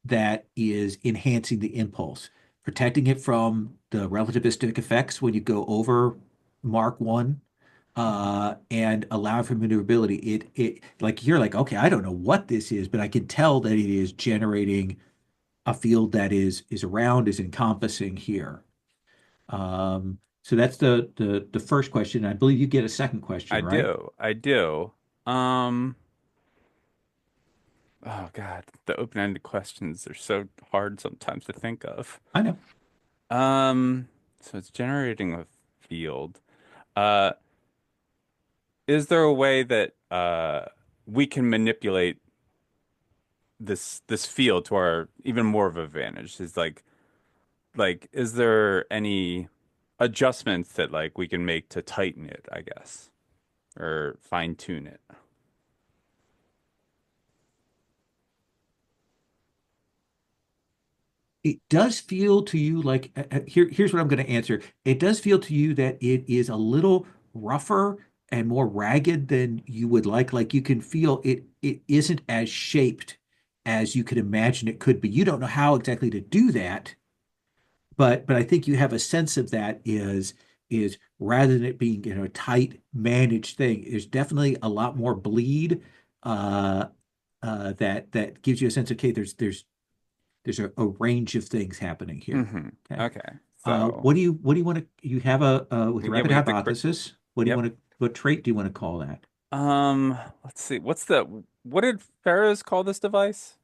that is enhancing the impulse, protecting it from the relativistic effects when you go over Mark 1, and allowing for maneuverability. It like you're like, okay, I don't know what this is, but I can tell that it is generating a field that is around, is encompassing here. So that's the first question. I believe you get a second I question, right? do. I do. Um, oh God, the open-ended questions are so hard sometimes to think of. I know. So it's generating a field. Uh, is there a way that we can manipulate this field to our even more of advantage? Is like is there any adjustments that like we can make to tighten it, I guess, or fine tune it? It does feel to you like here's what I'm going to answer. It does feel to you that it is a little rougher and more ragged than you would like. Like you can feel it isn't as shaped as you could imagine it could be. You don't know how exactly to do that, but I think you have a sense of that is rather than it being, a tight managed thing, there's definitely a lot more bleed, uh that gives you a sense of, okay, there's a range of things happening here. Hmm. Okay. Okay. So What do you want to, you have with yeah, rapid we get the crit. hypothesis, what do you Yep. want to, what trait do you want to call that? Let's see. What did Pharaohs call this device?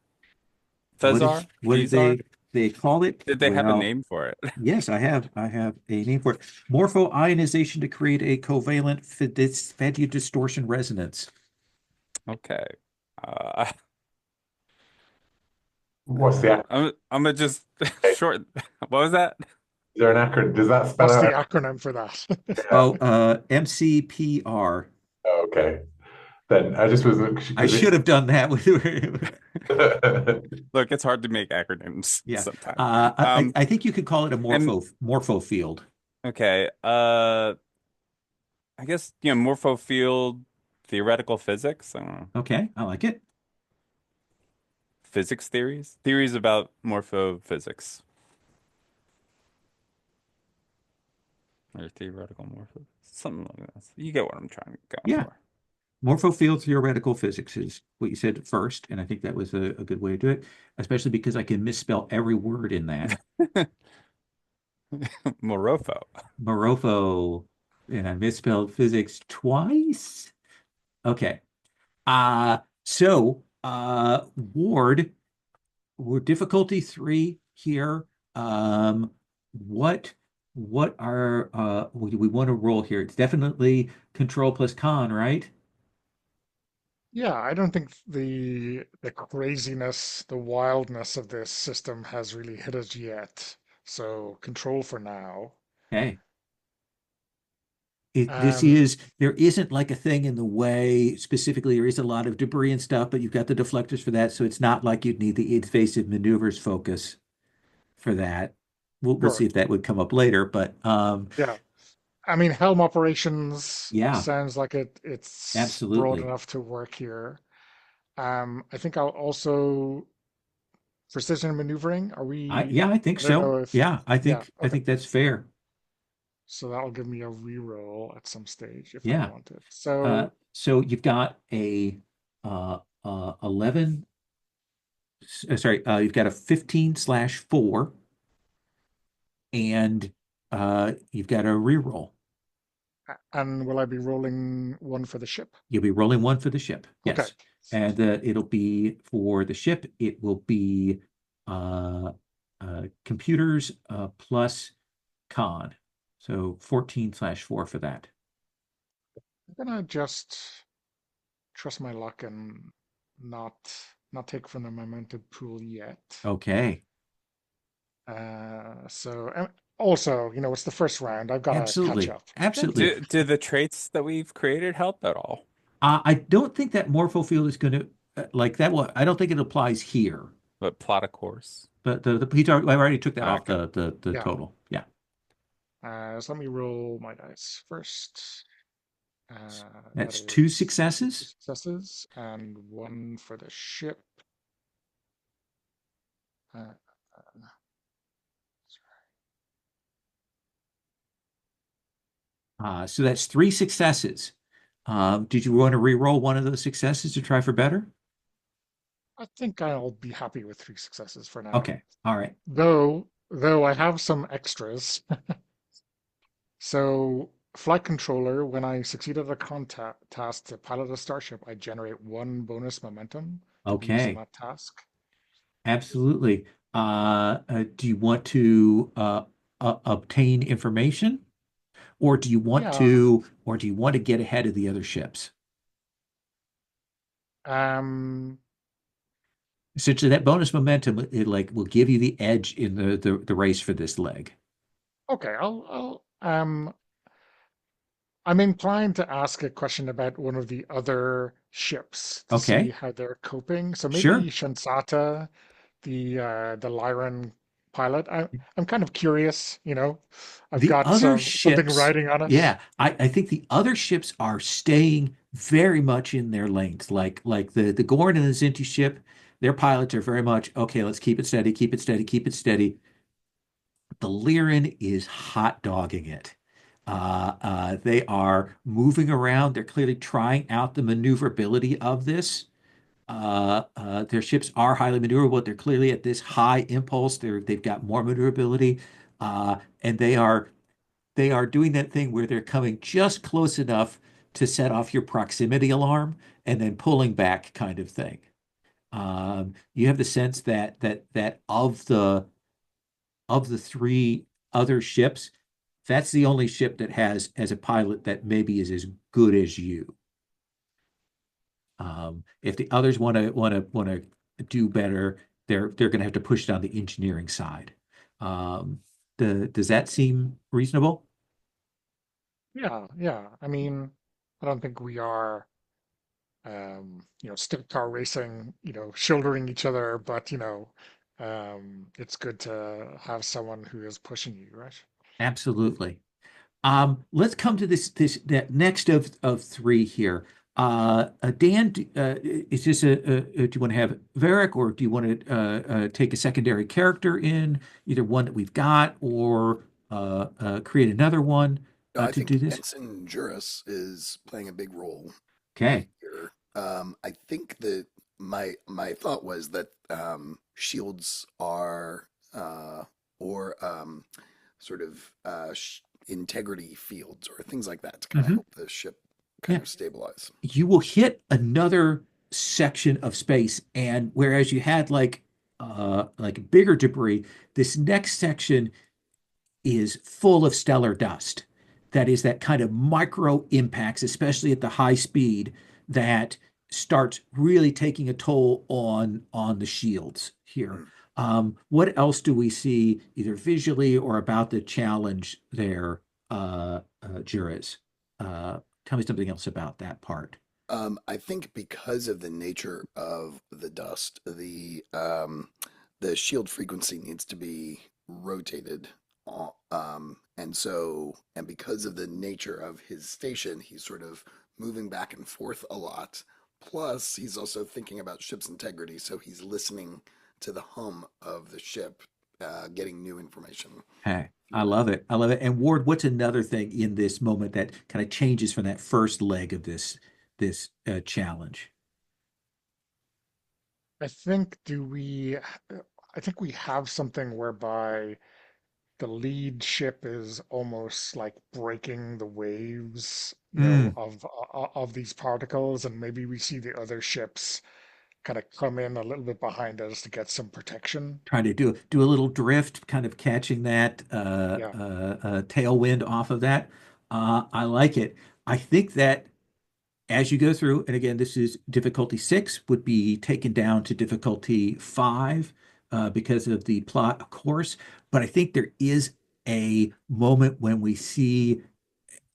Fezar? What did Fezar? they call it? Did they have a Well, name for it? yes, I have a name for it. Morphoionization to create a covalent Fedya distortion resonance. Okay. Uh, What's the I'm gonna just acronym? short. What was that? Is there an acronym? Does that spell What's the out? acronym for that? Oh, MCPR. Oh, okay. Then I just wasn't I because should have done that with it. Look, it's hard to make acronyms yeah. sometimes. I think you could call it a And morpho field. okay. I guess morpho field theoretical physics. I don't know. Okay, I like it. Physics theories about morphophysics or theoretical morpho something like that. You get what I'm trying to go Yeah. for. Morphofield theoretical physics is what you said first, and I think that was a good way to do it, especially because I can misspell every word in that. Morofo. Morofo, and I misspelled physics twice. Okay. Ward, we're difficulty 3 here. What what are we want to roll here? It's definitely control plus con, right? Yeah, I don't think the craziness, the wildness of this system has really hit us yet. So control for now. Okay. And There isn't like a thing in the way specifically. There is a lot of debris and stuff, but you've got the deflectors for that. So it's not like you'd need the invasive maneuvers focus for that. We'll see sure, if that would come up later, but yeah. I mean, helm operations yeah, sounds like it's broad absolutely. enough to work here. I think I'll also precision maneuvering. Are we? I think I don't so. know if. Yeah, Yeah, I okay. think that's fair. So that'll give me a reroll at some stage if I Yeah. want it. So So you've got a 11, sorry, you've got a 15/4, and you've got a reroll. and will I be rolling one for the ship? You'll be rolling one for the ship. Okay. Yes. And it'll be for the ship, it will be uh, computers plus con. So 14/4 for that. I'm gonna just trust my luck and not not take from the momentum pool yet. Okay. So and also, it's the first round. I've got to catch Absolutely. up. Okay. Absolutely. Do the traits that we've created help at all? I don't think that morpho field is going to like that. Well, I don't think it applies here. But plot a course. But I already took that off Okay. the Yeah. total. Yeah. So let me roll my dice first. That That's two is two successes. successes and one for the ship. Uh, So that's 3 successes. Did you want to re-roll one of those successes to try for better? I think I'll be happy with 3 successes for now. Okay. All right. Though I have some extras. So, flight controller, when I succeed at a contact task to pilot a starship, I generate 1 bonus momentum to be used on Okay. that task. Absolutely. Do you want to obtain information, Yeah. or do you want to get ahead of the other ships? Um, Essentially, that bonus momentum it like will give you the edge in the race for this leg. okay, I'm inclined to ask a question about one of the other ships to see Okay. how they're coping. So maybe Sure. Shansata, the Lyran pilot. I'm kind of curious, you know. I've The got other something ships, riding on it. yeah, I think the other ships are staying very much in their lanes. Like the Gorn and the Zinti ship, their pilots are very much, okay, let's keep it steady, keep it steady, keep it steady. The Lyran is hot dogging it. They are moving around. They're clearly trying out the maneuverability of this. Their ships are highly maneuverable. They're clearly at this high impulse. They've got more maneuverability, and they are doing that thing where they're coming just close enough to set off your proximity alarm and then pulling back, kind of thing. You have the sense that of the 3 other ships, that's the only ship that has as a pilot that maybe is as good as you. If the others want to do better, they're going to have to push down the engineering side. Um, does that seem reasonable? Yeah, yeah. I mean, I don't think we are, stick car racing, shouldering each other, but, it's good to have someone who is pushing you, right? Absolutely. Let's come to this that next of 3 here. Dan, is this do you want to have Varric, or do you want to take a secondary character in, either one that we've got, or create another one No, I to do think this? Ensign Juris is playing a big role Okay. here. I think that my thought was that shields are or sort of integrity fields or things like that to kind of Hmm. help the ship kind Yeah. of stabilize. You will hit another section of space, and whereas you had like bigger debris, this next section is full of stellar dust. That is that kind of micro impacts, especially at the high speed, that starts really taking a toll on the shields here. Mm. What else do we see, either visually or about the challenge there, Juris? Tell me something else about that part. I think because of the nature of the dust, the shield frequency needs to be rotated. And because of the nature of his station, he's sort of moving back and forth a lot. Plus, he's also thinking about ship's integrity, so he's listening to the hum of the ship, getting new information Hey, I through that. love it. I love it. And Ward, what's another thing in this moment that kind of changes from that first leg of this challenge? I think I think we have something whereby the lead ship is almost like breaking the waves, Mm, of these particles, and maybe we see the other ships kind of come in a little bit behind us to get some protection. trying to do a little drift, kind of catching that Yeah. tailwind off of that. I like it. I think that as you go through, and again, this is difficulty 6, would be taken down to difficulty 5 because of the plot, of course. But I think there is a moment when we see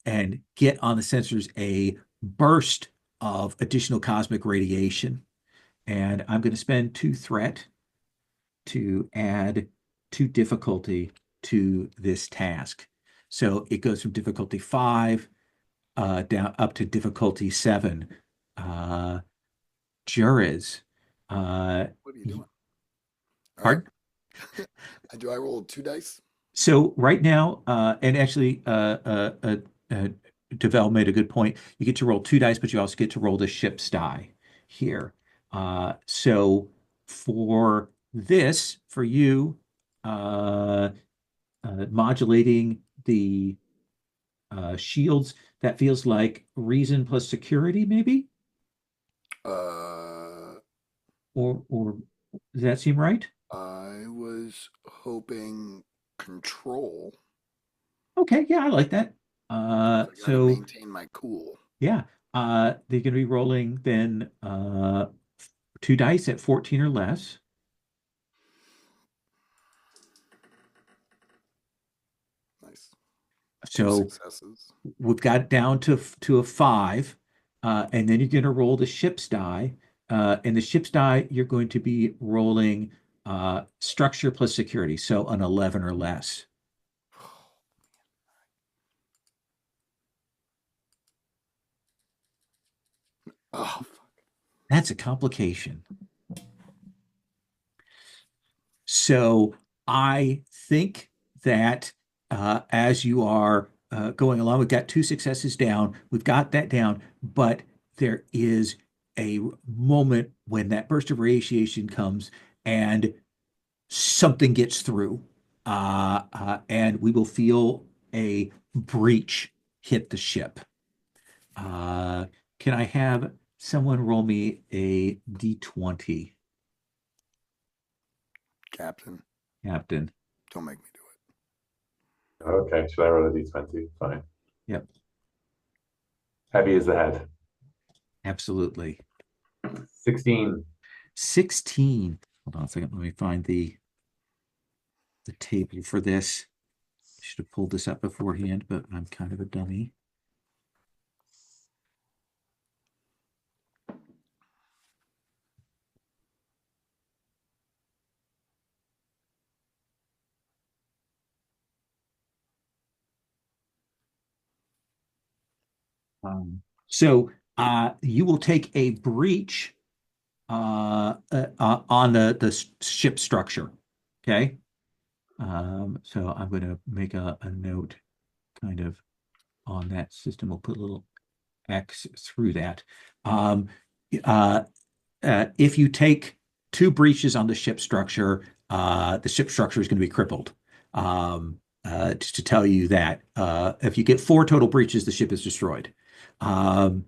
and get on the sensors a burst of additional cosmic radiation. And I'm going to spend 2 threat to add 2 difficulty to this task. So it goes from difficulty 5 down up to difficulty 7. Uh, Juris, uh, What are you doing? All right. pardon? Do I roll 2 dice? So right now, and actually, uh, Devel made a good point. You get to roll 2 dice, but you also get to roll the ship's die here. So for this, for you, uh, modulating the shields, that feels like reason plus security, maybe, Uh, or does that seem right? I was hoping control Okay, yeah, I like that. because I got to So maintain my cool. yeah, they're going to be rolling then 2 dice at 14 or less. Nice. Two So successes. we've got it down to a 5, and then you're going to roll the ship's die. And the ship's die, you're going to be rolling structure plus security, so an 11 or less. Oh, fuck. That's a complication. So I think that as you are going along, we've got 2 successes down. We've got that down, but there is a moment when that burst of radiation comes and something gets through, and we will feel a breach hit the ship. Uh, can I have someone roll me a d20, Captain, Captain? don't make me do it. Okay, should I roll a d20? Fine. Yep, Heavy is the head. absolutely. 16. 16. Hold on a second. Let me find the table for this. I should have pulled this up beforehand, but I'm kind of a dummy. So you will take a breach on the ship structure. Okay. So I'm going to make a note kind of on that system. We'll put a little X through that. Um, uh, if you take 2 breaches on the ship structure is going to be crippled. Just to tell you that if you get 4 total breaches, the ship is destroyed. Um,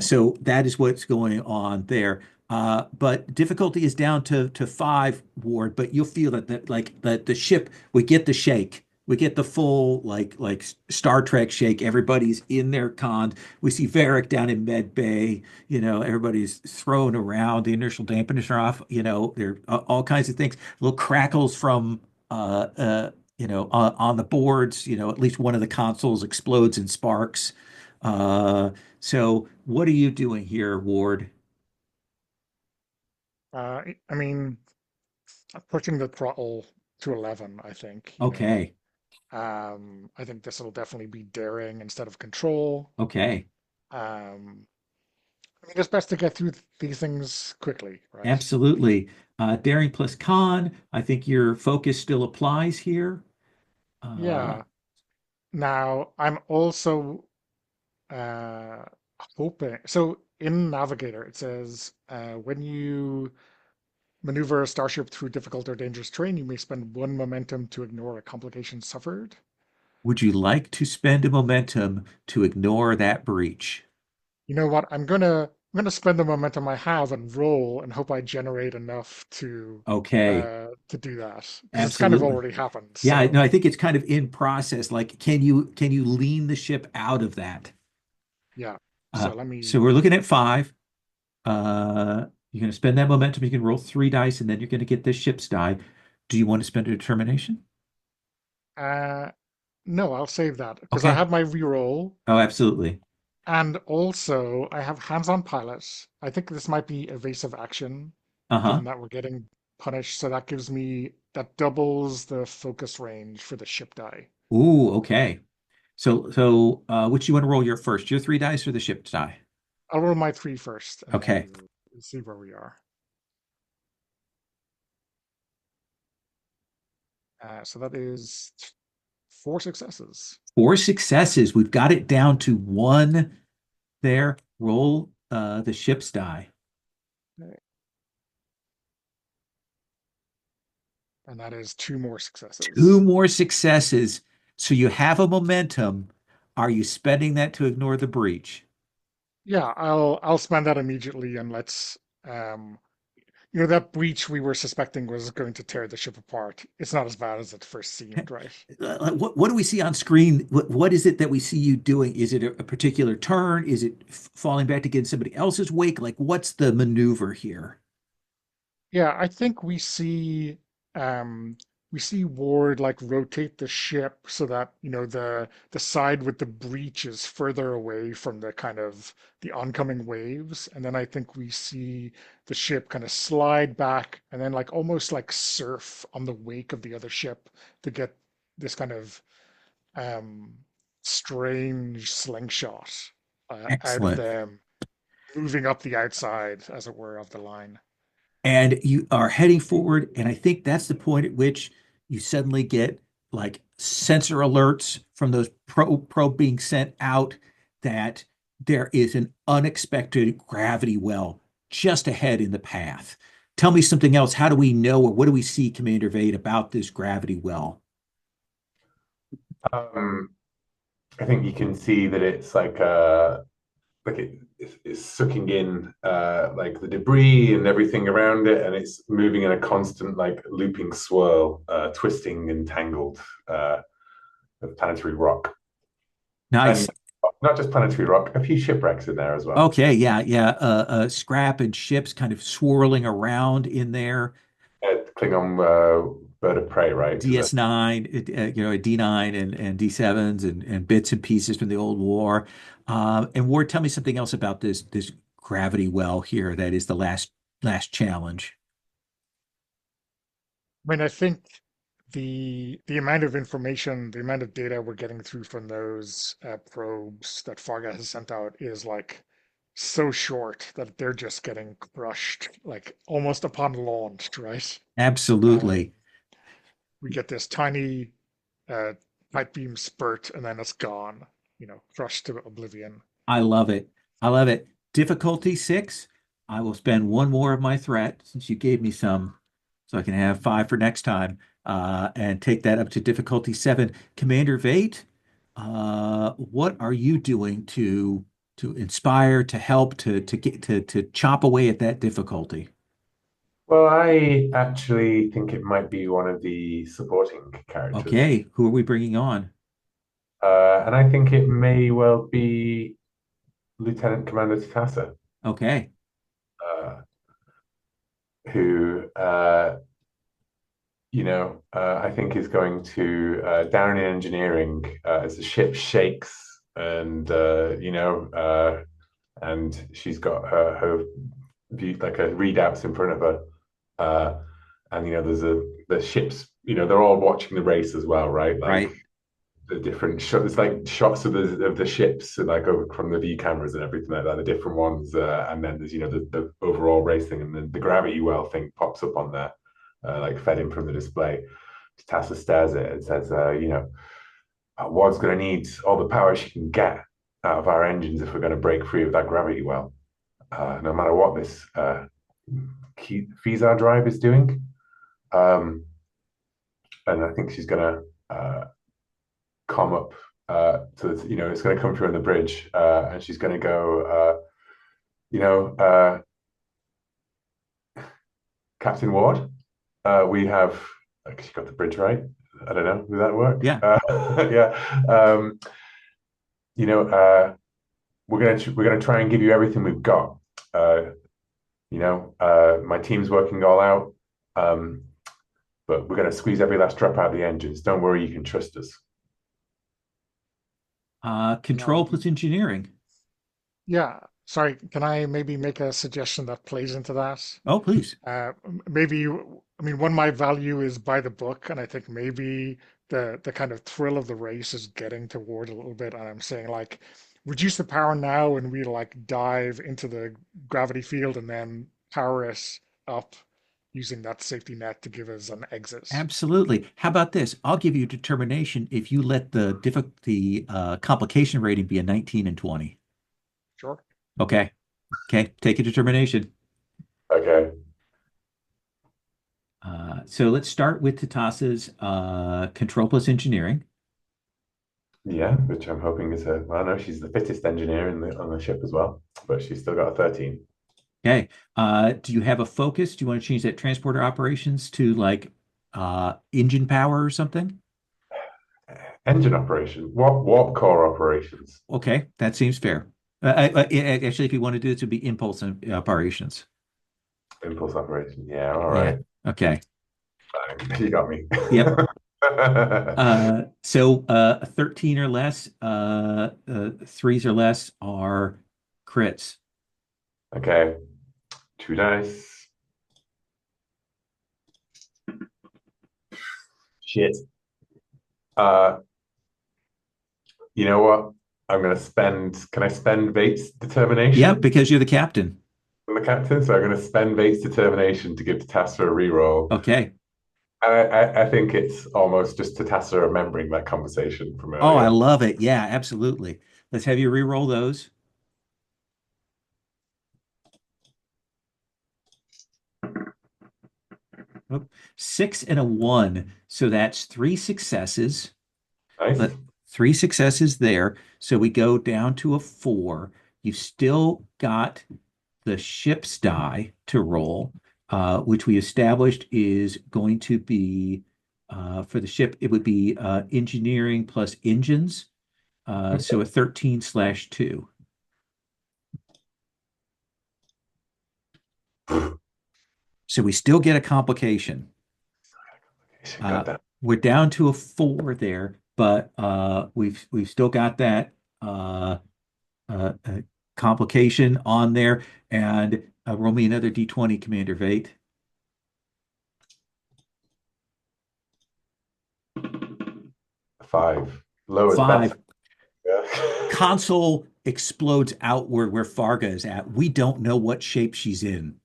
so that is what's going on there. But difficulty is down to 5, Ward. But you'll feel that like that the ship, we get the shake. We get the full like Star Trek shake. Everybody's in their cons. We see Varric down in Med Bay. Everybody's thrown around. The inertial dampeners are off. There are all kinds of things. Little crackles from on the boards. At least one of the consoles explodes in sparks. Uh, so what are you doing here, Ward? I mean, pushing the throttle to 11, I think, Okay, I think this will definitely be daring instead of control. okay, Um, I mean, it's best to get through these things quickly, right? absolutely. Daring plus con. I think your focus still applies here. Uh, Yeah. Now, I'm also uh, hoping. So in Navigator, it says when you maneuver a starship through difficult or dangerous terrain, you may spend 1 momentum to ignore a complication suffered. would you like to spend a momentum to ignore that breach? You know what? I'm gonna spend the momentum I have and roll and hope I generate enough Okay, to do that because it's kind of absolutely. already happened. Yeah, no, So I think it's kind of in process. Like, can you lean the ship out of that? yeah. Uh, So let so me. we're looking at 5. You're going to spend that momentum. You can roll 3 dice, and then you're going to get this ship's die. Do you want to spend a determination? Uh, no, I'll save that because I Okay. have my reroll. Oh, absolutely. And also, I have hands-on pilot. I think this might be evasive action, Uh-huh. given that we're getting punished. So that doubles the focus range for the ship die. Ooh, okay. So which you want to roll your first, your 3 dice or the ship's die? I'll roll my 3 first, and Okay. then we'll see where we are. So that is 4 successes. 4 successes. We've got it down to one there. Roll the ship's die. Okay. And that is 2 more successes. 2 more successes. So you have a momentum. Are you spending that to ignore the breach? Yeah, I'll spend that immediately, and let's um that breach we were suspecting was going to tear the ship apart. It's not as bad as it first seemed, right? What do we see on screen? What is it that we see you doing? Is it a particular turn? Is it falling back against somebody else's wake? Like, what's the maneuver here? Yeah, I think um we see Ward like rotate the ship so that, the side with the breach is further away from the kind of the oncoming waves. And then I think we see the ship kind of slide back and then like almost like surf on the wake of the other ship to get this kind of um strange slingshot out of Excellent. them, moving up the outside, as it were, of the line. And you are heading forward. And I think that's the point at which you suddenly get like sensor alerts from those probe being sent out that there is an unexpected gravity well just ahead in the path. Tell me something else. How do we know, or what do we see, Commander Vade, about this gravity well? Um, I think you can see that it's like it's sucking in like the debris and everything around it, and it's moving in a constant like looping swirl, twisting and tangled of planetary rock, Nice. and not just planetary rock, a few shipwrecks in there as well. Okay, yeah, yeah. Scrap and ships kind of swirling around in there. Klingon bird of prey, right? Is it? DS9, a D9 and D7s and bits and pieces from the old war. And Ward, tell me something else about this gravity well here. That is the last challenge. I mean, I think the amount of information, the amount of data we're getting through from those probes that Farga has sent out is like so short that they're just getting crushed, like almost upon launch, right? Um, Absolutely. we get this tiny uh, light beam spurt, and then it's gone, crushed to oblivion. I love it. I love it. Difficulty 6. I will spend one more of my threat since you gave me some, so I can have 5 for next time, and take that up to difficulty 7. Commander Vate, what are you doing to inspire, to help, to get to chop away at that difficulty? Well, I actually think it might be one of the supporting characters, Okay, who are we bringing on? and I think it may well be Lieutenant Commander Tatassa, Okay, uh, who I think is going to down in engineering as the ship shakes, and she's got her view, like her readouts in front of her, uh, and there's the ships, they're all watching the race as well, right? Like right. the different shots, it's like shots of the ships, like over from the view cameras and everything like that, the different ones, and then there's the overall racing, and then the gravity well thing pops up on there, like fed in from the display. Tassa stares at it and says, Wad's going to need all the power she can get out of our engines if we're going to break free of that gravity well, no matter what this Fizar drive is doing. Um, and I think she's going to come up it's going to come through on the bridge, and she's going to go, you know, uh, Captain Ward, we have, she got the bridge right. I don't know, does that work? Yeah. Yeah. You know, we're gonna try and give you everything we've got. My team's working all out, but we're gonna squeeze every last drop out of the engines. Don't worry, you can trust us. Control plus engineering. Yeah, sorry, can I maybe make a suggestion that plays into that? Oh, please. Maybe, I mean, one my value is by the book, and I think maybe the kind of thrill of the race is getting toward a little bit, and I'm saying like reduce the power now, and we like dive into the gravity field and then power it up, using that safety net to give us an exit. Absolutely. How about this? I'll give you determination if you let the complication rating be a 19 and 20. Sure. Okay. Okay. Take a determination. Okay. So let's start with Tatasa's control plus engineering. Yeah, which I'm hoping is a, well, no, she's the fittest engineer on the ship as well, but she's still got a 13. Okay. Do you have a focus? Do you want to change that transporter operations to like engine power or something? Engine operation. What core operations? Okay, that seems fair. Actually, if you want to do it, to be impulse operations. Impulse operation. Yeah, all Yeah. right. Okay. Fine. You got me. Yep. So 13 or less, threes or less are crits. Okay. 2 dice. Shit. Uh, you know what? I'm gonna spend. Can I spend Bates' Yeah, determination because you're the captain. from the captain? So I'm gonna spend Bates' determination to give Tassa a reroll. Okay. I think it's almost just Tassa remembering that conversation from Oh, I earlier. love it. Yeah, absolutely. Let's have you re-roll those. Oh, 6 and a 1. So that's three successes. Nice. But three successes there. So we go down to a 4. You've still got the ship's die to roll, which we established is going to be for the ship, it would be engineering plus engines. So a 13/2. So we still get a complication. Got that. We're down to a 4 there, but we've still got that complication on there. And roll me another D20, Commander Vate. 5. Low is better. 5. Yeah. Console explodes outward where Farga is at. We don't know what shape she's in.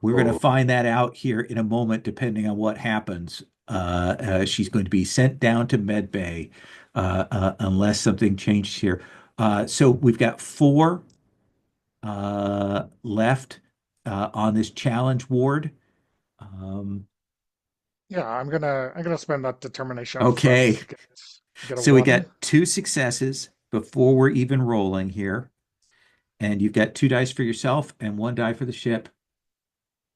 We're going to Oh, find that out here in a moment, depending on what happens. She's going to be sent down to Med Bay unless something changed here. So we've got 4 left on this challenge ward. Yeah, I'm gonna spend that determination up front Okay, to get a so we 1. got 2 successes before we're even rolling here. And you've got 2 dice for yourself and 1 die for the ship.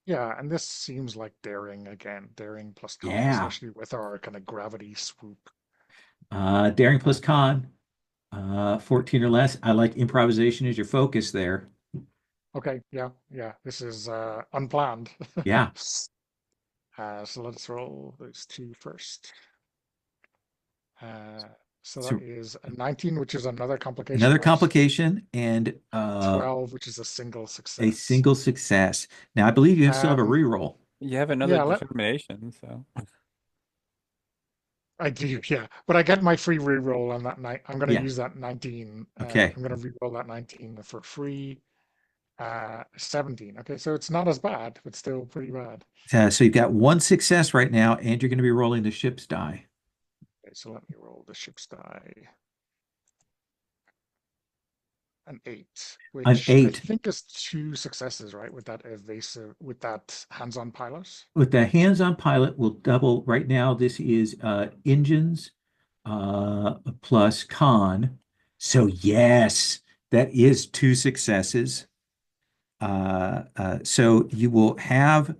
Yeah, and this seems like daring again, daring plus con, Yeah. especially with our kind of gravity swoop. Daring Uh, plus con, 14 or less. I like improvisation as your focus there. okay, yeah, yeah, this is unplanned. Yeah. So let's roll those two first. Uh, so that So is a 19, which is another complication, another right? complication and 12, which is a single a success. single success. Now, I believe you still have a Um, reroll. You have another yeah, determination, so I do, yeah. But I get my free reroll on that night. I'm going to Yeah. use that 19. Okay. I'm going to reroll that 19 for free. 17. Okay, so it's not as bad, but still pretty bad. So you've got 1 success right now, and you're going to be rolling the ship's die. Okay, so let me roll the ship's die. An 8, An which I 8. think is 2 successes, right? With that evasive, with that hands-on pilot. With the hands-on pilot, we'll double. Right now, this is engines plus con. So yes, that is 2 successes. So you will have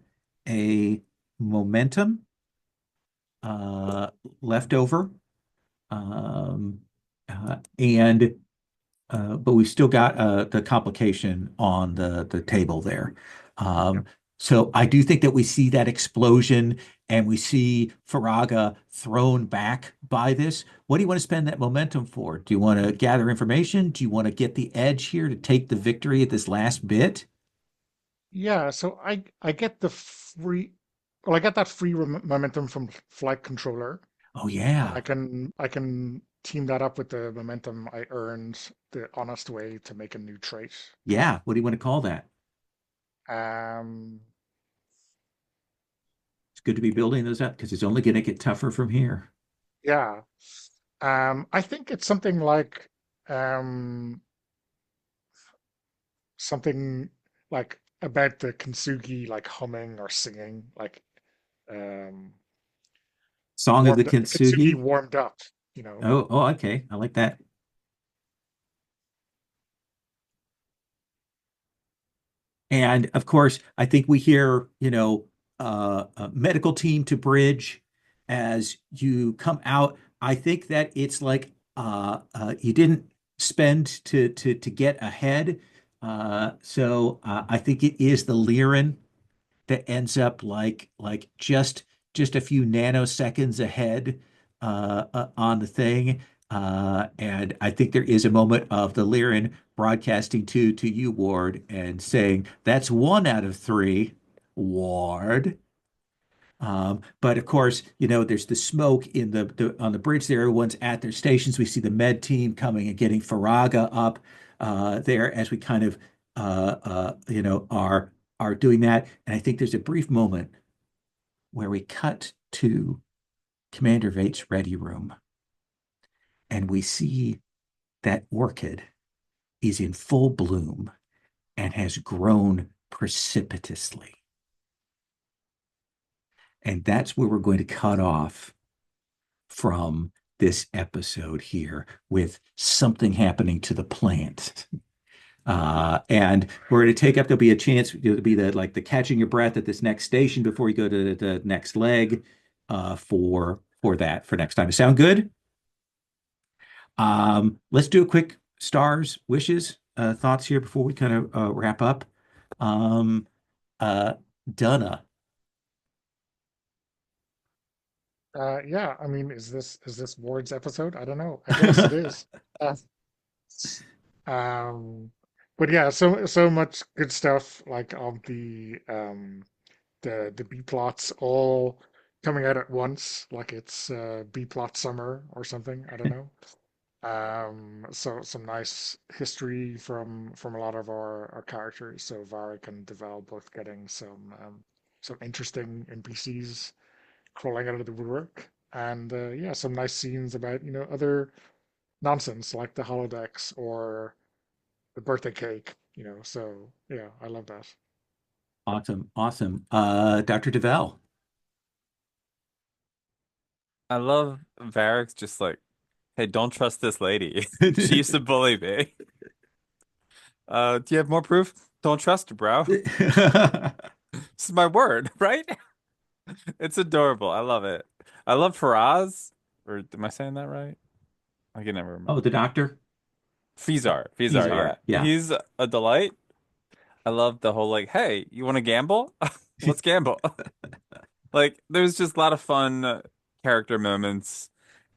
a momentum left over, um, and but we've still got the complication on the table there. Yep. So I do think that we see that explosion and we see Faraga thrown back by this. What do you want to spend that momentum for? Do you want to gather information? Do you want to get the edge here to take the victory at this last bit? Yeah, so I get the free, well, I get that free momentum from flight controller, Oh and yeah. I can team that up with the momentum I earned the honest way to make a new trait. Yeah. What do you want to call that? Um, It's good to be building those up because it's only going to get tougher from here. Yeah. I think it's something like um, something like about the Kintsugi like humming or singing, like um, Song of the warmed Kintsugi Kintsugi. warmed up, you know. Oh, okay. I like that. And of course, I think we hear, a medical team to bridge as you come out. I think that it's like you didn't spend to get ahead. So I think it is the Lyran that ends up like just a few nanoseconds ahead on the thing. And I think there is a moment of the Lyran broadcasting to you, Ward, and saying, "That's 1 out of 3, Ward." But of course, there's the smoke in the on the bridge there. Everyone's at their stations. We see the med team coming and getting Faraga up there as we kind of are doing that. And I think there's a brief moment where we cut to Commander Vate's ready room, and we see that orchid is in full bloom and has grown precipitously. And that's where we're going to cut off from this episode here with something happening to the plant. And we're going to take up, there'll be a chance, it'll be the catching your breath at this next station before we go to the next leg for next time. Sound good? Let's do a quick stars, wishes, thoughts here before we kind of wrap up. Um, uh, Donna. Yeah, I mean, is this Ward's episode? I don't know. I guess it is. Uh, um, but yeah, so much good stuff like of the B plots all coming out at once, like it's B plot summer or something. I don't know. So some nice history from a lot of our characters. So Varric and Devel both getting some interesting NPCs crawling out of the woodwork, and yeah, some nice scenes about other nonsense like the holodecks or the birthday cake. So yeah, I love that. Awesome. Awesome. Dr. DeVal. I love Varric's just like, hey, don't trust this lady. She used to bully me. Do you have more proof? Don't trust her, bro. This is my word, right? It's adorable. I love it. I love Faraz, or am I saying that right? I can never Oh, remember. the doctor. Fizar, yeah. Yeah. He's a delight. I love the whole like, hey, you want to gamble? Let's gamble. Like, there's just a lot of fun character moments.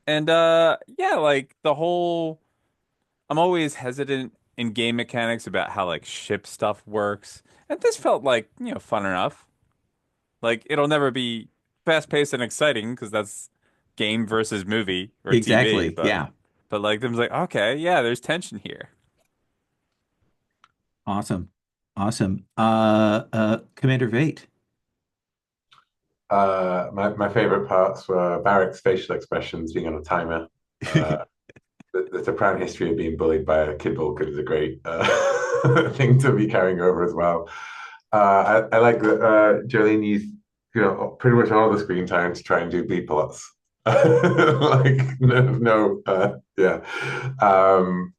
And yeah, like the whole I'm always hesitant in game mechanics about how like ship stuff works. And this felt like, fun enough. Like it'll never be fast-paced and exciting because that's game versus movie or TV, Exactly. but Yeah. like them like, okay, yeah, there's tension here. Awesome. Awesome. Commander Vate. My favorite parts were Barrick's facial expressions being on a timer. There's a proud history of being bullied by a kid bulk is a great thing to be carrying over as well. I like that Jolene used pretty much all the screen time to try and do B plots. Like no, yeah. Um,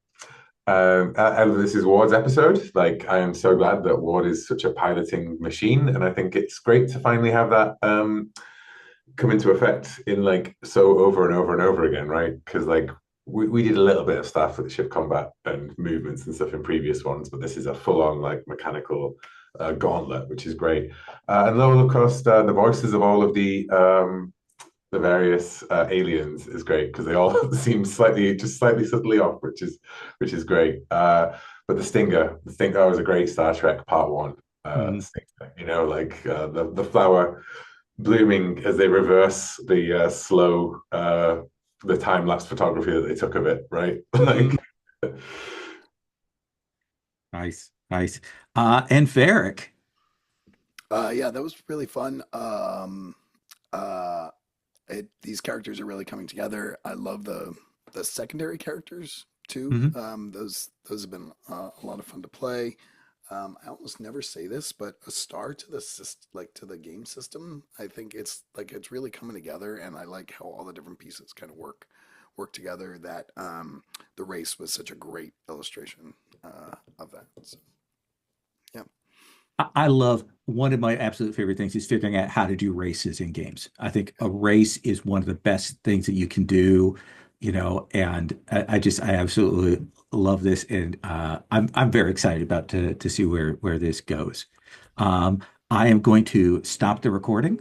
and this is Ward's episode. Like, I am so glad that Ward is such a piloting machine, and I think it's great to finally have that come into effect in like so over and over and over again, right? Because like we did a little bit of stuff with ship combat and movements and stuff in previous ones, but this is a full-on like mechanical gauntlet, which is great. And then of course the voices of all of the various aliens is great because they all seem slightly subtly off, which is great. But the Stinger was a great Star Trek Part One. Mm. Stinger, like the flower blooming as they reverse the slow the time lapse photography that they took of it, right? Mhm. Like, Nice. Nice. And Varric. Yeah, that was really fun. Uh, these characters are really coming together. I love the secondary characters too. Hmm. Those have been a lot of fun to play. I almost never say this, but a star to the like to the game system. I think it's really coming together, and I like how all the different pieces kind of work together. That the race was such a great illustration of that. So, yeah. I love one of my absolute favorite things is figuring out how to do races in games. I think a race is one of the best things that you can do, and I absolutely love this, and I'm very excited about to see where this goes. Um, I am going to stop the recording